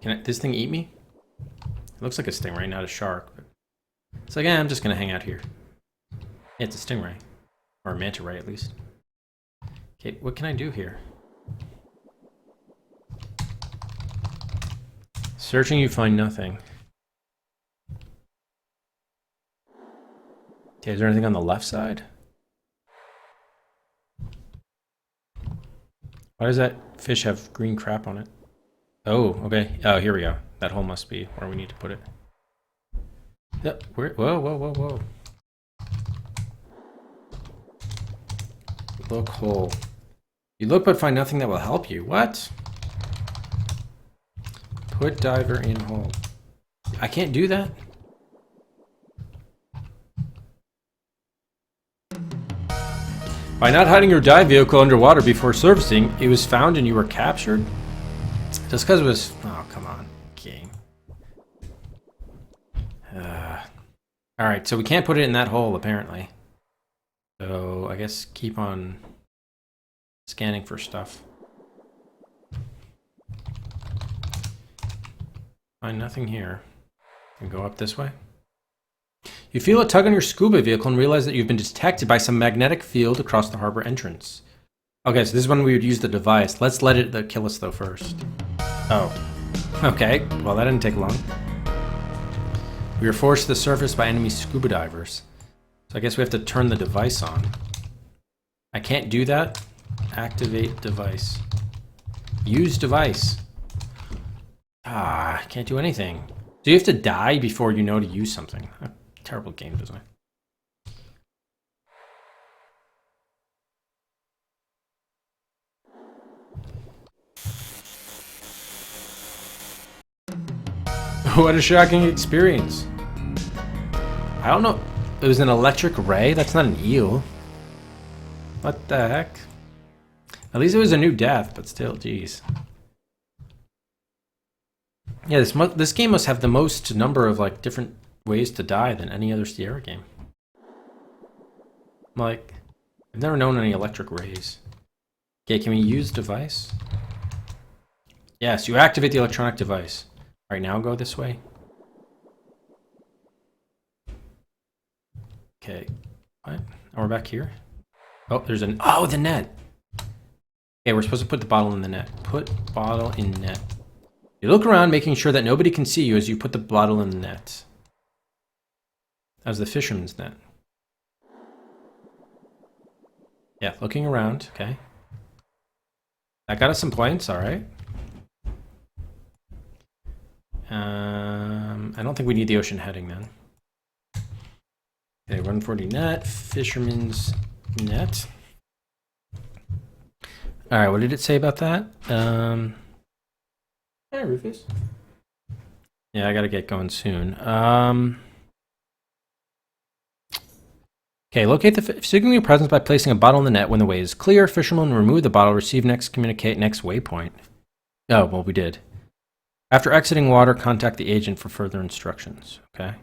Can this thing eat me? It looks like a stingray, not a shark. But it's like, I'm just gonna hang out here. Yeah, it's a stingray, or a manta ray at least. Okay, what can I do here? Searching, you find nothing. Okay, is there anything on the left side? Why does that fish have green crap on it? Oh, okay. Oh, here we go. That hole must be where we need to put it. Yep. Where? Whoa, whoa, whoa, whoa. Look hole. You look but find nothing that will help you. What? Put diver in hole. I can't do that? By not hiding your dive vehicle underwater before servicing, it was found and you were captured? Just because it was... Oh, come on. Game. Alright, so we can't put it in that hole, apparently. So, I guess keep on scanning for stuff. Find nothing here. And go up this way. You feel a tug on your scuba vehicle and realize that you've been detected by some magnetic field across the harbor entrance. Okay, so this is when we would use the device. Let's let it kill us though first. Oh. Okay, well that didn't take long. We were forced to the surface by enemy scuba divers. So I guess we have to turn the device on. I can't do that. Activate device. Use device. Ah, I can't do anything. So you have to die before you know to use something. Terrible game design. What a shocking experience. I don't know. It was an electric ray? That's not an eel. What the heck? At least it was a new death, but still, geez. Yeah, this game must have the most number of like different ways to die than any other Sierra game. Like, I've never known any electric rays. Okay, can we use device? Yes, you activate the electronic device. All right, now go this way. Okay, what? Oh, we're back here. Oh, there's an, oh, the net. Okay, we're supposed to put the bottle in the net. Put bottle in net. You look around, making sure that nobody can see you as you put the bottle in the net. That was the fisherman's net. Yeah, looking around, okay. That got us some points, alright. I don't think we need the ocean heading then. Okay, 140 net, fisherman's net. Alright, what did it say about that? Hey, Rufus. Yeah, I gotta get going soon. Okay, locate the signaling your presence by placing a bottle in the net when the way is clear. Fisherman, remove the bottle, receive next, communicate next waypoint. Oh, well, we did. After exiting water, contact the agent for further instructions. Okay.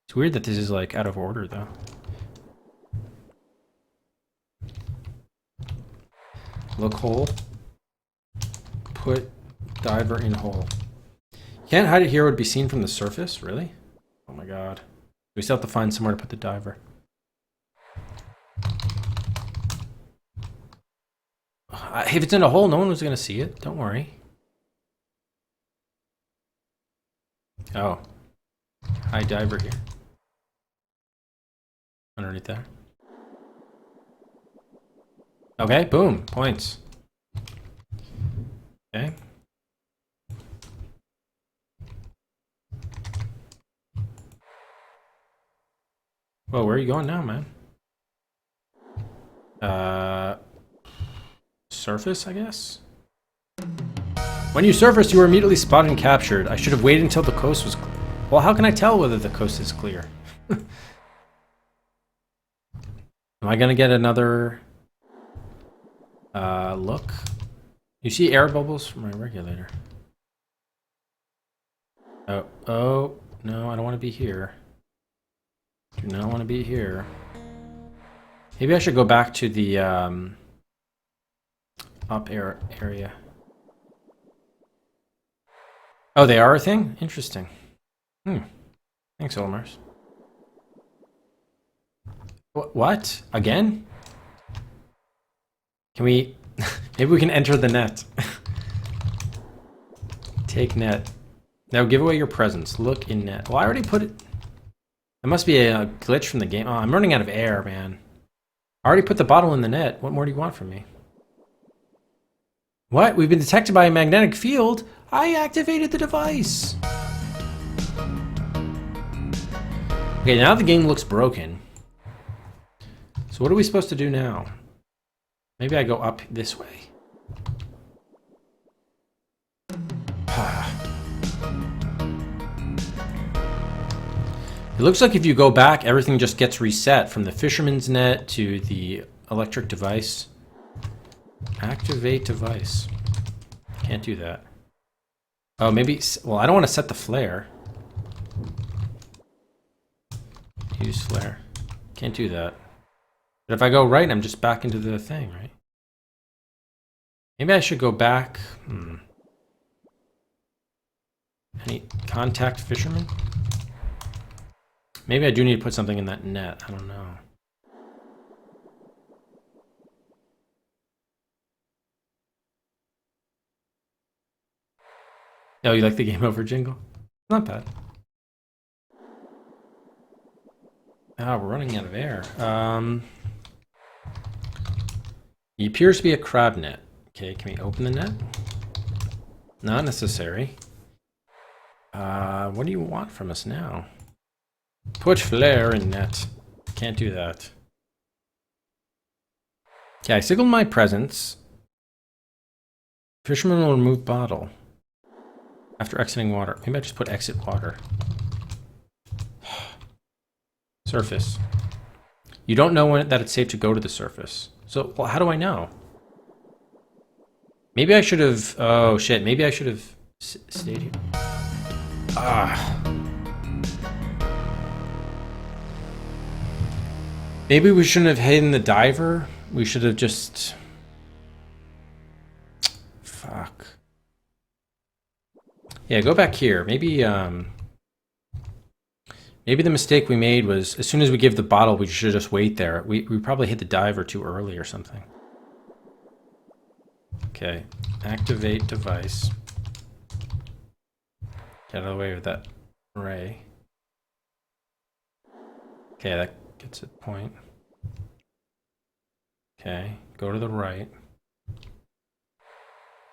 It's weird that this is like out of order though. Look hole. Put diver in hole. You can't hide it here, it would be seen from the surface? Really? Oh my god. We still have to find somewhere to put the diver. If it's in a hole, no one was going to see it. Don't worry. Oh. High diver here. Underneath there. Okay, boom. Points. Okay. Well, where are you going now, man? Surface, I guess? When you surfaced, you were immediately spotted and captured. I should have waited until the coast was... Well, how can I tell whether the coast is clear? Am I gonna get another... look? You see air bubbles from my regulator. Oh, no, I don't want to be here. Do not want to be here. Maybe I should go back to the up air area. Oh, they are a thing? Interesting. Thanks, Olmers. What? Again? Can we... Maybe we can enter the net. Take net. Now give away your presence. Look in net. Well, I already put it... That must be a glitch from the game. Oh, I'm running out of air, man. I already put the bottle in the net. What more do you want from me? What? We've been detected by a magnetic field? I activated the device. Okay, now the game looks broken. So what are we supposed to do now? Maybe I go up this way. It looks like if you go back, everything just gets reset from the fisherman's net to the electric device. Activate device. Can't do that. Oh, maybe... Well, I don't want to set the flare. Use flare. Can't do that. But if I go right, I'm just back into the thing, right? Maybe I should go back. Any contact fisherman? Maybe I do need to put something in that net. I don't know. Oh, you like the game over jingle? Not bad. Ah, we're running out of air. He appears to be a crab net. Okay, can we open the net? Not necessary. What do you want from us now? Put flare in net. Can't do that. Okay, I signaled my presence. Fisherman will remove bottle. After exiting water. Maybe I just put exit water. Surface. You don't know that it's safe to go to the surface. So, well, how do I know? Maybe I should have... Oh, shit. Maybe I should have stayed here. Ah. Maybe we shouldn't have hidden the diver. We should have just... Fuck. Yeah, go back here. Maybe, maybe the mistake we made was as soon as we give the bottle, we should just wait there. We probably hit the diver too early or something. Okay, activate device. Get out of the way with that ray. Okay, that gets a point. Okay, go to the right.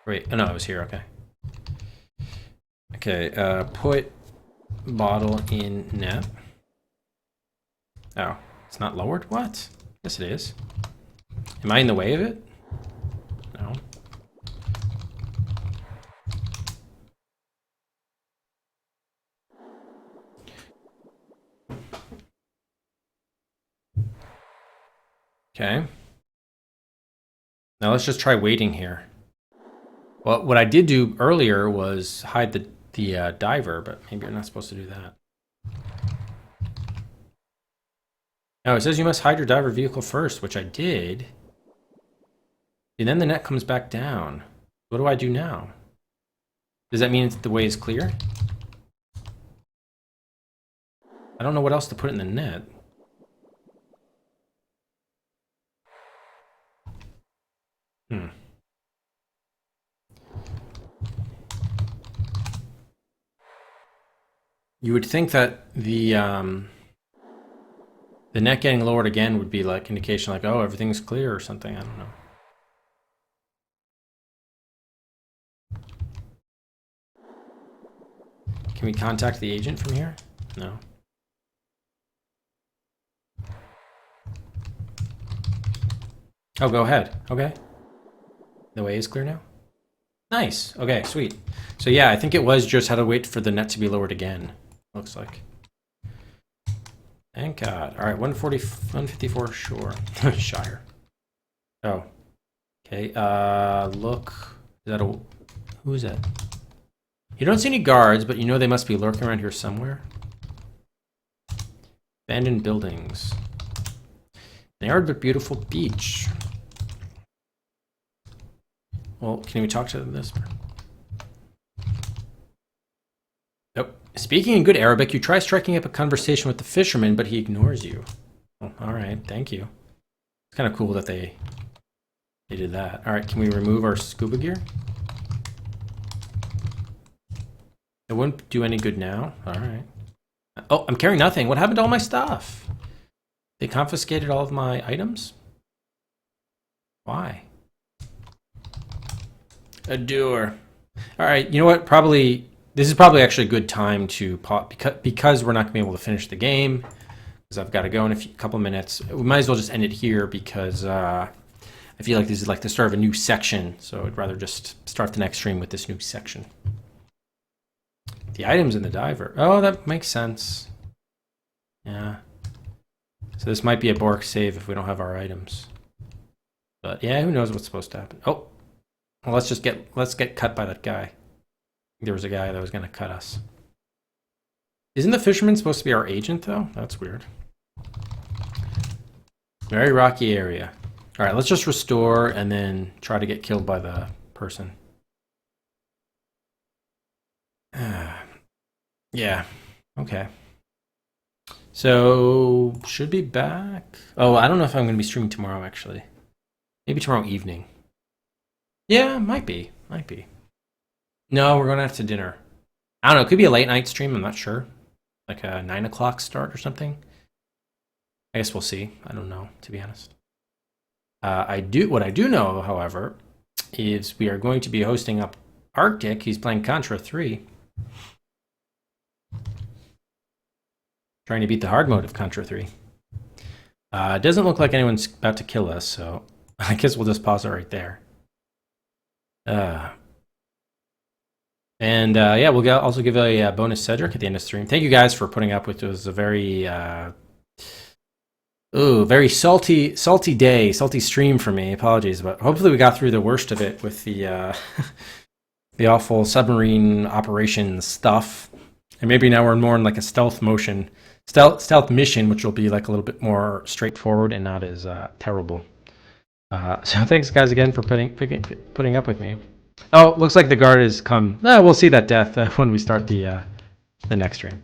Wait, oh no, it was here, okay. Okay, put bottle in net. Oh, it's not lowered? What? Yes, it is. Am I in the way of it? No. Okay. Now let's just try waiting here. Well, what I did do earlier was hide the diver, but maybe you're not supposed to do that. No, it says you must hide your diver vehicle first, which I did. And then the net comes back down. What do I do now? Does that mean the way is clear? I don't know what else to put in the net. You would think that the net getting lowered again would be like indication like, oh, everything's clear or something. I don't know. Can we contact the agent from here? No. Oh, go ahead. Okay. The way is clear now? Nice. Okay, sweet. So yeah, I think it was just how to wait for the net to be lowered again. Looks like. Thank God. All right, 154 shore. Shire. Oh. Okay, look. Is that a... Who is that? You don't see any guards, but you know they must be lurking around here somewhere. Abandoned buildings. An arid but beautiful beach. Well, can we talk to this? Nope. Speaking in good Arabic, you try striking up a conversation with the fisherman, but he ignores you. Oh, all right, thank you. It's kind of cool that they did that. All right, can we remove our scuba gear? It wouldn't do any good now. All right. Oh, I'm carrying nothing. What happened to all my stuff? They confiscated all of my items? Why? A doer. All right, you know what? Probably this is probably actually a good time to pause because we're not gonna be able to finish the game because I've got to go in a couple minutes. We might as well just end it here because I feel like this is like the start of a new section. So I'd rather just start the next stream with this new section. The items in the diver. Oh, that makes sense. Yeah. So this might be a Bork save if we don't have our items. But yeah, who knows what's supposed to happen? Oh, well, let's get cut by that guy. There was a guy that was going to cut us. Isn't the fisherman supposed to be our agent though? That's weird. Very rocky area. All right, let's just restore and then try to get killed by the person. Yeah. Okay. So should be back. Oh, I don't know if I'm going to be streaming tomorrow actually. Maybe tomorrow evening. Yeah, might be. No, we're going out to dinner. I don't know. It could be a late night stream. I'm not sure. Like a 9 o'clock start or something. I guess we'll see. I don't know, to be honest. What I do know, however, is we are going to be hosting up Arctic. He's playing Contra 3. Trying to beat the hard mode of Contra 3. It doesn't look like anyone's about to kill us, so I guess we'll just pause it right there. Yeah, we'll also give a bonus Cedric at the end of the stream. Thank you guys for putting up with it. It was a very very salty day, salty stream for me. Apologies, but hopefully we got through the worst of it with the the awful submarine operations stuff. And maybe now we're more in like a stealth mission, which will be like a little bit more straightforward and not as terrible. So thanks guys again for putting up with me. Oh, looks like the guard has come. We'll see that death when we start the next stream.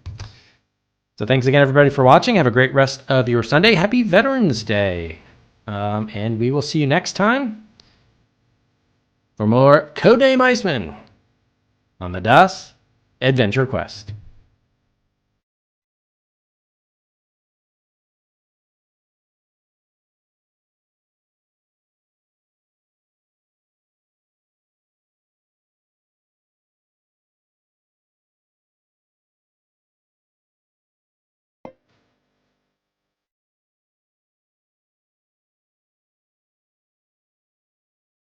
So thanks again, everybody, for watching. Have a great rest of your Sunday. Happy Veterans Day. And we will see you next time for more Codename ICEMAN on the DOS Adventure Quest.